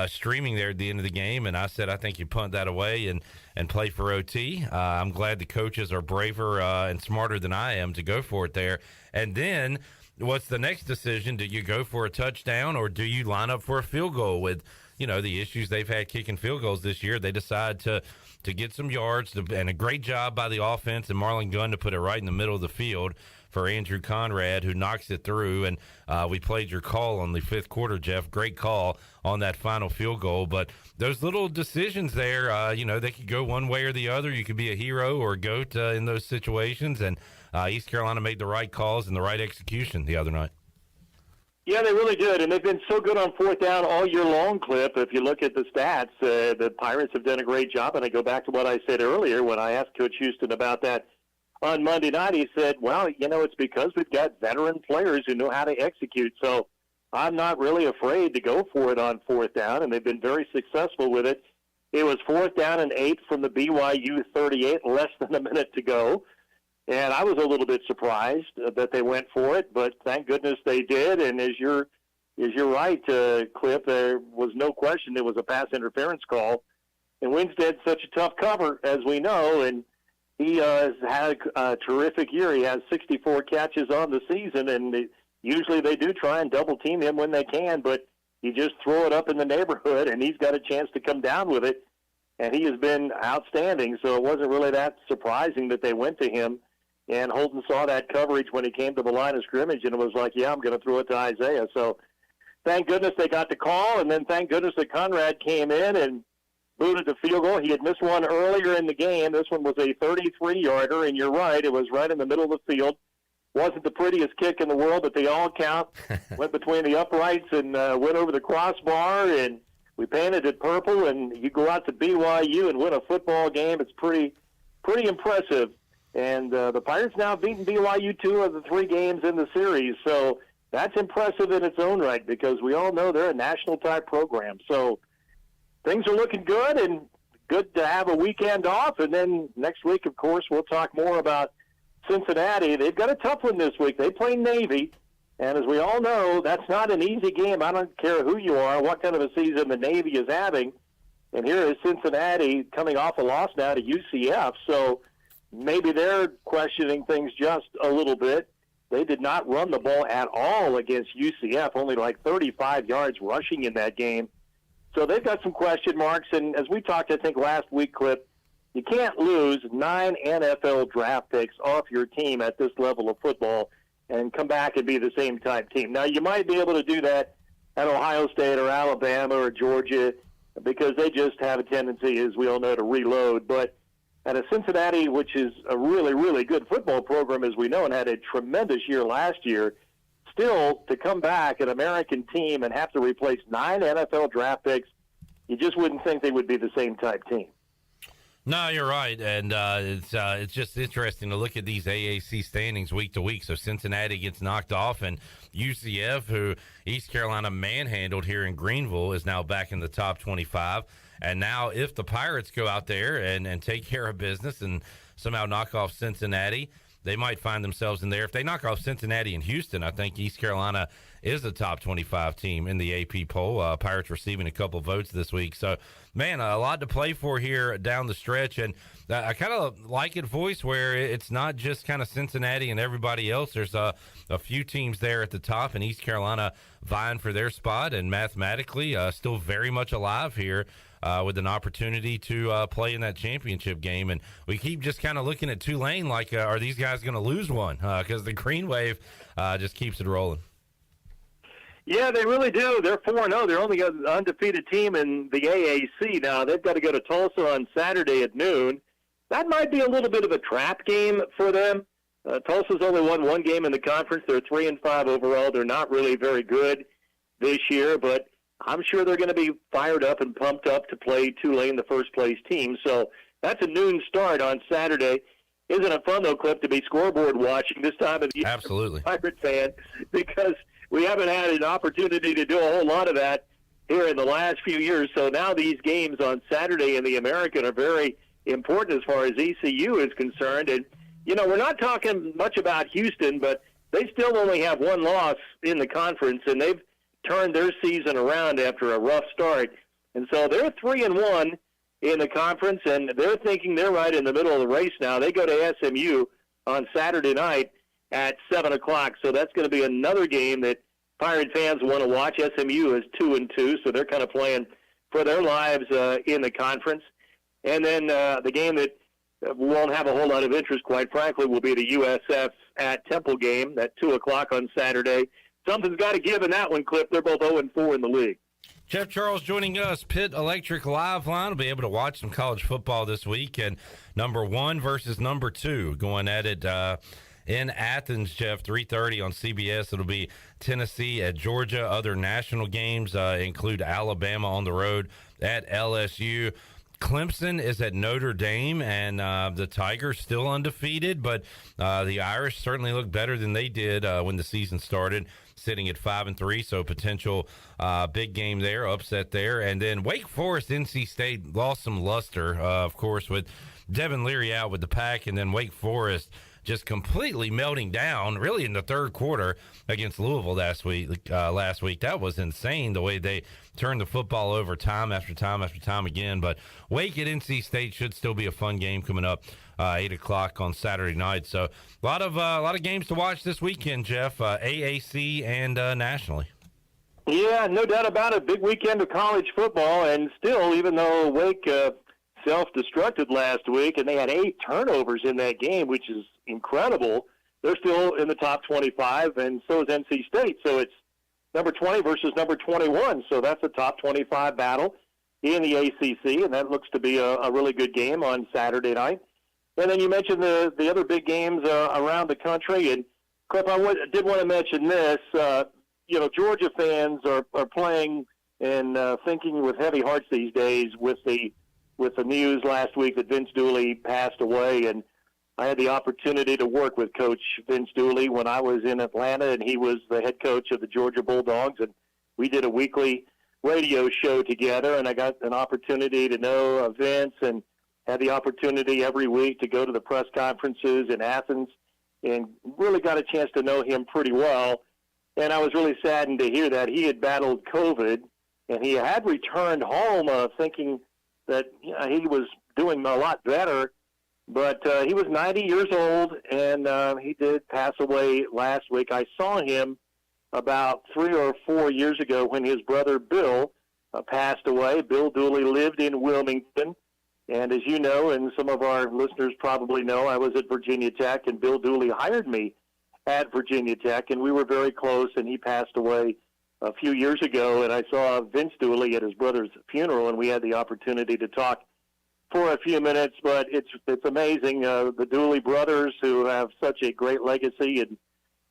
streaming there at the end of the game, and I said I think you punt that away and play for OT. I'm glad the coaches are braver and smarter than I am to go for it there, and then. What's the next decision? Do you go for a touchdown or do you line up for a field goal? With, you know, the issues they've had kicking field goals this year, they decide to get some yards and a great job by the offense and Marlon Gunn to put it right in the middle of the field for Andrew Conrad, who knocks it through. And we played your call on the fifth quarter, Jeff. Great call on that final field goal. But those little decisions there, you know, they could go one way or the other. You could be a hero or a goat in those situations. And East Carolina made the right calls and the right execution the other night. Yeah, they really did, and they've been so good on fourth down all year long, Cliff. If you look at the stats, the Pirates have done a great job, and I go back to what I said earlier when I asked Coach Houston about that on Monday night. He said, well, you know, it's because we've got veteran players who know how to execute, so I'm not really afraid to go for it on fourth down, and they've been very successful with it. It was 4th down and 8 from the BYU 38, less than a minute to go. And I was a little bit surprised that they went for it, but thank goodness they did. And as you're right, Cliff, there was no question it was a pass interference call. And Winstead's such a tough cover, as we know, and he has had a terrific year. He has 64 catches on the season, and usually they do try and double-team him when they can, but you just throw it up in the neighborhood, and he's got a chance to come down with it. And he has been outstanding, so it wasn't really that surprising that they went to him. And Holton saw that coverage when he came to the line of scrimmage, and it was like, yeah, I'm going to throw it to Isaiah. So thank goodness they got the call, and then thank goodness that Conrad came in and booted the field goal. He had missed one earlier in the game. This one was a 33-yarder, and you're right, it was right in the middle of the field. Wasn't the prettiest kick in the world, but they all count. Went between the uprights and went over the crossbar, and we painted it purple. And you go out to BYU and win a football game, it's pretty impressive. And the Pirates now have beaten BYU 2 of the 3 games in the series. So that's impressive in its own right because we all know they're a national-type program. So things are looking good and good to have a weekend off. And then next week, of course, we'll talk more about Cincinnati. They've got a tough one this week. They play Navy. And as we all know, that's not an easy game. I don't care who you are, what kind of a season the Navy is having. And here is Cincinnati coming off a loss now to UCF. So maybe they're questioning things just a little bit. They did not run the ball at all against UCF, only like 35 yards rushing in that game. So they've got some question marks. And as we talked, I think, last week, Clip, you can't lose 9 NFL draft picks off your team at this level of football and come back and be the same type team. Now, you might be able to do that at Ohio State or Alabama or Georgia because they just have a tendency, as we all know, to reload. But at a Cincinnati, which is a really, really good football program, as we know, and had a tremendous year last year, still to come back, an American team, and have to replace 9 NFL draft picks, you just wouldn't think they would be the same type team. No, you're right, and it's just interesting to look at these AAC standings week to week. So Cincinnati gets knocked off, and UCF, who East Carolina manhandled here in Greenville, is now back in the top 25. And now if the Pirates go out there and take care of business and somehow knock off Cincinnati, they might find themselves in there. If they knock off Cincinnati and Houston, I think East Carolina is a top 25 team in the AP poll. Pirates receiving a couple votes this week. So, man, a lot to play for here down the stretch. And I kind of like it, Voice, where it's not just kind of Cincinnati and everybody else. There's a few teams there at the top, and East Carolina vying for their spot and mathematically still very much alive here. With an opportunity to play in that championship game. And we keep just kind of looking at Tulane like, are these guys going to lose one? Because the Green Wave just keeps it rolling. Yeah, they really do. They're 4-0. They're only an undefeated team in the AAC now. They've got to go to Tulsa on Saturday at noon. That might be a little bit of a trap game for them. Tulsa's only won one game in the conference. They're 3-5 overall. They're not really very good this year, but I'm sure they're going to be fired up and pumped up to play Tulane, the first-place team. So that's a noon start on Saturday. Isn't it fun, though, Clip, to be scoreboard watching this time of the year? Absolutely. Pirate fan, because we haven't had an opportunity to do a whole lot of that here in the last few years. So now these games on Saturday in the American are very important as far as ECU is concerned. And, you know, we're not talking much about Houston, but they still only have one loss in the conference, and they've turned their season around after a rough start. And so they're 3-1 in the conference, and they're thinking they're right in the middle of the race now. They go to SMU on Saturday night at 7 o'clock. So that's going to be another game that Pirate fans want to watch. SMU is 2-2, so they're kind of playing for their lives in the conference. And then the game that won't have a whole lot of interest, quite frankly, will be the USF at Temple game at 2 o'clock on Saturday. Something's got to give in that one, Clip. They're both 0-4 in the league. Jeff Charles joining us. Pitt Electric Live Line will be able to watch some college football this week. And number 1 versus number 2 going at it in Athens, Jeff, 3:30 on CBS. It'll be Tennessee at Georgia. Other national games include Alabama on the road at LSU. Clemson is at Notre Dame, and the Tigers still undefeated, but the Irish certainly look better than they did when the season started, sitting at 5-3, so potential big game there, upset there. And then Wake Forest, NC State lost some luster, of course, with Devin Leary out with the Pack, and then Wake Forest just completely melting down, really in the third quarter against Louisville last week. That was insane, the way they turned the football over time after time after time again. But Wake at NC State should still be a fun game coming up 8 o'clock on Saturday night. So a lot of games to watch this weekend, Jeff, AAC and nationally. Yeah, no doubt about it. Big weekend of college football, and still, even though Wake self-destructed last week, and they had 8 turnovers in that game, which is incredible. They're still in the top 25, and so is NC State. So it's number 20 versus number 21. So that's a top 25 battle in the ACC, and that looks to be a really good game on Saturday night. And then you mentioned the other big games around the country. And, Cliff, I did want to mention this. Georgia fans are playing and thinking with heavy hearts these days with the news last week that Vince Dooley passed away. And I had the opportunity to work with Coach Vince Dooley when I was in Atlanta, and he was the head coach of the Georgia Bulldogs. And we did a weekly radio show together, and I got an opportunity to know Vince and had the opportunity every week to go to the press conferences in Athens and really got a chance to know him pretty well. And I was really saddened to hear that he had battled COVID, and he had returned home thinking that he was doing a lot better. But he was 90 years old, and he did pass away last week. I saw him about 3 or 4 years ago when his brother Bill passed away. Bill Dooley lived in Wilmington. And as you know, and some of our listeners probably know, I was at Virginia Tech, and Bill Dooley hired me at Virginia Tech, and we were very close, and he passed away a few years ago. And I saw Vince Dooley at his brother's funeral, and we had the opportunity to talk for a few minutes, but it's amazing. The Dooley brothers, who have such a great legacy in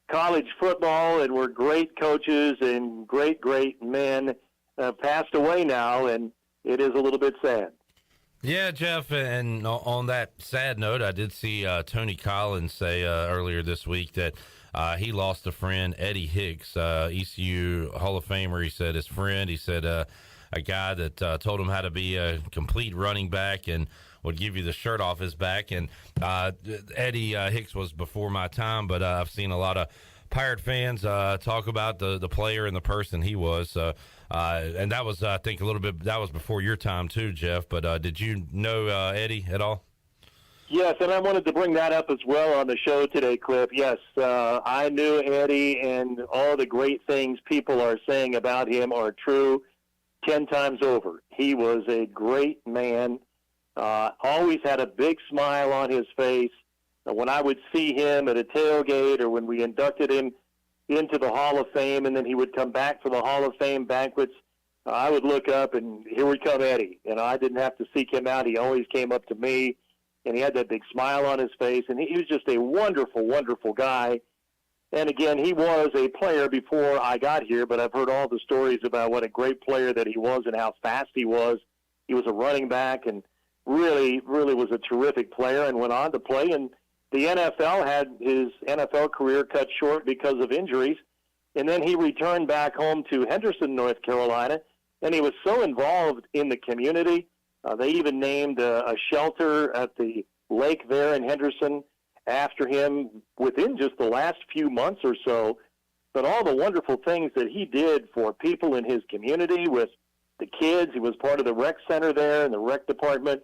college football and were great coaches and great men, passed away now, and it is a little bit sad. Yeah, Jeff, and on that sad note, I did see Tony Collins say earlier this week that he lost a friend, Eddie Hicks, ECU Hall of Famer. He said his friend, he said a guy that told him how to be a complete running back and would give you the shirt off his back. And Eddie Hicks was before my time, but I've seen a lot of Pirate fans talk about the player and the person he was. And that was, I think, that was before your time too, Jeff. But did you know Eddie at all? Yes, and I wanted to bring that up as well on the show today, Cliff. Yes, I knew Eddie, and all the great things people are saying about him are true 10 times over. He was a great man, always had a big smile on his face. When I would see him at a tailgate or when we inducted him into the Hall of Fame, and then he would come back for the Hall of Fame banquets, I would look up, and here would come Eddie. I didn't have to seek him out. He always came up to me, and he had that big smile on his face, and he was just a wonderful, wonderful guy. And again, he was a player before I got here, but I've heard all the stories about what a great player that he was and how fast he was. He was a running back and really, really was a terrific player and went on to play. And the NFL had his NFL career cut short because of injuries. And then he returned back home to Henderson, North Carolina, and he was so involved in the community. They even named a shelter at the lake there in Henderson after him within just the last few months or so. But all the wonderful things that he did for people in his community with the kids. He was part of the rec center there and the rec department,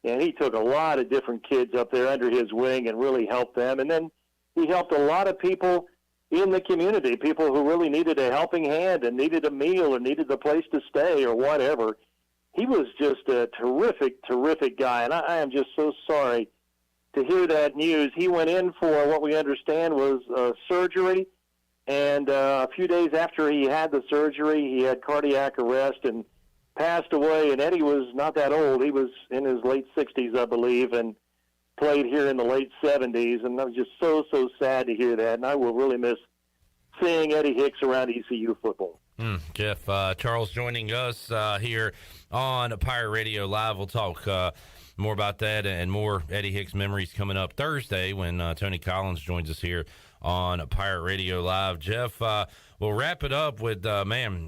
and he took a lot of different kids up there under his wing and really helped them. And then he helped a lot of people in the community, people who really needed a helping hand and needed a meal or needed a place to stay or whatever. He was just a terrific, terrific guy, and I am just so sorry to hear that news. He went in for what we understand was surgery, and a few days after he had the surgery, he had cardiac arrest and passed away. And Eddie was not that old. He was in his late 60s, I believe, and played here in the late 70s, and I was just so sad to hear that, and I will really miss seeing Eddie Hicks around ECU football. Jeff, Charles joining us here on Pirate Radio Live. We'll talk more about that and more Eddie Hicks memories coming up Thursday when Tony Collins joins us here on Pirate Radio Live. Jeff, we'll wrap it up with,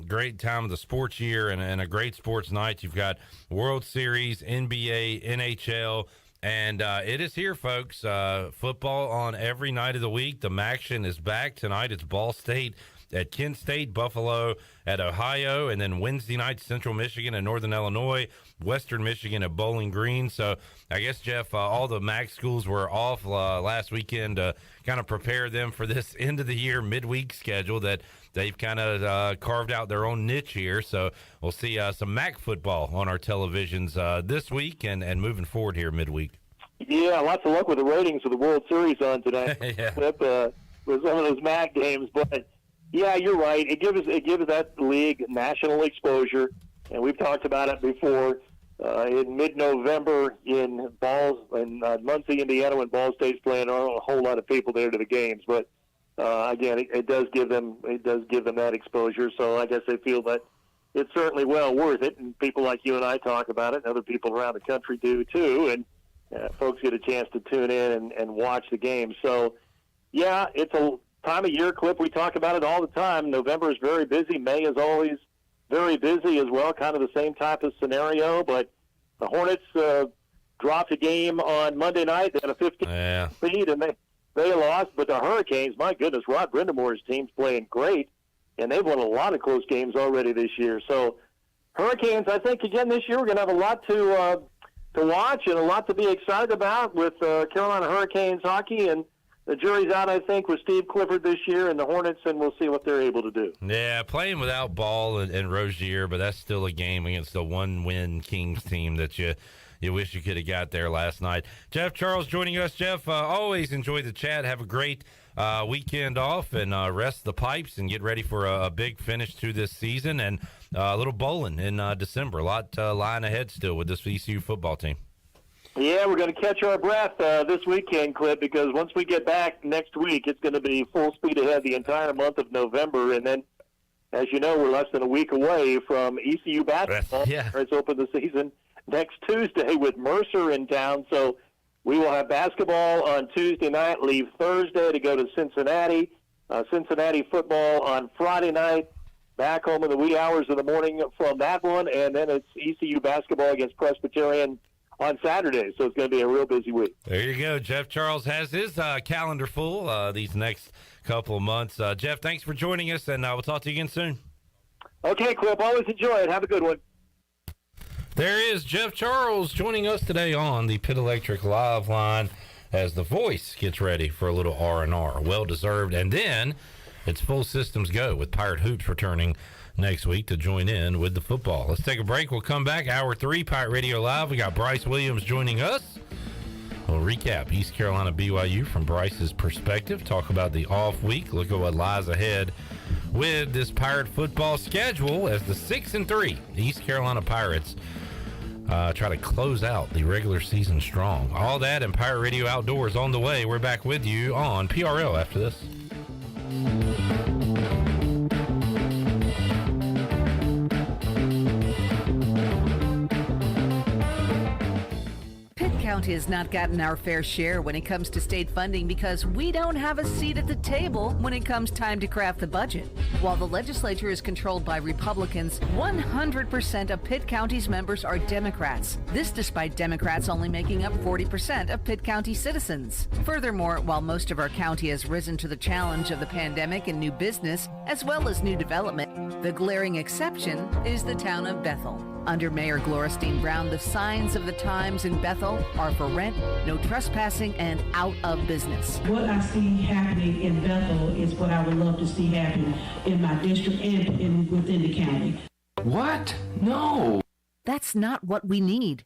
great time of the sports year and a great sports night. You've got World Series, NBA, NHL, and it is here, folks. Football on every night of the week. The MACtion is back tonight. It's Ball State at Kent State, Buffalo at Ohio, and then Wednesday night, Central Michigan and Northern Illinois, Western Michigan at Bowling Green. So I guess, Jeff, all the MAC schools were off last weekend to kind of prepare them for this end-of-the-year midweek schedule that they've kind of carved out their own niche here. So we'll see some MAC football on our televisions this week and moving forward here midweek. Yeah, lots of luck with the ratings of the World Series on tonight. Yeah. With some of those MAC games, but yeah, you're right. It gives that league national exposure, and we've talked about it before. In mid-November in Muncie, Indiana, when Ball State's playing, there aren't a whole lot of people there to the games. But again, it does give them that exposure. So I guess they feel that it's certainly well worth it. And people like you and I talk about it, and other people around the country do too. And folks get a chance to tune in and watch the game. So yeah, it's a time of year, Clip. We talk about it all the time. November is very busy. May is always very busy as well, kind of the same type of scenario. But the Hornets dropped a game on Monday night. They had a 15 lead, and they lost. But the Hurricanes, my goodness, Rod Brindamore's team's playing great, and they've won a lot of close games already this year. So Hurricanes, I think, again, this year we're going to have a lot to watch and a lot to be excited about with Carolina Hurricanes hockey. And the jury's out, I think, with Steve Clifford this year and the Hornets, and we'll see what they're able to do. Yeah, playing without Ball and Rozier, but that's still a game against a one-win Kings team that you wish you could have got there last night. Jeff Charles joining us. Jeff, always enjoy the chat. Have a great weekend off and rest the pipes and get ready for a big finish to this season and a little bowling in December. A lot lying ahead still with this ECU football team. Yeah, we're going to catch our breath this weekend, Clip, because once we get back next week, it's going to be full speed ahead the entire month of November. And then, as you know, we're less than a week away from ECU basketball. Yeah. It's open the season next Tuesday with Mercer in town. So we will have basketball on Tuesday night, leave Thursday to go to Cincinnati. Cincinnati football on Friday night, back home in the wee hours of the morning from that one. And then it's ECU basketball against Presbyterian on Saturday, so it's going to be a real busy week. There you go. Jeff Charles has his calendar full these next couple of months. Jeff, thanks for joining us, and we'll talk to you again soon. Okay, Clip. Always enjoy it. Have a good one. There is Jeff Charles joining us today on the Pit Electric Live Line as the voice gets ready for a little R&R. Well-deserved. And then it's full systems go with Pirate Hoops returning next week to join in with the football. Let's take a break. We'll come back. Hour 3, Pirate Radio Live. We got Bryce Williams joining us. We'll recap East Carolina BYU from Bryce's perspective, talk about the off week, look at what lies ahead with this Pirate football schedule as the 6-3 East Carolina Pirates try to close out the regular season strong. All that and Pirate Radio Outdoors on the way. We're back with you on PRL after this. County has not gotten our fair share when it comes to state funding because we don't have a seat at the table when it comes time to craft the budget. While the legislature is controlled by Republicans, 100% of Pitt County's members are Democrats. This despite Democrats only making up 40% of Pitt County citizens. Furthermore, while most of our county has risen to the challenge of the pandemic and new business, as well as new development, the glaring exception is the town of Bethel. Under Mayor Glorestein Brown, the signs of the times in Bethel are for rent, no trespassing, and out of business. What I see happening in Bethel is what I would love to see happen in my district and within the county. What? No. That's not what we need.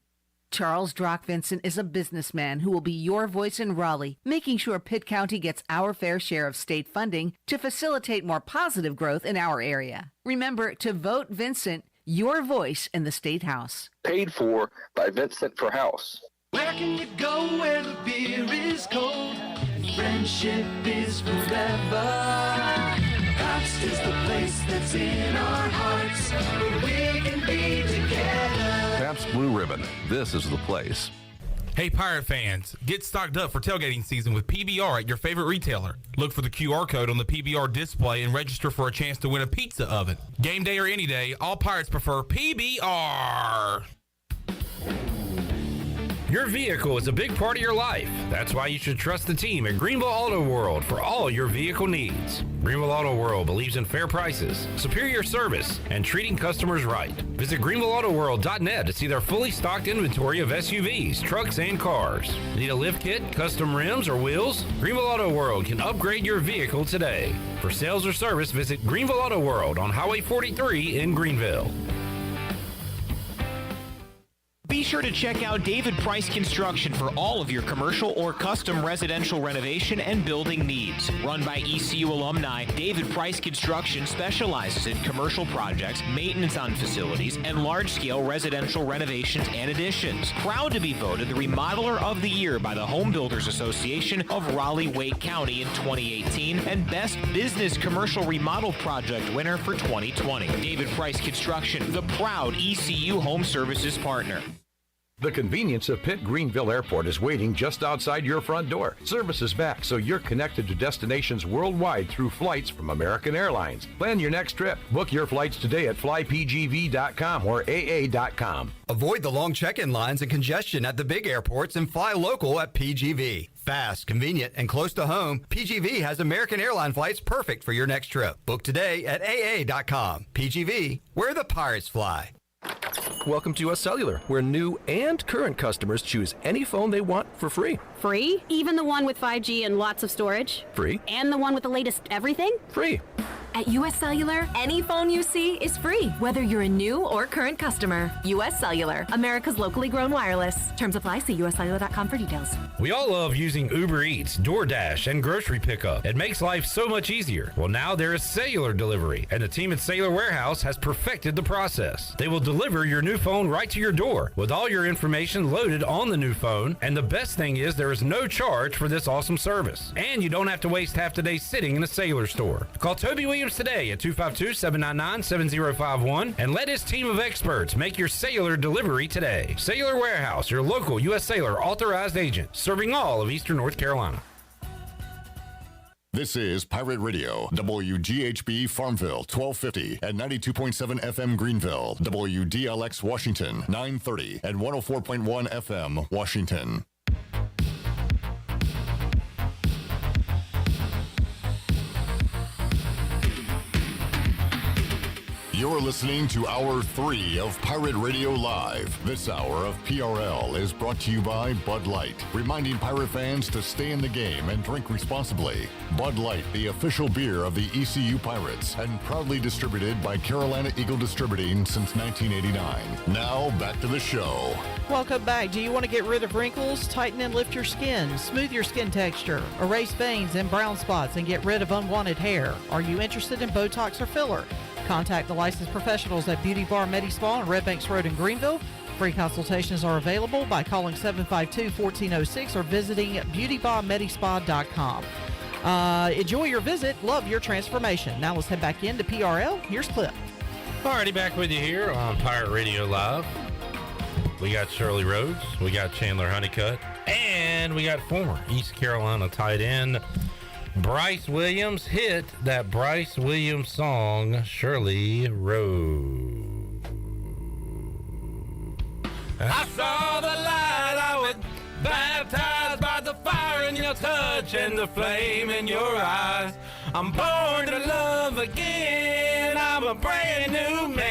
Charles Drock Vincent is a businessman who will be your voice in Raleigh, making sure Pitt County gets our fair share of state funding to facilitate more positive growth in our area. Remember to vote Vincent, your voice in the State House. Paid for by Vincent for House. Where can you go where the beer is cold? Friendship is forever. Pabst is the place that's in our hearts, where we can be together. Pabst Blue Ribbon. This is the place. Hey, Pirate fans, get stocked up for tailgating season with PBR at your favorite retailer. Look for the QR code on the PBR display and register for a chance to win a pizza oven. Game day or any day, all Pirates prefer PBR. Your vehicle is a big part of your life. That's why you should trust the team at Greenville Auto World for all your vehicle needs. Greenville Auto World believes in fair prices, superior service, and treating customers right. Visit greenvilleautoworld.net to see their fully stocked inventory of SUVs, trucks, and cars. Need a lift kit, custom rims, or wheels? Greenville Auto World can upgrade your vehicle today. For sales or service, visit Greenville Auto World on Highway 43 in Greenville. Be sure to check out David Price Construction for all of your commercial or custom residential renovation and building needs. Run by ECU alumni, David Price Construction specializes in commercial projects, maintenance on facilities, and large-scale residential renovations and additions. Proud to be voted the Remodeler of the Year by the Home Builders Association of Raleigh-Wake County in 2018 and Best Business Commercial Remodel Project winner for 2020. David Price Construction, the proud ECU Home Services partner. The convenience of Pitt Greenville Airport is waiting just outside your front door. Service is back, so you're connected to destinations worldwide through flights from American Airlines. Plan your next trip. Book your flights today at flypgv.com or aa.com. Avoid the long check-in lines and congestion at the big airports and fly local at PGV. Fast, convenient, and close to home, PGV has American Airline flights perfect for your next trip. Book today at aa.com. PGV, where the Pirates fly. Welcome to US Cellular, where new and current customers choose any phone they want for free. Free? Even the one with 5G and lots of storage? Free. And the one with the latest everything? Free. At U.S. Cellular, any phone you see is free, whether you're a new or current customer. U.S. Cellular, America's locally grown wireless. Terms apply. See uscellular.com for details. We all love using Uber Eats, DoorDash, and grocery pickup. It makes life so much easier. Well, now there is cellular delivery, and the team at Cellular Warehouse has perfected the process. They will deliver your new phone right to your door with all your information loaded on the new phone, and the best thing is there is no charge for this awesome service. And you don't have to waste half the day sitting in a Cellular store. Call Toby Williams today at 252-799-7051 and let his team of experts make your cellular delivery today. Cellular Warehouse, your local U.S. Cellular authorized agent, serving all of Eastern North Carolina. This is Pirate Radio, WGHB Farmville, 1250 and 92.7 FM Greenville, WDLX Washington, 930 and 104.1 FM Washington. You're listening to Hour 3 of Pirate Radio Live. This hour of PRL is brought to you by Bud Light, reminding Pirate fans to stay in the game and drink responsibly. Bud Light, the official beer of the ECU Pirates, and proudly distributed by Carolina Eagle Distributing since 1989. Now, back to the show. Welcome back. Do you want to get rid of wrinkles, tighten and lift your skin, smooth your skin texture, erase veins and brown spots, and get rid of unwanted hair? Are you interested in Botox or filler? Contact the licensed professionals at Beauty Bar Medi-Spa on Red Banks Road in Greenville. Free consultations are available by calling 752-1406 or visiting beautybarmedispa.com. Enjoy your visit. Love your transformation. Now let's head back into PRL. Here's Clip. Alrighty, back with you here on Pirate Radio Live. We got Shirley Rhodes, we got Chandler Honeycutt, and we got former East Carolina tight end Bryce Williams. Hit that Bryce Williams song, Shirley Rhodes. I saw the light, I was baptized by the fire in your touch and the flame in your eyes. I'm born to love again, I'm a brand new man.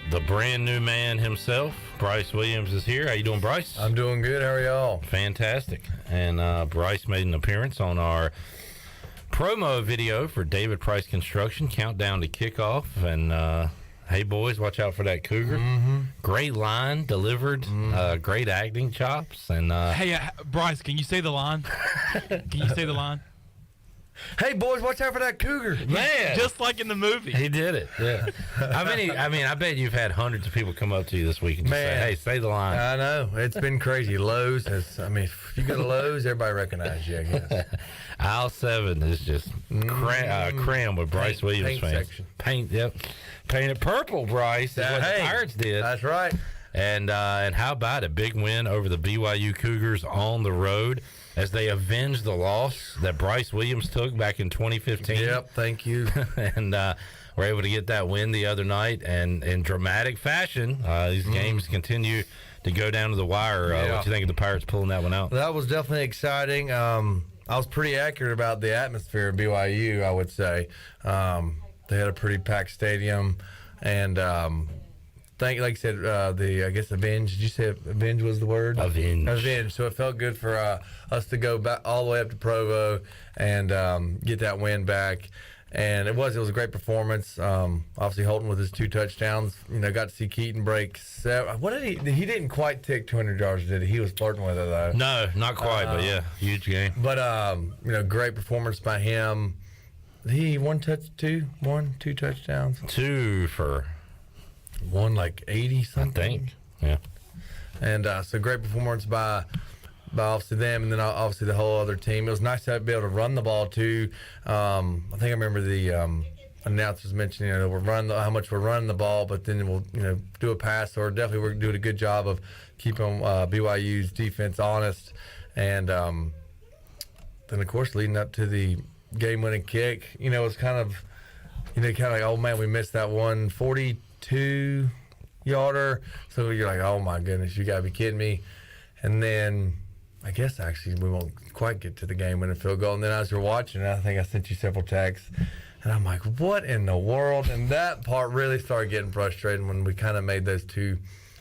The brand new man himself, Bryce Williams, is here. How you doing, Bryce? I'm doing good. How are y'all? Fantastic. And Bryce made an appearance on our promo video for David Price Construction, countdown to kickoff. And hey, boys, watch out for that cougar. Mm-hmm. Great line delivered, great acting chops. And hey, Bryce, can you say the line? Can you say the line? Hey, boys, watch out for that cougar. Man. Just like in the movie. He did it, yeah. I bet you've had hundreds of people come up to you this week and just say, hey, say the line. I know. It's been crazy. Lowe's if you go to Lowe's, everybody recognizes you, I guess. Aisle 7 is just crammed with Bryce Williams fans. Section. Paint it purple, Bryce, is what the Pirates did. That's right. And how about a big win over the BYU Cougars on the road as they avenged the loss that Bryce Williams took back in 2015. Yep, thank you. And were able to get that win the other night. And in dramatic fashion, these games continue to go down to the wire. What do you think of the Pirates pulling that one out? That was definitely exciting. I was pretty accurate about the atmosphere of BYU, I would say. They had a pretty packed stadium. And like I said, I guess avenge. Did you say avenge was the word? Avenge. So it felt good for us to go back all the way up to Provo and get that win back. And it was a great performance. Obviously Holton with his 2 touchdowns. Got to see Keaton break 7. What did he didn't quite tick 200 yards, did he? He was flirting with it though. No, not quite, but yeah, huge game. But great performance by him. He two touchdowns. 2 for one like 80 something. I think. Yeah. And so great performance by obviously them, and then obviously the whole other team. It was nice to be able to run the ball too. I think I remember the announcers mentioning how much we're running the ball, but then we'll do a pass, or definitely we're doing a good job of keeping BYU's defense honest. And then of course leading up to the game-winning kick, it was kind of like, oh man, we missed that 142-yarder. So you're like, oh my goodness, you gotta be kidding me. And then I guess actually we won't quite get to the game-winning field goal. And then as you're watching, I think I sent you several texts, and I'm like, what in the world? And that part really started getting frustrating when we kind of made those 2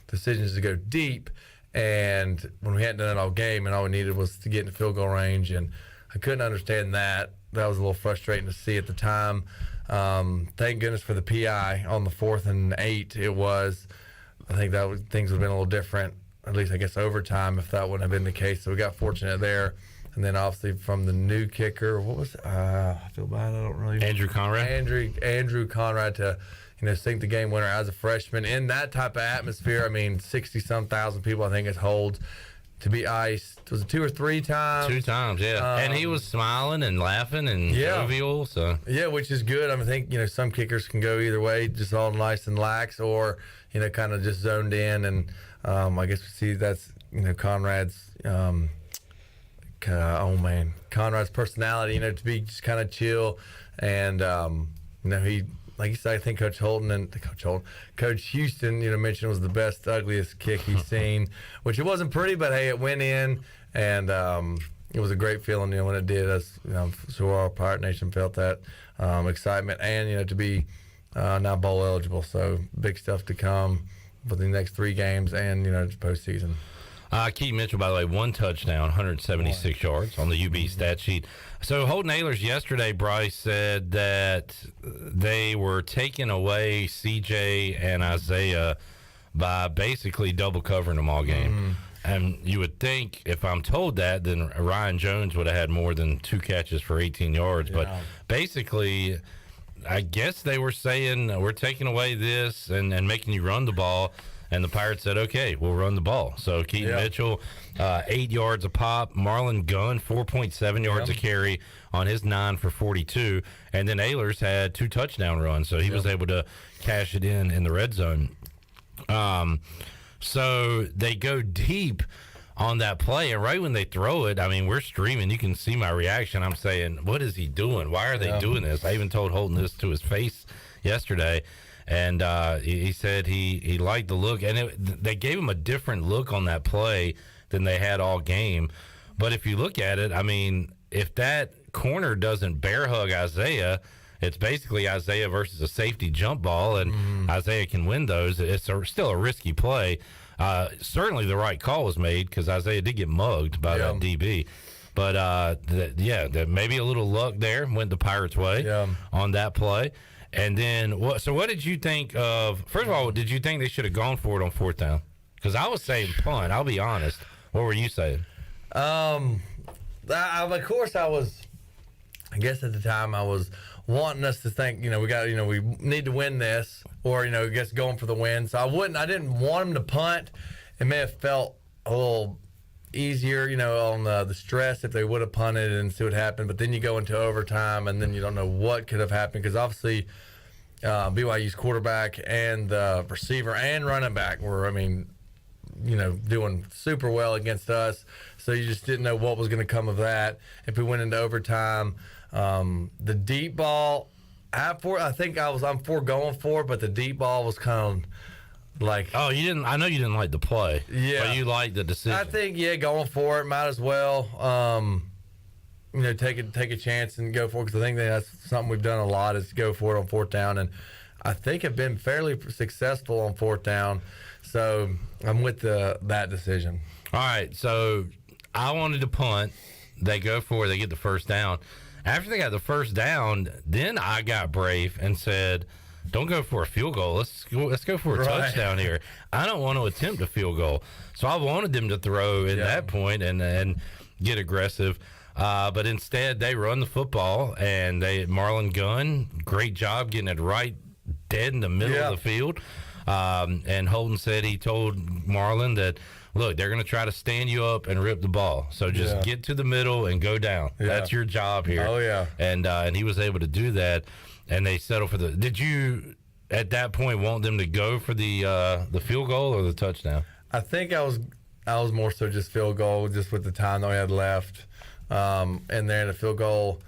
decisions to go deep, and when we hadn't done it all game, and all we needed was to get in the field goal range. And I couldn't understand that. That was a little frustrating to see at the time. Thank goodness for the PI on the 4th and 8. It was. I think things would have been a little different. At least I guess overtime if that wouldn't have been the case. So we got fortunate there. And then obviously from the new kicker, what was I feel bad. I don't really. Andrew Conrad. Andrew Conrad to sink the game winner as a freshman in that type of atmosphere. I mean, 60-some thousand people I think it holds. To be iced, was it 2 or 3 times? 2 times, yeah. And he was smiling and laughing and jovial. So yeah, which is good. I think some kickers can go either way, just all nice and lax, or kind of just zoned in. And I guess we see that's Conrad's Conrad's personality. To be just kind of chill, and he. Like you said, I think Coach Houston, mentioned was the best, ugliest kick he's seen, which it wasn't pretty, but hey, it went in, and it was a great feeling, when it did. Us, so our Pirate Nation felt that excitement, and to be now bowl eligible. So big stuff to come for the next 3 games, and postseason. Keaton Mitchell, by the way, 1 touchdown, 176 yards on the UB stat sheet. So Holton Ahlers yesterday, Bryce, said that they were taking away CJ and Isaiah by basically double covering them all game. And you would think, if I'm told that, then Ryan Jones would have had more than 2 catches for 18 yards. Yeah. But basically, I guess they were saying, we're taking away this and making you run the ball. And the Pirates said, okay, we'll run the ball. So Keaton Mitchell, 8 yards a pop. Marlon Gunn, 4.7 yards a carry on his 9 for 42. And then Ahlers had 2 touchdown runs, so he was able to cash it in the red zone. So they go deep on that play, and right when they throw it, I mean, we're streaming. You can see my reaction. I'm saying, what is he doing? Why are they doing this? I even told Holton this to his face yesterday. And he said he liked the look, and they gave him a different look on that play than they had all game. But if you look at it, I mean, if that corner doesn't bear hug Isaiah, it's basically Isaiah versus a safety jump ball, and Isaiah can win those. It's still a risky play. Certainly the right call was made because Isaiah did get mugged by that DB. But, maybe a little luck there went the Pirates' way on that play. And then, what did you think of? First of all, did you think they should have gone for it on 4th down? Because I was saying punt. I'll be honest. What were you saying? Of course, I guess at the time I was wanting us to think, we need to win this, or I guess going for the win. So I didn't want them to punt. It may have felt a little easier, on the stress if they would have punted and see what happened. But then you go into overtime, and then you don't know what could have happened, because obviously BYU's quarterback and the receiver and running back were, doing super well against us. So you just didn't know what was going to come of that. If we went into overtime, the deep ball, I'm for going for it, but the deep ball was kind of like, you didn't. I know you didn't like the play. Yeah, but you liked the decision. I think going for it, might as well. Take a chance and go for it, because I think that's something we've done a lot, is go for it on 4th down, and I think have been fairly successful on 4th down. So I'm with that decision. All right, so I wanted to punt. They go for it. They get the 1st down. After they got the 1st down, then I got brave and said, don't go for a field goal. Let's go for a touchdown here. I don't want to attempt a field goal. So I wanted them to throw at that point and get aggressive. But instead, they run the football, and Marlon Gunn, great job getting it right dead in the middle of the field. And Holton said he told Marlon that, look, they're going to try to stand you up and rip the ball. So just get to the middle and go down. Yeah. That's your job here. Oh, yeah. And he was able to do that, and they settled for did you, at that point, want them to go for the field goal or the touchdown? I think I was more so just field goal, just with the time that we had left. And then the field goal,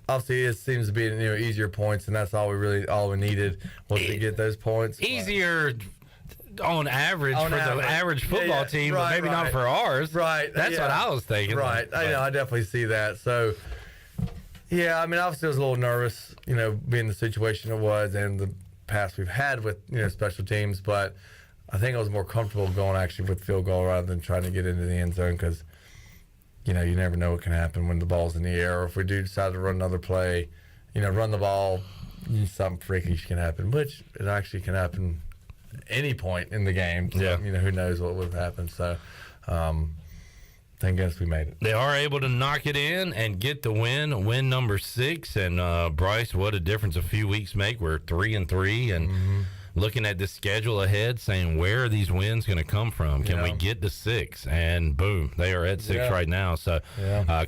obviously it seems to be easier points, and that's all we needed was to get those points. Easier on average for the average football team, but maybe not for ours. Right. That's what I was thinking. Right. I definitely see that. So obviously I was a little nervous, being the situation it was and the past we've had with special teams, but I think I was more comfortable going actually with field goal rather than trying to get into the end zone, because you never know what can happen when the ball's in the air, or if we do decide to run another play, run the ball, something freakish can happen, which it actually can happen any point in the game. So, who knows what would have happened. So, thank goodness we made it. They are able to knock it in and get the win number 6. And Bryce, what a difference a few weeks make. We're 3-3, and looking at the schedule ahead, saying where are these wins going to come from? Can we get to 6? And boom, they are at 6 right now. So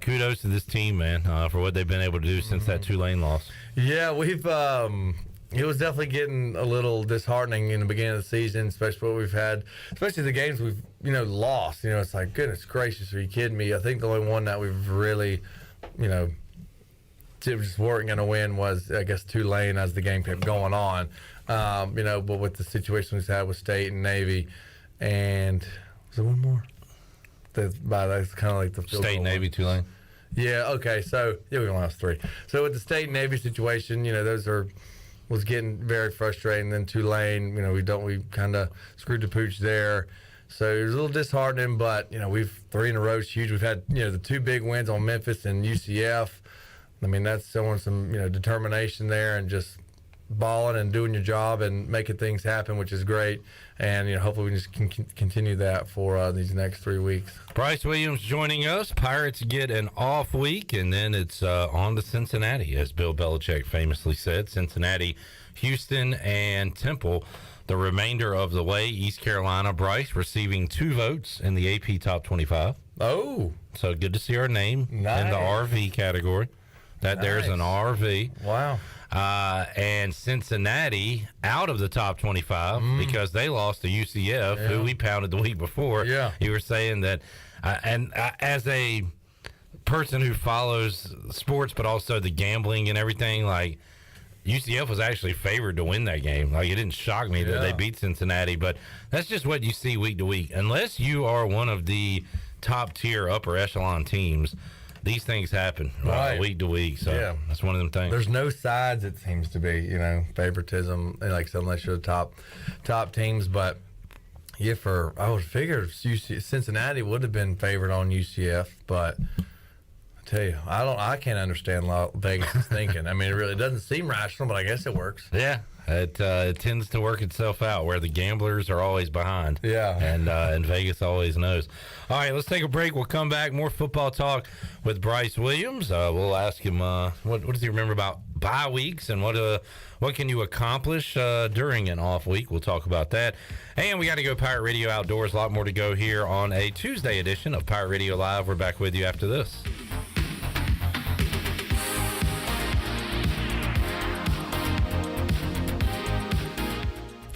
kudos to this team, man, for what they've been able to do since that Tulane loss. Yeah, we've it was definitely getting a little disheartening in the beginning of the season, especially what we've had, especially the games we've lost. It's like, goodness gracious, are you kidding me? I think the only one that we've really just weren't going to win was, I guess, Tulane as the game kept going on. But with the situation we've had with State and Navy, and was there one more? That's kind of like the field State, Navy, Tulane. Yeah. Okay. So we only lost 3. So with the State and Navy situation, was getting very frustrating. Then Tulane, we kind of screwed the pooch there. So it was a little disheartening, but we've 3 in a row is huge. We've had the 2 big wins on Memphis and UCF. I mean, that's showing some determination there and just balling and doing your job and making things happen, which is great. And hopefully we just can continue that for these next 3 weeks. Bryce Williams joining us. Pirates get an off week, and then it's on to Cincinnati, as Bill Belichick famously said. Cincinnati, Houston, and Temple the remainder of the way. East Carolina, Bryce receiving 2 votes in the AP Top 25. Oh. So good to see our name in the RV category. There's an RV. Wow. And Cincinnati out of the top 25 because they lost to UCF, who we pounded the week before. Yeah. You were saying that, as a person who follows sports, but also the gambling and everything, like UCF was actually favored to win that game. Like, it didn't shock me that they beat Cincinnati, but that's just what you see week to week. Unless you are one of the top tier upper echelon teams, these things happen week to week, so that's one of them things. There's no sides, it seems to be, favoritism, like unless you're the top teams. But I would figure Cincinnati would have been favored on UCF, but I tell you, I can't understand Vegas' thinking. I mean, it really doesn't seem rational, but I guess it works. Yeah. It tends to work itself out where the gamblers are always behind. Yeah. And Vegas always knows. All right, let's take a break. We'll come back. More football talk with Bryce Williams. We'll ask him what does he remember about bye weeks and what can you accomplish during an off week. We'll talk about that. And we got to go Pirate Radio Outdoors. A lot more to go here on a Tuesday edition of Pirate Radio Live. We're back with you after this.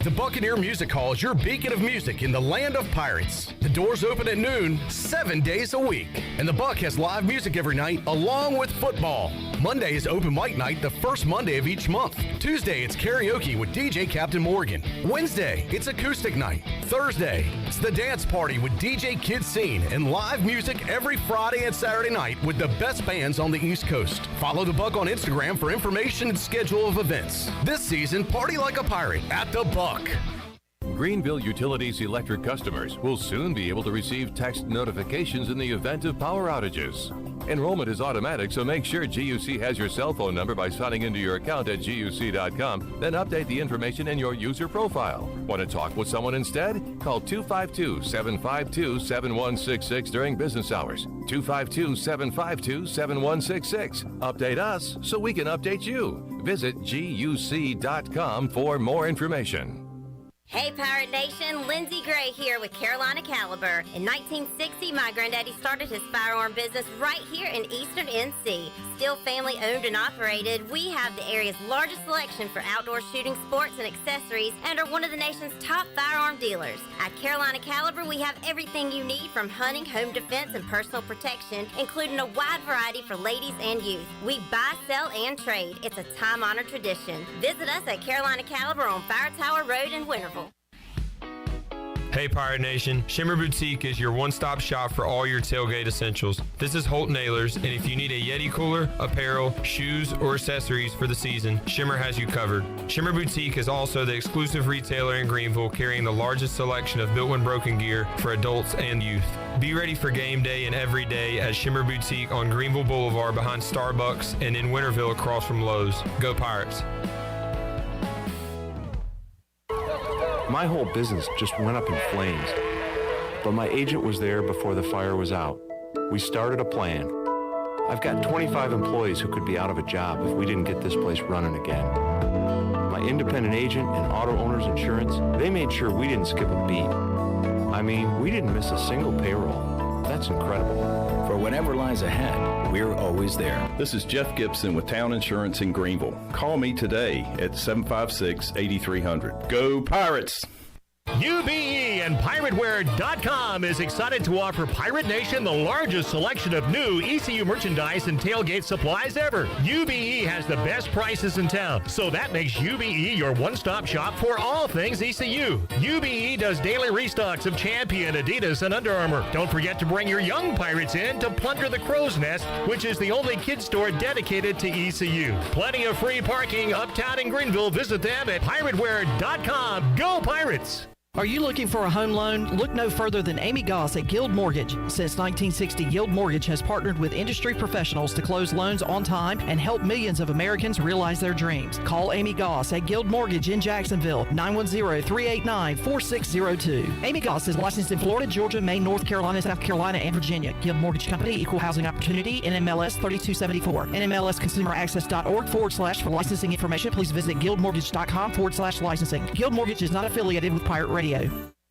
The Buccaneer Music Hall is your beacon of music in the land of pirates. The doors open at noon, 7 days a week. And the Buck has live music every night along with football. Monday is open mic night the first Monday of each month. Tuesday, it's karaoke with DJ Captain Morgan. Wednesday, it's acoustic night. Thursday, it's the dance party with DJ Kid Scene and live music every Friday and Saturday night with the best bands on the East Coast. Follow the Buck on Instagram for information and schedule of events. This season, party like a pirate at the Buck. Greenville Utilities electric customers will soon be able to receive text notifications in the event of power outages. Enrollment is automatic, so make sure GUC has your cell phone number by signing into your account at GUC.com, then update the information in your user profile. Want to talk with someone instead? Call 252-752-7166 during business hours. 252-752-7166. Update us so we can update you. Visit GUC.com for more information. Hey Pirate Nation, Lindsay Gray here with Carolina Caliber. In 1960, my granddaddy started his firearm business right here in Eastern NC. Still family owned and operated, we have the area's largest selection for outdoor shooting sports and accessories and are one of the nation's top firearm dealers. At Carolina Caliber, we have everything you need from hunting, home defense, and personal protection, including a wide variety for ladies and youth. We buy, sell, and trade. It's a time-honored tradition. Visit us at Carolina Caliber on Fire Tower Road in Winterville. Hey Pirate Nation, Shimmer Boutique is your one-stop shop for all your tailgate essentials. This is Holt Nailers, and if you need a Yeti cooler, apparel, shoes, or accessories for the season, Shimmer has you covered. Shimmer Boutique is also the exclusive retailer in Greenville carrying the largest selection of built and broken gear for adults and youth. Be ready for game day and every day at Shimmer Boutique on Greenville Boulevard behind Starbucks and in Winterville across from Lowe's. Go Pirates! My whole business just went up in flames, but my agent was there before the fire was out. We started a plan. I've got 25 employees who could be out of a job if we didn't get this place running again. My independent agent and auto owner's insurance, they made sure we didn't skip a beat. I mean, we didn't miss a single payroll. That's incredible. For whatever lies ahead, we're always there. This is Jeff Gibson with Town Insurance in Greenville. Call me today at 756-8300. Go Pirates! UBE and PirateWear.com is excited to offer Pirate Nation the largest selection of new ECU merchandise and tailgate supplies ever. UBE has the best prices in town, so that makes UBE your one-stop shop for all things ECU. UBE does daily restocks of Champion, Adidas, and Under Armour. Don't forget to bring your young Pirates in to plunder the Crow's Nest, which is the only kids store dedicated to ECU. Plenty of free parking uptown in Greenville. Visit them at PirateWear.com. Go Pirates! Are you looking for a home loan? Look no further than Amy Goss at Guild Mortgage. Since 1960, Guild Mortgage has partnered with industry professionals to close loans on time and help millions of Americans realize their dreams. Call Amy Goss at Guild Mortgage in Jacksonville, 910-389-4602. Amy Goss is licensed in Florida, Georgia, Maine, North Carolina, South Carolina, and Virginia. Guild Mortgage Company, Equal Housing Opportunity, NMLS 3274. NMLSconsumeraccess.org /for licensing information. Please visit guildmortgage.com /licensing. Guild Mortgage is not affiliated with Pirate Radio.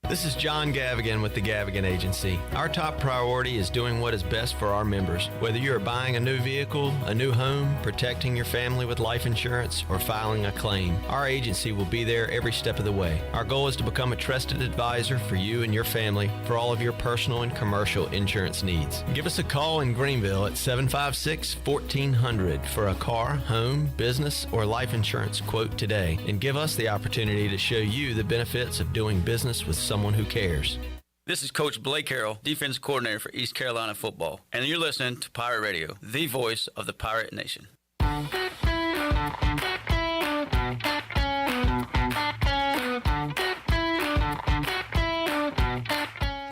This is John Gavigan with the Gavigan Agency. Our top priority is doing what is best for our members. Whether you are buying a new vehicle, a new home, protecting your family with life insurance, or filing a claim, our agency will be there every step of the way. Our goal is to become a trusted advisor for you and your family for all of your personal and commercial insurance needs. Give us a call in Greenville at 756-1400 for a car, home, business, or life insurance quote today, and give us the opportunity to show you the benefits of doing business with someone who cares. This is Coach Blake Harrell, defense coordinator for East Carolina football, and you're listening to Pirate Radio, the voice of the Pirate Nation.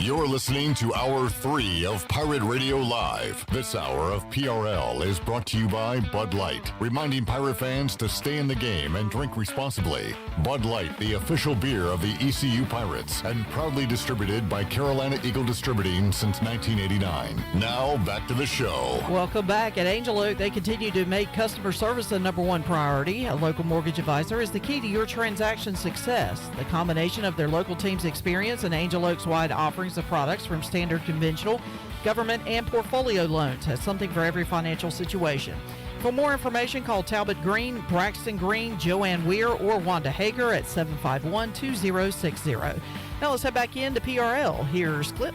You're listening to Hour 3 of Pirate Radio Live. This hour of PRL is brought to you by Bud Light, reminding Pirate fans to stay in the game and drink responsibly. Bud Light, the official beer of the ECU Pirates, and proudly distributed by Carolina Eagle Distributing since 1989. Now, back to the show. Welcome back. At Angel Oak, they continue to make customer service the number one priority. A local mortgage advisor is the key to your transaction success. The combination of their local team's experience and Angel Oak's wide offerings of products from standard, conventional, government, and portfolio loans has something for every financial situation. For more information, call Talbot Green, Braxton Green, Joanne Weir, or Wanda Hager at 751-2060. Now let's head back into PRL. Here's Clip.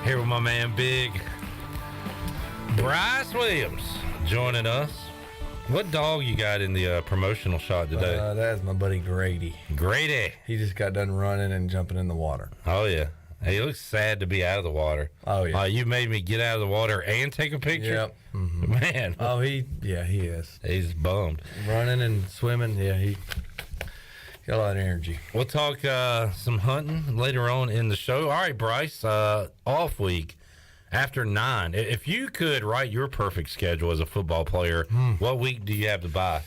Here with my man, Big Bryce Williams, joining us. What dog you got in the promotional shot today? That's my buddy Grady. Grady. He just got done running and jumping in the water. Oh, yeah. He looks sad to be out of the water. Oh, yeah. You made me get out of the water and take a picture? Yep. Mm-hmm. Man. Oh, he is. He's bummed. Running and swimming, yeah, he got a lot of energy. We'll talk some hunting later on in the show. All right, Bryce, off week. After 9, if you could write your perfect schedule as a football player, what week do you have to buy?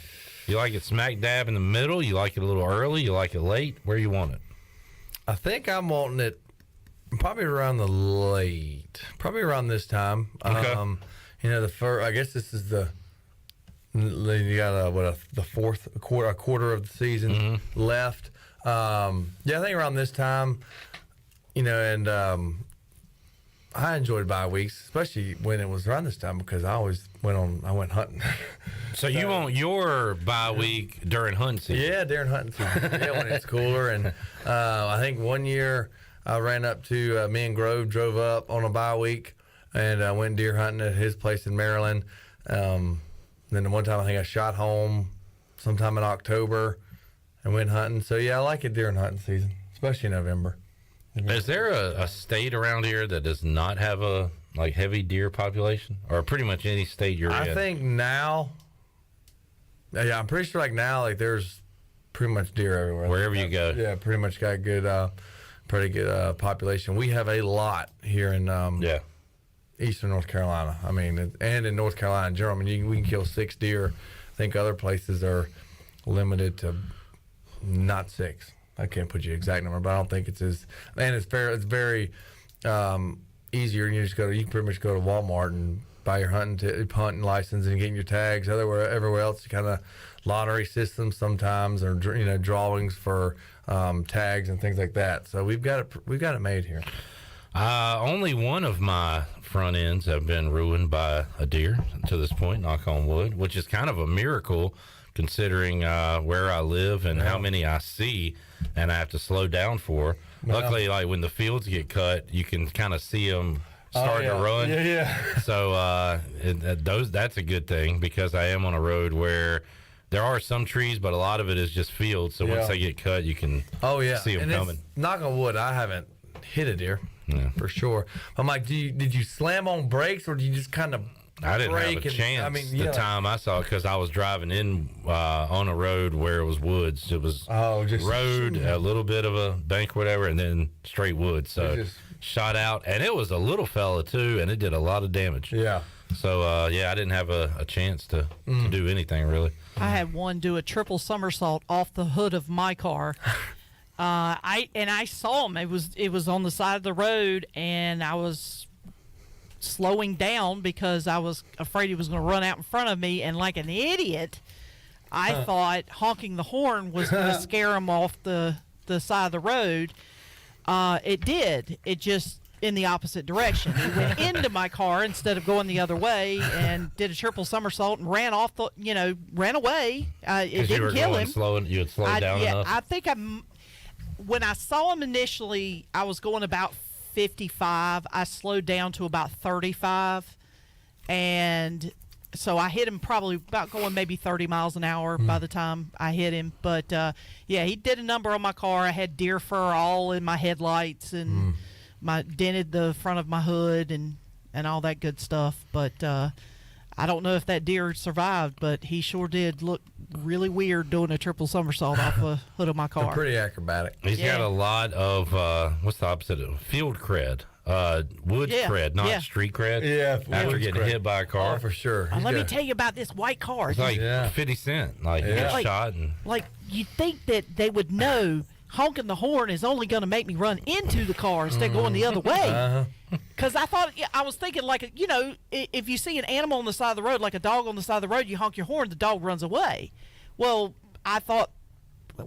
You like it smack dab in the middle? You like it a little early? You like it late? Where you want it? I think I'm wanting it probably around the late, probably around this time. Okay. The first. I guess this is you got the fourth quarter of the season left. I think around this time, and. I enjoyed bye weeks, especially when it was around this time because I always went hunting. So you want your bye week during hunting season? Yeah, during hunting season. Yeah, when it's cooler. And I think one year I ran up to me and Grove drove up on a bye week and I went deer hunting at his place in Maryland. Then the one time I think I shot home sometime in October and went hunting. So yeah, I like it during hunting season. especially in November. Is there a state around here that does not have a heavy deer population, or pretty much any state you're in? I think now, I'm pretty sure now there's pretty much deer everywhere. Wherever you go. Yeah, pretty much got pretty good population. We have a lot here in eastern North Carolina. I mean, and in North Carolina in general. I mean, we can kill 6 deer. I think other places are limited to not 6. I can't put you an exact number, but I don't think it's as. And it's very easier. You can pretty much go to Walmart and buy your hunting license and getting your tags. Everywhere else, kind of lottery systems sometimes, or drawings for tags and things like that. So we've got it made here. Only one of my front ends have been ruined by a deer to this point, knock on wood, which is kind of a miracle considering where I live and how many I see and I have to slow down for. Luckily, when the fields get cut, you can kind of see them starting to run. Yeah. So that's a good thing, because I am on a road where there are some trees, but a lot of it is just fields. So once they get cut, you can see them coming. Knock on wood, I haven't hit a deer for sure. I'm like, did you slam on brakes, or did you just kind of I didn't have a chance the time I saw it, because I was driving in on a road where it was woods. It was just road, a little bit of a bank, whatever, and then straight woods. So shot out, and it was a little fella too, and it did a lot of damage. Yeah. So I didn't have a chance to do anything really. I had one do a triple somersault off the hood of my car. I saw him. It was on the side of the road, and I was slowing down because I was afraid he was going to run out in front of me, and like an idiot, I thought honking the horn was going to scare him off the side of the road. It did. It just in the opposite direction. He went into my car instead of going the other way, and did a triple somersault and ran away. It didn't kill him. You had slowed down enough. I think when I saw him initially, I was going about 55. I slowed down to about 35, and so I hit him probably about going maybe 30 miles an hour by the time I hit him. But he did a number on my car. I had deer fur all in my headlights, and dented the front of my hood and all that good stuff. But I don't know if that deer survived, but he sure did look really weird doing a triple somersault off the hood of my car. They're pretty acrobatic. He's got a lot of what's the opposite of field cred? Woods cred, not street cred. Yeah, after getting hit by a car, for sure. Let me tell you about this white car. It's like 50 Cent, he gets shot, and you'd think that they would know honking the horn is only going to make me run into the car instead of going the other way. Because I was thinking, if you see an animal on the side of the road, like a dog on the side of the road, you honk your horn, the dog runs away. Well, I thought,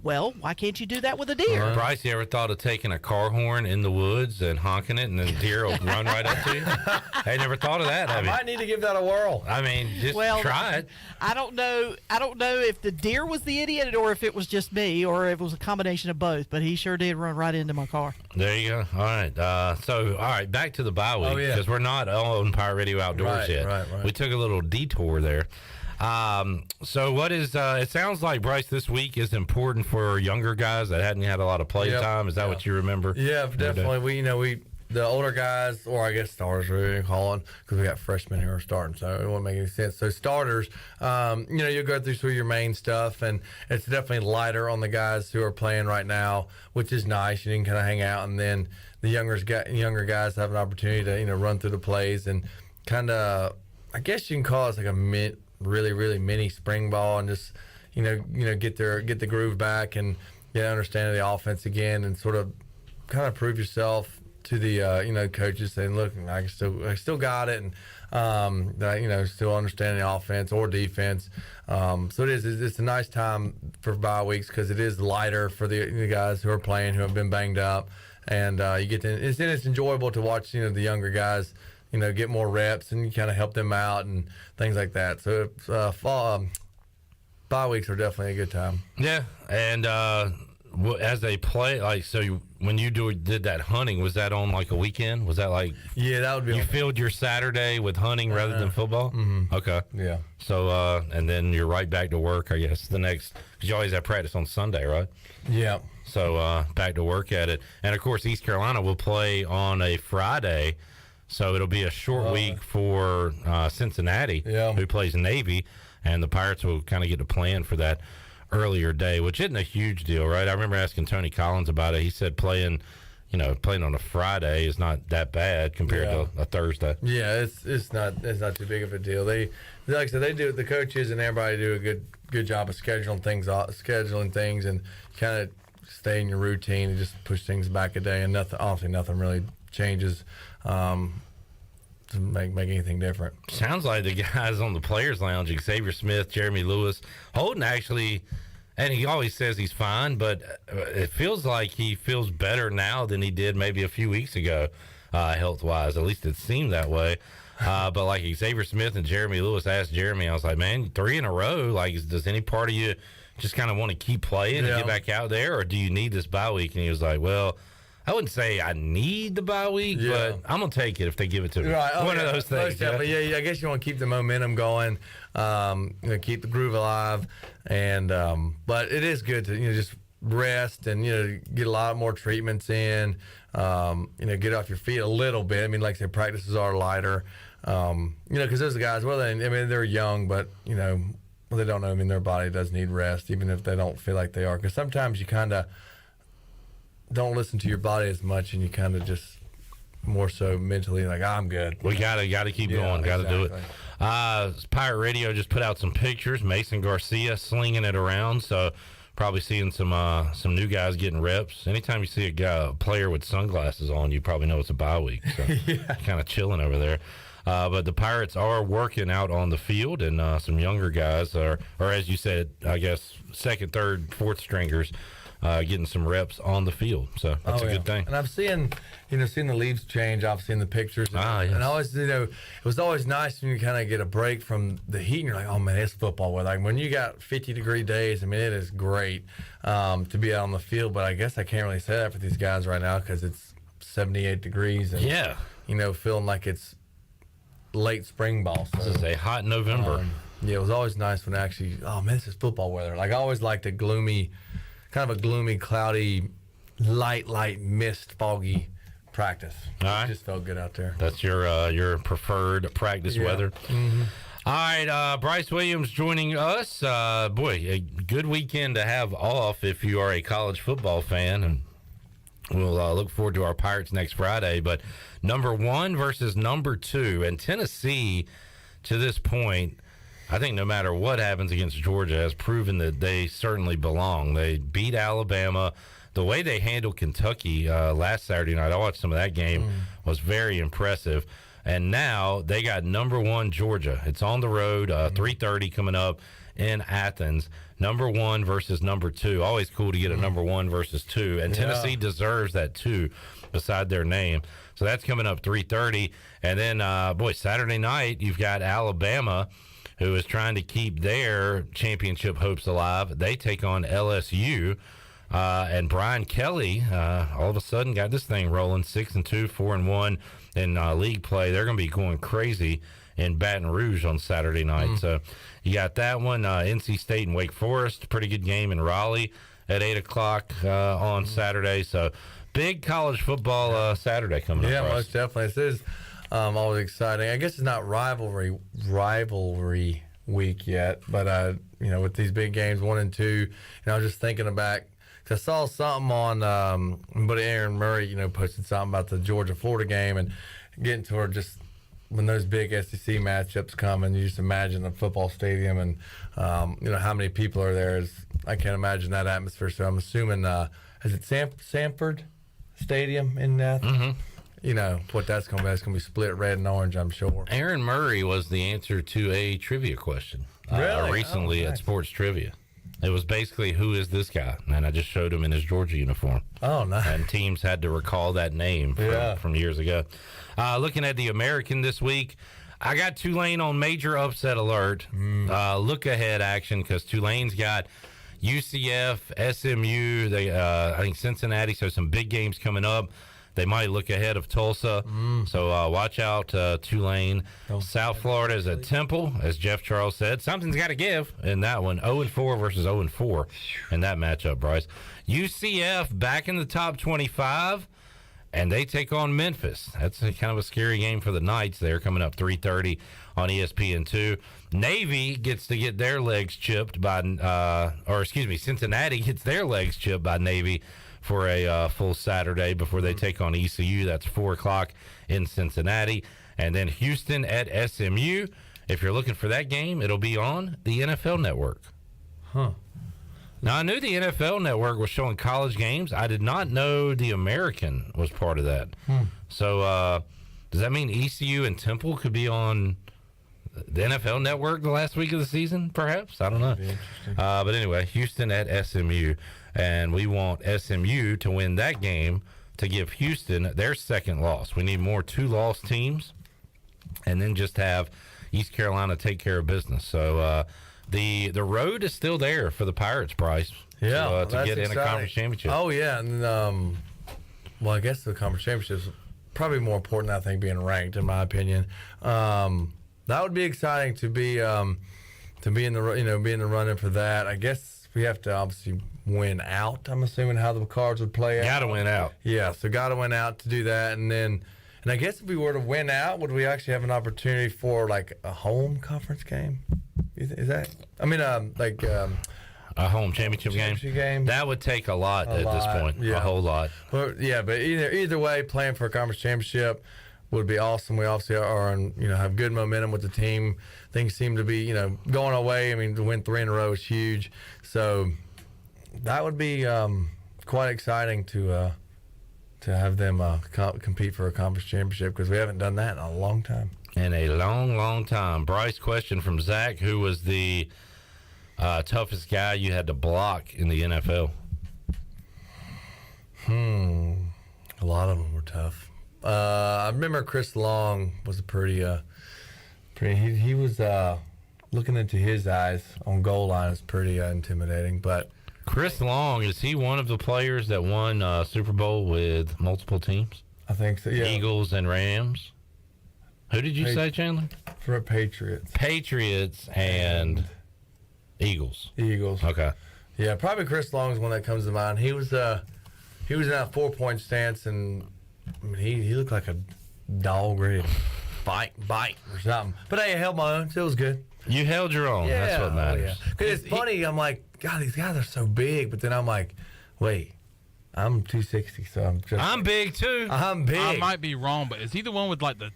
why can't you do that with a deer? Bryce, you ever thought of taking a car horn in the woods and honking it, and then the deer will run right up to you? I never thought of that. I might need to give that a whirl. I mean, just try it. I don't know if the deer was the idiot or if it was just me or if it was a combination of both, but he sure did run right into my car. There you go. All right. All right, back to the bye week, because we're not on Pirate Radio Outdoors yet. Right. We took a little detour there. So what is it sounds like, Bryce, this week is important for younger guys that hadn't had a lot of play time. Is that what you remember? Yeah, definitely. We the older guys, or I guess starters, we're calling, because we got freshmen who are starting, so it won't make any sense. So starters, you'll go through your main stuff, and it's definitely lighter on the guys who are playing right now, which is nice. You can kind of hang out, and then the younger guys have an opportunity to run through the plays and kind of, I guess you can call it like a really mini spring ball, and just get the groove back and understand the offense again, and sort of kind of prove yourself to the coaches, saying, look, I still got it, and that still understand the offense or defense. So it's a nice time for bye weeks, because it is lighter for the guys who are playing, who have been banged up, and it's enjoyable to watch the younger guys get more reps, and you kind of help them out and things like that. So bye weeks are definitely a good time. Yeah, and as they play, like, so when you did that hunting, was that on like a weekend? Was that like, yeah, that would be. You filled your Saturday with hunting rather than football? Mm-hmm. Okay. Yeah. So, and then you're right back to work, I guess, the next, because you always have practice on Sunday, right? Yeah. So, back to work at it. And of course, East Carolina will play on a Friday. So it'll be a short week for Cincinnati, who plays Navy, and the Pirates will kind of get to plan for that earlier day, which isn't a huge deal, right? I remember asking Tony Collins about it. He said playing on a Friday is not that bad compared to a Thursday. Yeah, it's not too big of a deal. They, like I said, the coaches and everybody do a good job of scheduling things and kind of stay in your routine and just push things back a day, and nothing really changes to make anything different. Sounds like the guys on the Players Lounge, Xavier Smith, Jeremy Lewis, Holden actually, and he always says he's fine, but it feels like he feels better now than he did maybe a few weeks ago, health-wise. At least it seemed that way. But like Xavier Smith and Jeremy Lewis, asked Jeremy, I was like, man, 3 in a row, like, does any part of you just kind of want to keep playing and get back out there, or do you need this bye week? And he was like, well, I wouldn't say I need the bye week, but I'm going to take it if they give it to me. Right. One of those things. Yeah, I guess you want to keep the momentum going, keep the groove alive. And but it is good to just rest and get a lot more treatments in, get off your feet a little bit. I mean, like I said, practices are lighter, because those guys, they're young, but, they don't know. I mean, their body does need rest, even if they don't feel like they are. Because sometimes you kind of don't listen to your body as much, and you kind of just more so mentally like, I'm good. We gotta keep going. Gotta do it. Pirate Radio just put out some pictures. Mason Garcia slinging it around, so probably seeing some new guys getting reps. Anytime you see a player with sunglasses on, you probably know it's a bye week. So kind of chilling over there. But the Pirates are working out on the field, and some younger guys or as you said, I guess second, third, fourth stringers getting some reps on the field. So that's a good thing. And I've seen the leaves change. I've seen the pictures. And always, it was always nice when you kind of get a break from the heat and you're like, oh man, it's football weather. Like when you got 50-degree days, I mean, it is great to be out on the field. But I guess I can't really say that for these guys right now because it's 78 degrees. And, feeling like it's late spring ball. So, this is a hot November. It was always nice when actually, oh man, this is football weather. Like I always liked a gloomy, cloudy, light mist, foggy practice. All right. It just felt good out there. That's your preferred practice weather. Mm-hmm. All right, Bryce Williams joining us. A good weekend to have off if you are a college football fan, and we'll look forward to our Pirates next Friday. But number 1 versus number 2, and Tennessee, to this point, I think no matter what happens against Georgia, has proven that they certainly belong. They beat Alabama. The way they handled Kentucky last Saturday night, I watched some of that game, was very impressive. And now they got number 1 Georgia. It's on the road, 3:30 coming up in Athens. Number 1 versus number 2. Always cool to get a number 1 versus 2. And Tennessee deserves that 2 beside their name. So that's coming up 3:30. And then, Saturday night, you've got Alabama, who is trying to keep their championship hopes alive. They take on LSU. And Brian Kelly, all of a sudden, got this thing rolling, 6-2, 4-1 in league play. They're going to be going crazy in Baton Rouge on Saturday night. So you got that one. NC State and Wake Forest, pretty good game in Raleigh at 8 o'clock on Saturday. So big college football Saturday coming up. Yeah, most definitely. This is always exciting. I guess it's not rivalry week yet, but with these big games 1 and 2, I was just thinking back. I saw something on, but Aaron Murray, posted something about the Georgia-Florida game and getting toward just when those big SEC matchups come, and you just imagine a football stadium and how many people are there. I can't imagine that atmosphere. So I'm assuming, is it Sanford Stadium in Athens? What that's going to be. It's going to be split red and orange, I'm sure. Aaron Murray was the answer to a trivia question recently at Sports Trivia. It was basically, who is this guy? And I just showed him in his Georgia uniform. Oh, nice. And teams had to recall that name from years ago. Looking at the American this week, I got Tulane on major upset alert. Look ahead action, because Tulane's got UCF, SMU, I think Cincinnati, so some big games coming up. They might look ahead of Tulsa. So watch out, Tulane. South Florida is at Temple, as Jeff Charles said. Something's got to give in that one. 0-4 versus 0-4 in that matchup, Bryce. UCF back in the top 25, and they take on Memphis. That's kind of a scary game for the Knights. They're coming up 3:30 on ESPN2. Navy gets to get their legs chipped by, Cincinnati gets their legs chipped by Navy for a full Saturday before they take on ECU. That's 4 o'clock in Cincinnati. And then Houston at SMU. If you're looking for that game, it'll be on the NFL Network. Now, I knew the NFL Network was showing college games. I did not know the American was part of that. So does that mean ECU and Temple could be on the NFL Network the last week of the season, perhaps? I don't know. But anyway, Houston at SMU. And we want SMU to win that game to give Houston their second loss. We need more 2-loss teams, and then just have East Carolina take care of business. So the road is still there for the Pirates, Bryce. Yeah, to get in a conference championship. Oh yeah, and I guess the conference championship is probably more important, I think, being ranked, in my opinion. That would be exciting to be in the be in the running for that. I guess we have to obviously win out. I'm assuming how the cards would play out. Got to win out. Yeah, so got to win out to do that, and I guess if we were to win out, would we actually have an opportunity for like a home conference game? Is that? I mean, a home championship game. That would take a lot at this point. Yeah. A whole lot. Well, yeah, but either way, playing for a conference championship would be awesome. We obviously have good momentum with the team. Things seem to be going our way. I mean, to win 3 in a row is huge. So that would be quite exciting to have them compete for a conference championship, because we haven't done that in a long time. In a long, long time. Bryce, question from Zach: who was the toughest guy you had to block in the NFL? A lot of them were tough. I remember Chris Long was a pretty. He was looking into his eyes on goal line is pretty intimidating. But Chris Long, is he one of the players that won Super Bowl with multiple teams? I think so. Yeah. Eagles and Rams. Who did you say, Chandler? For Patriots. Patriots and Eagles. Eagles. Okay. Yeah, probably Chris Long is one that comes to mind. He was in that 4-point stance, and I mean, he looked like a dog ready to bite or something. But hey, I held my own, so it was good. You held your own. Yeah, that's what matters. Because it's funny, I'm like, God, these guys are so big, but then I'm like, wait, I'm 260, so I'm big too. I'm big. I might be wrong, but is he the one with like the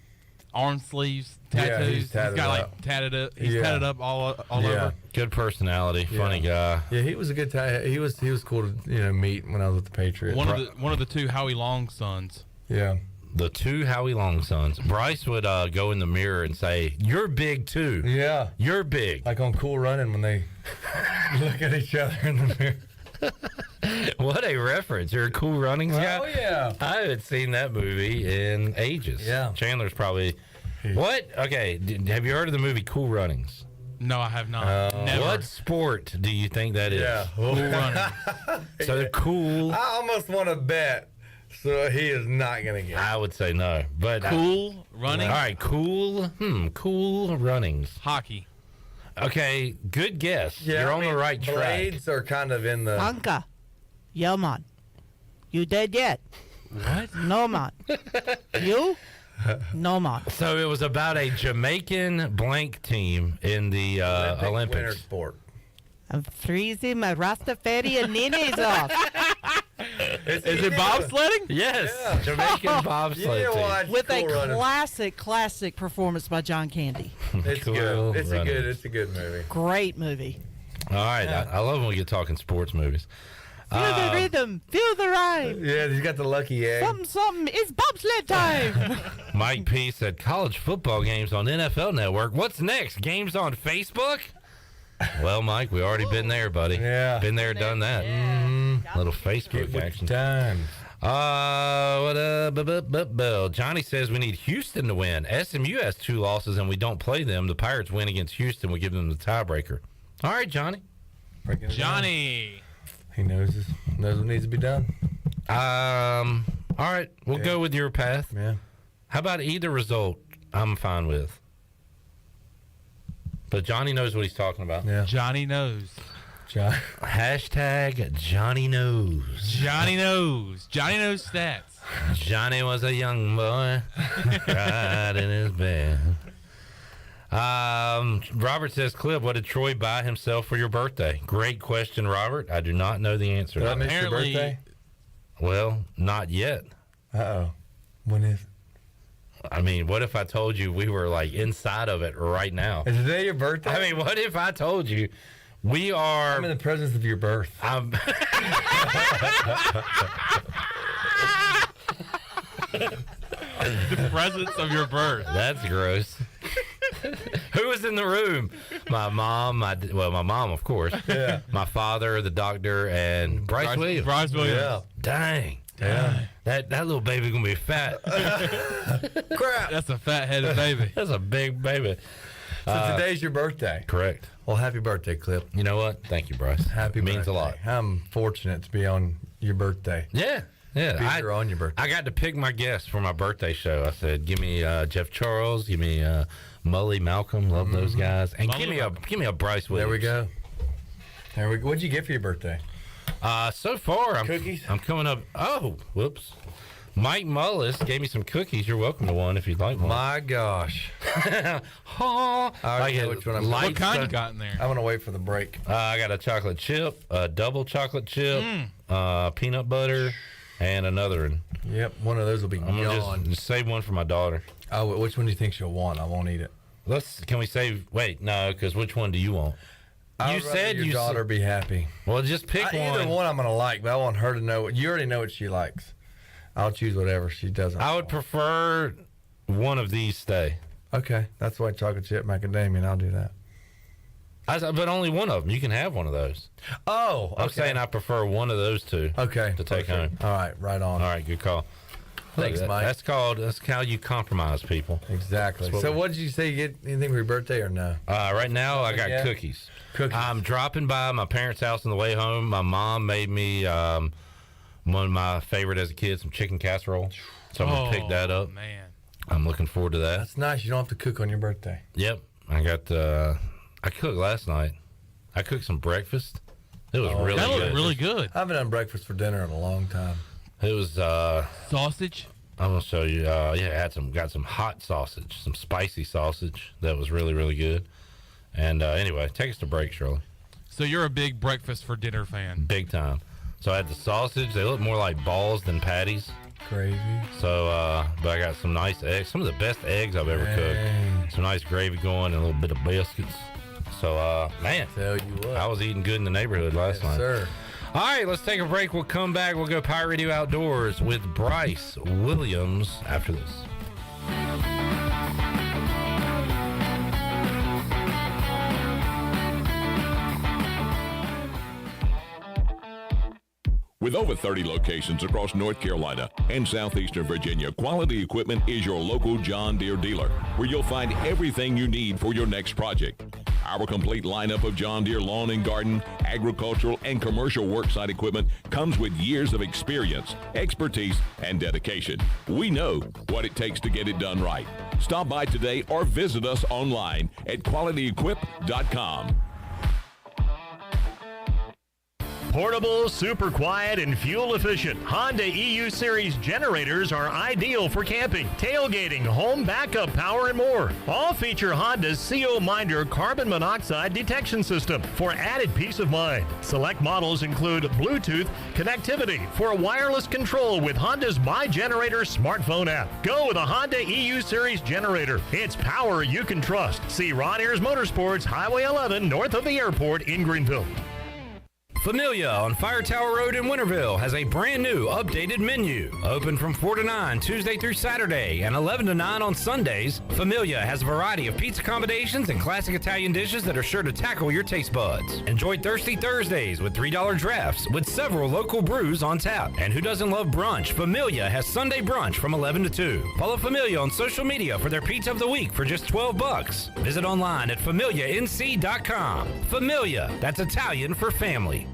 arm sleeves, tattoos? Yeah, he's tatted up. Like tatted up. He's tatted up all over. Good personality, funny guy. Yeah, he was a good he was cool to meet when I was with the Patriots. One of the two Howie Long sons. Yeah. The two Howie Long sons. Bryce would go in the mirror and say, "You're big too." Yeah. You're big. Like on Cool Running when they look at each other in the mirror. What a reference. You're a Cool Runnings guy? Oh, yeah. I haven't seen that movie in ages. Yeah. Chandler's probably... What? Okay, have you heard of the movie Cool Runnings? No, I have not. Never. What sport do you think that is? Yeah. Cool Runnings. So they're cool. I almost want to bet. So he is not going to get it. I would say no. But Cool Runnings? All right, cool. Cool Runnings. Hockey. Okay, good guess. Yeah, You're on the right track. Blades are kind of in the... Anka. Yeah, man. You dead yet? What? No, man. You? No, man. So it was about a Jamaican blank team in the Olympics. Winter sport. I'm freezing my Rastafarian ninis off. Is it bobsledding? Yes. Yeah. Jamaican bobsled team. With a classic performance by John Candy. It's Cool good. It's Runnings. a good movie. Great movie. All right. Yeah. I love when we get talking sports movies. Feel the rhythm. Feel the rhyme. Yeah, he's got the lucky egg. Something. It's bobsled time. Mike P said college football games on NFL Network. What's next? Games on Facebook? Well, Mike, we already been there, buddy. Yeah. Been there, done that. Mm-hmm. Little Facebook action. Time. Bill. Johnny says we need Houston to win. SMU has 2 losses and we don't play them. The Pirates win against Houston. We give them the tiebreaker. All right, Johnny. Johnny. He knows what needs to be done. All right, we'll go with your path. Yeah. How about either result? I'm fine with. But Johnny knows what he's talking about. Yeah. Johnny knows. Hashtag Johnny knows. Johnny knows. Johnny knows stats. Johnny was a young boy, right in his bed. Robert says, Clip, what did Troy buy himself for your birthday? Great question, Robert. I do not know the answer. Did I miss your birthday? Well, not yet. Uh-oh. When is it? I mean, what if I told you we were like inside of it right now? Is today your birthday? I mean, what if I told you we are... I'm in the presence of your birth. The presence of your birth. That's gross. Who was in the room? My mom, my mom, of course. Yeah. My father, the doctor, and Bryce Williams. Bryce Williams. Yeah. Dang. Yeah. That little baby gonna be fat. Crap. That's a fat-headed baby. That's a big baby. So today's your birthday. Correct. Well, happy birthday, Clip. You know what? Thank you, Bryce. Happy means birthday. a lot. I'm fortunate to be on your birthday. Yeah. Yeah. You're on your birthday. I got to pick my guests for my birthday show. I said, give me Jeff Charles, give me Mully, Malcolm, love those guys, and give me a Bryce Williams. There we go. There we go. What'd you get for your birthday? So far, Cookies? I'm coming up. Oh, whoops. Mike Mullis gave me some cookies. You're welcome to one if you'd like one. My gosh. I already know which one I'm What kind you got in there? I'm going to wait for the break. I got a chocolate chip, a double chocolate chip, peanut butter, and another one. Yep, one of those will be I'm gone. going to just save one for my daughter. Oh, which one do you think she'll want? I won't eat it. Can we save? Wait, no, because which one do you want? I'd rather your daughter be happy. Well, just pick one. Either one I'm going to like, but I want her to know. You already know what she likes. I'll choose whatever she doesn't. I would prefer one of these stay. Okay, that's why chocolate chip macadamia, and I'll do that. But only one of them. You can have one of those. Oh, okay. I'm saying I prefer one of those two. Okay. To take home. All right, right on. All right, good call. Thanks, Mike. That's how you compromise people. Exactly. So what did you say? You get anything for your birthday or no? Right now I got cookies. I'm dropping by my parents' house on the way home. My mom made me one of my favorite as a kid, some chicken casserole. So I'm gonna pick that up. Man. I'm looking forward to that. That's nice. You don't have to cook on your birthday. Yep. I got I cooked last night. I cooked some breakfast. It was really that good. looked really good. I haven't done breakfast for dinner in a long time. It was sausage. I'm gonna show you. Got some hot sausage, some spicy sausage that was really, really good. And anyway, take us to break, Shirley. So you're a big breakfast for dinner fan. Big time. So I had the sausage. They look more like balls than patties. Crazy. So, but I got some nice eggs. Some of the best eggs I've ever cooked. Some nice gravy going and a little bit of biscuits. So, man, tell you what, I was eating good in the neighborhood last night. Sir. All right, let's take a break. We'll come back. We'll go Pirate Radio Outdoors with Bryce Williams after this. With over 30 locations across North Carolina and southeastern Virginia, Quality Equipment is your local John Deere dealer, where you'll find everything you need for your next project. Our complete lineup of John Deere lawn and garden, agricultural, and commercial worksite equipment comes with years of experience, expertise, and dedication. We know what it takes to get it done right. Stop by today or visit us online at qualityequip.com. Portable, super quiet, and fuel efficient. Honda EU Series generators are ideal for camping, tailgating, home backup power, and more. All feature Honda's CO Minder carbon monoxide detection system for added peace of mind. Select models include Bluetooth connectivity for wireless control with Honda's My Generator smartphone app. Go with a Honda EU Series generator. It's power you can trust. See Ron Ayers Motorsports, Highway 11, north of the airport in Greenville. Familia on Fire Tower Road in Winterville has a brand new updated menu. Open from 4 to 9 Tuesday through Saturday and 11 to 9 on Sundays, Familia has a variety of pizza combinations and classic Italian dishes that are sure to tackle your taste buds. Enjoy Thirsty Thursdays with $3 drafts with several local brews on tap. And who doesn't love brunch? Familia has Sunday brunch from 11 to 2. Follow Familia on social media for their pizza of the week for just $12. Visit online at familianc.com. Familia, that's Italian for family.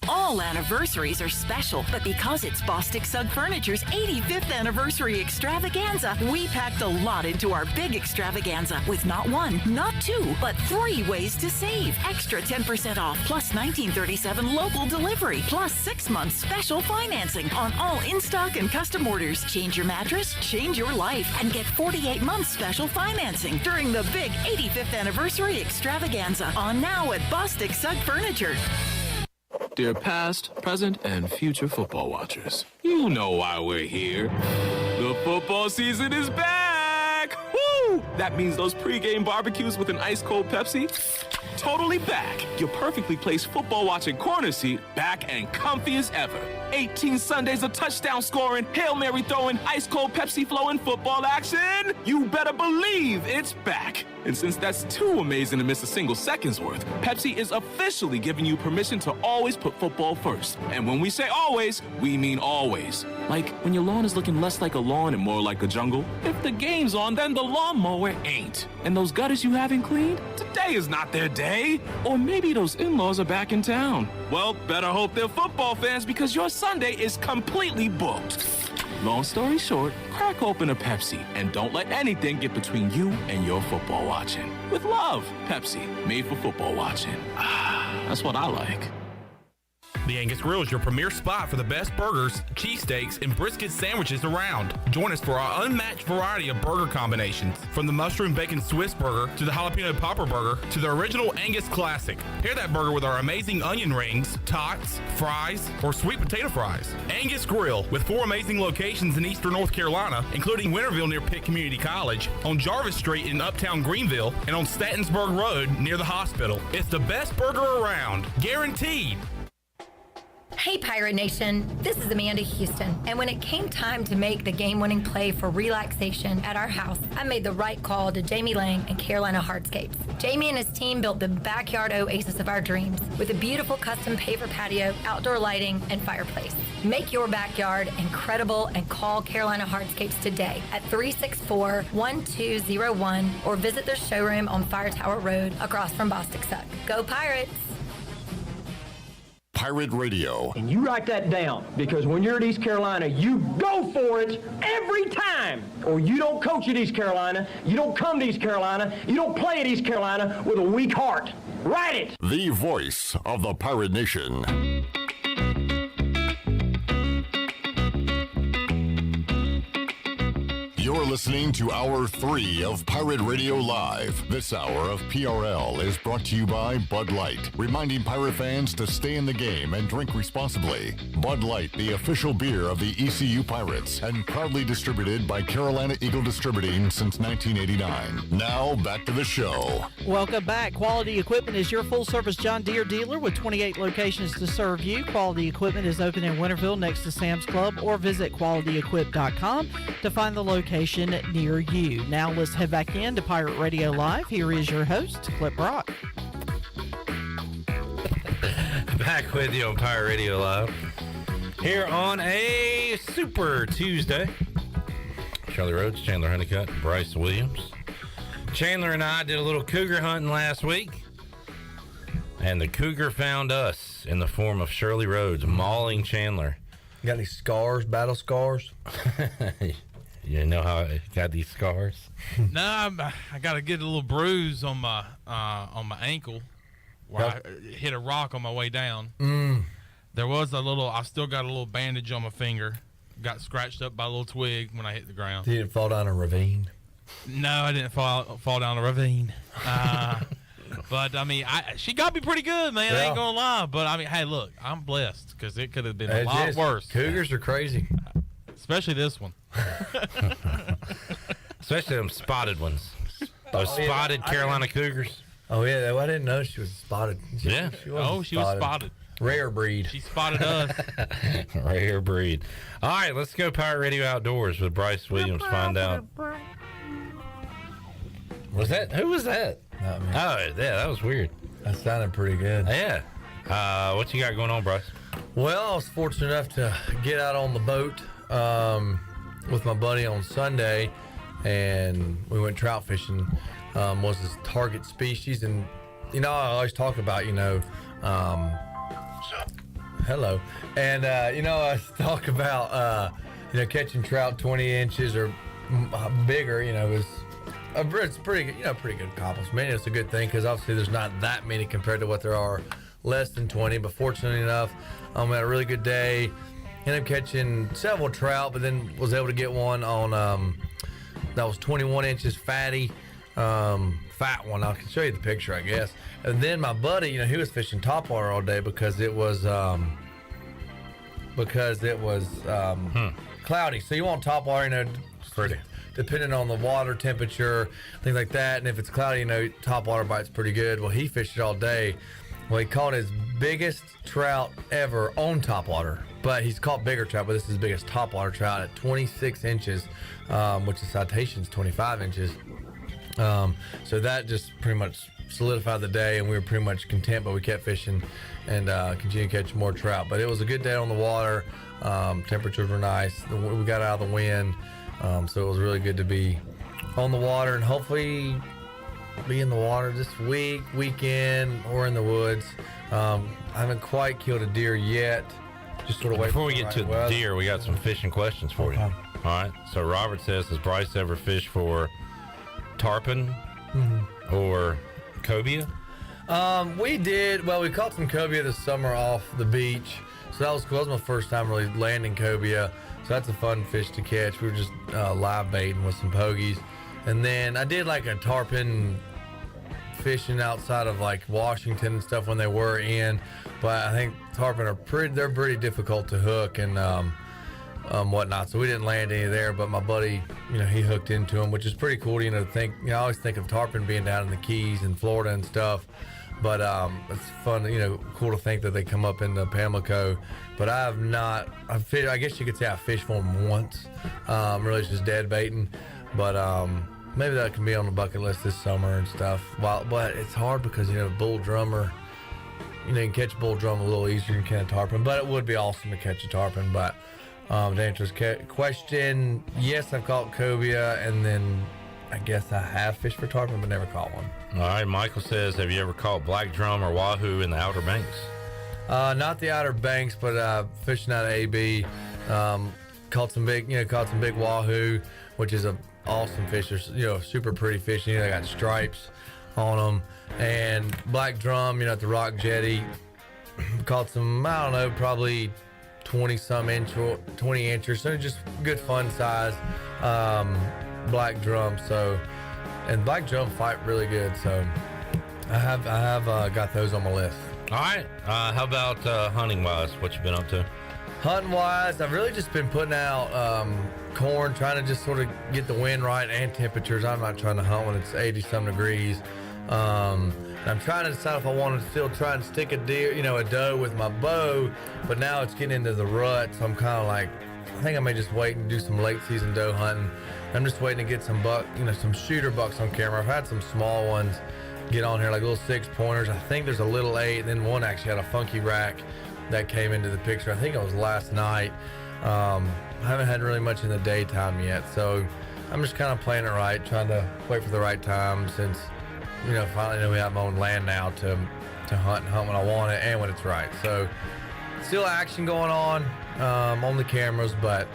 All anniversaries are special, but because it's Bostic Sugg Furniture's 85th anniversary extravaganza, we packed a lot into our big extravaganza with not one, not two, but 3 ways to save. Extra 10% off, plus 1937 local delivery, plus 6 months special financing on all in-stock and custom orders. Change your mattress, change your life, and get 48 months special financing during the big 85th anniversary extravaganza on now at Bostic Sugg Furniture. Dear past, present, and future football watchers, you know why we're here. The football season is back! Woo! That means those pregame barbecues with an ice-cold Pepsi? Totally back. Your perfectly placed football-watching corner seat back and comfy as ever. 18 Sundays of touchdown scoring, Hail Mary throwing, ice-cold Pepsi flowing football action. You better believe it's back. And since that's too amazing to miss a single second's worth, Pepsi is officially giving you permission to always put football first. And when we say always, we mean always. Like when your lawn is looking less like a lawn and more like a jungle. If the game's on, then the lawnmower ain't. And those gutters you haven't cleaned, today is not their day. Or maybe those in-laws are back in town. Well, better hope they're football fans because your Sunday is completely booked. Long story short, crack open a Pepsi and don't let anything get between you and your football watching. With love, Pepsi, made for football watching. That's what I like. The Angus Grill is your premier spot for the best burgers, cheesesteaks, and brisket sandwiches around. Join us for our unmatched variety of burger combinations, from the mushroom bacon Swiss burger to the jalapeno popper burger to the original Angus classic. Pair that burger with our amazing onion rings, tots, fries, or sweet potato fries. Angus Grill, with 4 amazing locations in eastern North Carolina, including Winterville near Pitt Community College, on Jarvis Street in uptown Greenville, and on Statensburg Road near the hospital. It's the best burger around, guaranteed. Hey Pirate Nation, this is Amanda Houston, and when it came time to make the game-winning play for relaxation at our house, I made the right call to Jamie Lang and Carolina Hardscapes. Jamie and his team built the backyard oasis of our dreams with a beautiful custom paver patio, outdoor lighting, and fireplace. Make your backyard incredible and call Carolina Hardscapes today at 364-1201 or visit their showroom on Fire Tower Road across from Bostic Sugg. Go Pirates! Pirate Radio. And you write that down, because when you're at East Carolina, you go for it every time. Or you don't coach at East Carolina, you don't come to East Carolina, you don't play at East Carolina with a weak heart. Write it! The voice of the Pirate Nation. You're listening to Hour 3 of Pirate Radio Live. This hour of PRL is brought to you by Bud Light, reminding Pirate fans to stay in the game and drink responsibly. Bud Light, the official beer of the ECU Pirates, and proudly distributed by Carolina Eagle Distributing since 1989. Now, back to the show. Welcome back. Quality Equipment is your full-service John Deere dealer with 28 locations to serve you. Quality Equipment is open in Winterville next to Sam's Club, or visit qualityequip.com to find the location near you. Now let's head back into Pirate Radio Live. Here is your host, Clip Rock. Back with you on Pirate Radio Live. Here on a Super Tuesday. Charlie Rhodes, Chandler Honeycutt, Bryce Williams. Chandler and I did a little cougar hunting last week. And the cougar found us in the form of Shirley Rhodes mauling Chandler. You got any scars, battle scars? You know how I got these scars? No, I got to get a little bruise on my ankle where I hit a rock on my way down. There was I still got a little bandage on my finger. Got scratched up by a little twig when I hit the ground. You didn't fall down a ravine? No, I didn't fall down a ravine. But, I mean, she got me pretty good, man. I ain't going to lie. But, I mean, hey, look, I'm blessed because it could have been a lot worse. Cougars are crazy. Especially this one. Especially them spotted ones. Those spotted Carolina Cougars. Oh, yeah. Well, I didn't know she was spotted. She was spotted. Rare breed. She spotted us. Rare breed. All right, let's go Pirate Radio Outdoors with Bryce Williams. Find out. Who was that? Not me. Oh, yeah, that was weird. That sounded pretty good. Yeah. What you got going on, Bryce? Well, I was fortunate enough to get out on the boat with my buddy on Sunday, and we went trout fishing. Was his target species, and I always talk about hello, and I talk about catching trout 20 inches or bigger. It's pretty good accomplishment. It's a good thing because obviously there's not that many compared to what there are less than 20. But fortunately enough, I had a really good day. Ended up catching several trout, but then was able to get one on that was 21 inches fatty. Fat one. I can show you the picture, I guess. And then my buddy, he was fishing topwater all day because it was cloudy. So you want topwater, pretty. Depending on the water temperature, things like that. And if it's cloudy, topwater bites pretty good. Well, he fished it all day. Well, he caught his biggest trout ever on topwater. But he's caught bigger trout, but this is his biggest topwater trout at 26 inches, which the citation's 25 inches. So that just pretty much solidified the day, and we were pretty much content, but we kept fishing and continued to catch more trout. But it was a good day on the water. Temperatures were nice. We got out of the wind, so it was really good to be on the water and hopefully be in the water this weekend, or in the woods. I haven't quite killed a deer yet. Just sort of wait. Before we get to the deer, we got some fishing questions for you. All right. So Robert says, has Bryce ever fished for tarpon or cobia? We did. Well, we caught some cobia this summer off the beach, so that was cool. That was my first time really landing cobia, so that's a fun fish to catch. We were just live baiting with some pogies, and then I did like a tarpon fishing outside of like Washington and stuff when they were in, but I think tarpon are pretty difficult to hook and whatnot, so we didn't land any there. But my buddy, he hooked into them, which is pretty cool to think. I always think of tarpon being down in the Keys and Florida and stuff, but it's fun, cool to think that they come up in the Pamlico. But I guess you could say I fished for them once. Really just dead baiting, but maybe that can be on the bucket list this summer and stuff. But it's hard because bull drummer, you can catch bull drum a little easier than can a tarpon, but it would be awesome to catch a tarpon. But to answer his question, yes, I've caught cobia, and then I guess I have fished for tarpon, but never caught one. All right, Michael says, have you ever caught black drum or wahoo in the Outer Banks? Not the Outer Banks, but fishing out of AB, caught some big wahoo, which is a awesome fish. They're, super pretty fish. They got stripes on them, and black drum, at the Rock Jetty, caught some, I don't know, probably 20 inches, so just good fun size black drum. So, and black drum fight really good, so I have got those on my list. All right, how about hunting wise, what you been up to? Hunting wise, I've really just been putting out corn, trying to just sort of get the wind right and temperatures. I'm not trying to hunt when it's 80 some degrees. I'm trying to decide if I want to still try and stick a deer, a doe with my bow, but now it's getting into the rut, so I'm kind of like, I think I may just wait and do some late season doe hunting. I'm just waiting to get some some shooter bucks on camera. I've had some small ones get on here, like little 6-pointers. I think there's a little 8, and then one actually had a funky rack that came into the picture. I think it was last night. I haven't had really much in the daytime yet, so I'm just kind of playing it right, trying to wait for the right time, since finally we have my own land now to hunt when I want it and when it's right. So still action going on the cameras, but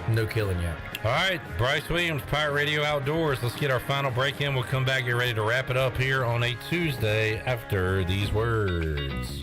no killing yet. All right, Bryce Williams, Pirate Radio Outdoors. Let's get our final break in. We'll come back, get ready to wrap it up here on a Tuesday after these words.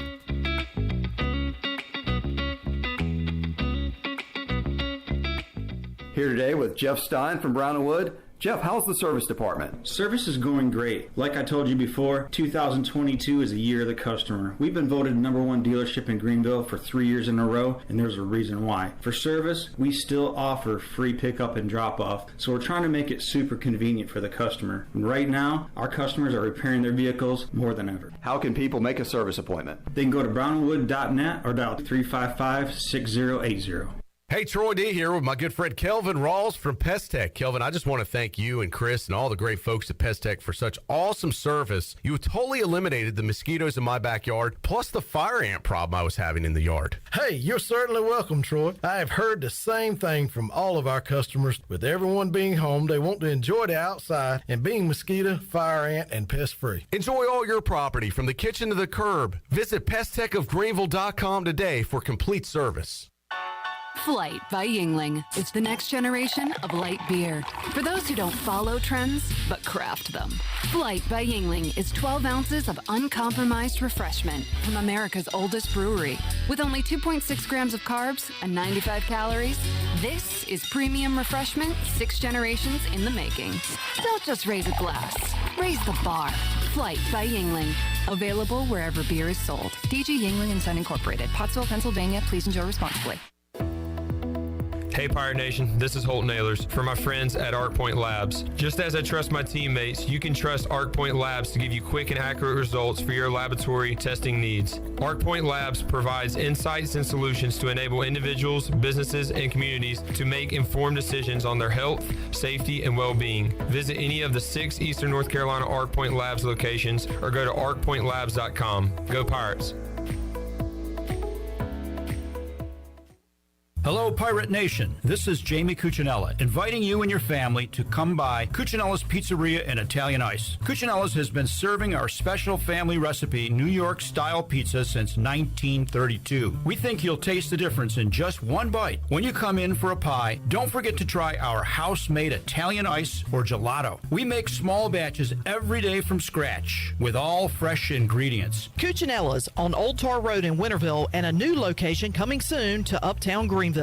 Here today with Jeff Stein from Brown & Wood. Jeff, how's the service department? Service is going great. Like I told you before, 2022 is a year of the customer. We've been voted #1 dealership in Greenville for 3 years in a row, and there's a reason why. For service, we still offer free pickup and drop-off, so we're trying to make it super convenient for the customer. And right now, our customers are repairing their vehicles more than ever. How can people make a service appointment? They can go to brownwood.net or dial 355-6080. Hey, Troy D here with my good friend Kelvin Rawls from Pest Tech. Kelvin, I just want to thank you and Chris and all the great folks at Pest Tech for such awesome service. You totally eliminated the mosquitoes in my backyard, plus the fire ant problem I was having in the yard. Hey, you're certainly welcome, Troy. I have heard the same thing from all of our customers. With everyone being home, they want to enjoy the outside and being mosquito, fire ant, and pest free. Enjoy all your property from the kitchen to the curb. Visit pesttechofgreenville.com today for complete service. Flight by Yingling. It's the next generation of light beer. For those who don't follow trends, but craft them. Flight by Yingling is 12 ounces of uncompromised refreshment from America's oldest brewery. With only 2.6 grams of carbs and 95 calories, this is premium refreshment 6 generations in the making. Don't just raise a glass, raise the bar. Flight by Yingling. Available wherever beer is sold. DG Yingling & Son Incorporated, Pottsville, Pennsylvania. Please enjoy responsibly. Hey Pirate Nation, this is Holt Nailers for my friends at ArcPoint Labs. Just as I trust my teammates, you can trust ArcPoint Labs to give you quick and accurate results for your laboratory testing needs. ArcPoint Labs provides insights and solutions to enable individuals, businesses, and communities to make informed decisions on their health, safety, and well-being. Visit any of the 6 Eastern North Carolina ArcPoint Labs locations or go to arcpointlabs.com. Go Pirates! Hello, Pirate Nation. This is Jamie Cuccinella, inviting you and your family to come by Cuccinella's Pizzeria and Italian Ice. Cuccinella's has been serving our special family recipe New York-style pizza since 1932. We think you'll taste the difference in just one bite. When you come in for a pie, don't forget to try our house-made Italian ice or gelato. We make small batches every day from scratch with all fresh ingredients. Cuccinella's on Old Tar Road in Winterville and a new location coming soon to Uptown Greenville.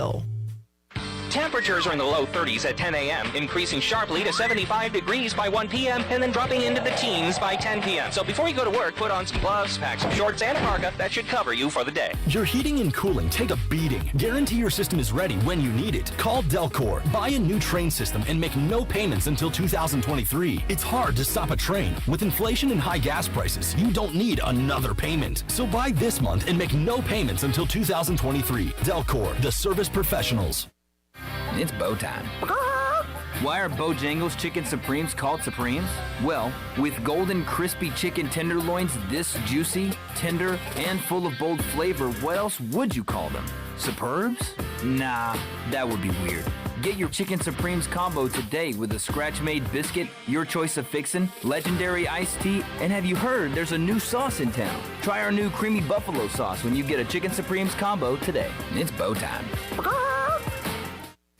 Temperatures are in the low 30s at 10 a.m., increasing sharply to 75 degrees by 1 p.m., and then dropping into the teens by 10 p.m. So before you go to work, put on some gloves, pack some shorts, and a parka. That should cover you for the day. Your heating and cooling take a beating. Guarantee your system is ready when you need it. Call Delcor. Buy a new train system and make no payments until 2023. It's hard to stop a train. With inflation and high gas prices, you don't need another payment. So buy this month and make no payments until 2023. Delcor, the service professionals. It's bow time. Why are Bojangles Chicken Supremes called Supremes? Well, with golden crispy chicken tenderloins this juicy, tender, and full of bold flavor, what else would you call them? Superbs? Nah, that would be weird. Get your Chicken Supremes combo today with a scratch-made biscuit, your choice of fixin', legendary iced tea, and have you heard there's a new sauce in town? Try our new creamy buffalo sauce when you get a Chicken Supremes combo today. It's bow time.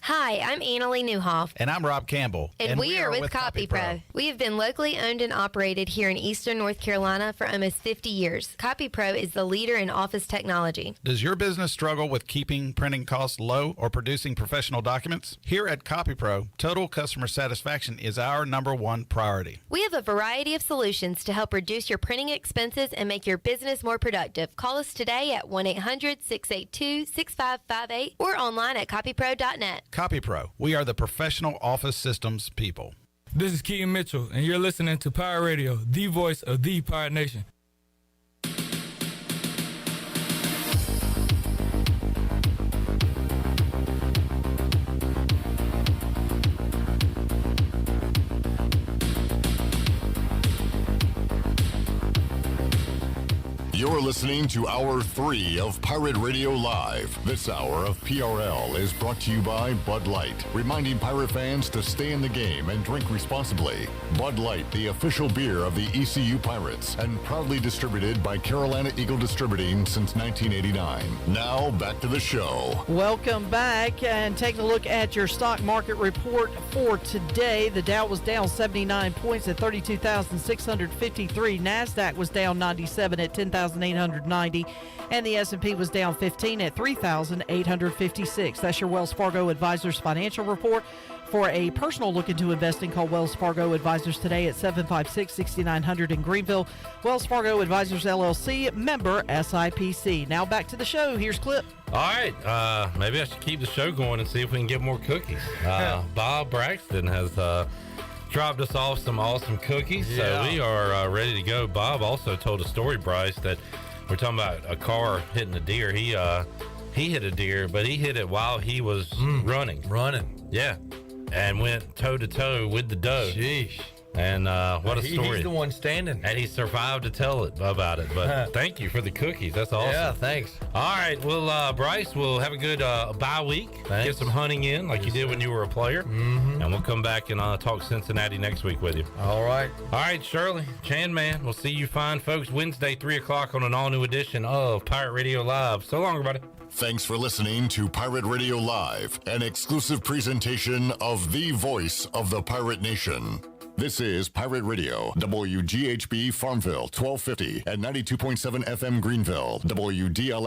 Hi, I'm Annalie Newhoff. And I'm Rob Campbell. And we are with CopyPro. We have been locally owned and operated here in Eastern North Carolina for almost 50 years. CopyPro is the leader in office technology. Does your business struggle with keeping printing costs low or producing professional documents? Here at CopyPro, total customer satisfaction is our #1 priority. We have a variety of solutions to help reduce your printing expenses and make your business more productive. Call us today at 1-800-682-6558 or online at copypro.net. CopyPro, we are the professional office systems people. This is Keaton Mitchell, and you're listening to Pirate Radio, the voice of the Pirate Nation. You're listening to Hour 3 of Pirate Radio Live. This hour of PRL is brought to you by Bud Light, reminding Pirate fans to stay in the game and drink responsibly. Bud Light, the official beer of the ECU Pirates, and proudly distributed by Carolina Eagle Distributing since 1989. Now, back to the show. Welcome back, and taking a look at your stock market report for today. The Dow was down 79 points at 32,653. NASDAQ was down 97 at 10,890, and the S&P was down 15 at 3,856. That's your Wells Fargo Advisors financial report For a personal look into investing, call Wells Fargo Advisors today at 756-6900 in Greenville. Wells Fargo Advisors, LLC, member SIPC. Now back to the show. Here's Clip. All right, maybe I should keep the show going and see if we can get more cookies. Bob Braxton has dropped us off some awesome cookies, so we are ready to go. Bob also told a story, Bryce, that we're talking about a car hitting a deer. He hit a deer, but he hit it while he was running. Yeah, and went toe-to-toe with the doe. Sheesh. And what a story. He's the one standing. And he survived to tell it about it. But thank you for the cookies. That's awesome. Yeah, thanks. All right. Well, Bryce, we'll have a good bye week. Thanks. Get some hunting in like you did when you were a player. Mm-hmm. And we'll come back and talk Cincinnati next week with you. All right. All right, Shirley, Chan Man, we'll see you fine folks Wednesday, 3 o'clock on an all-new edition of Pirate Radio Live. So long, everybody. Thanks for listening to Pirate Radio Live, an exclusive presentation of the voice of the Pirate Nation. This is Pirate Radio, WGHB Farmville, 1250 and 92.7 FM Greenville, WDLX.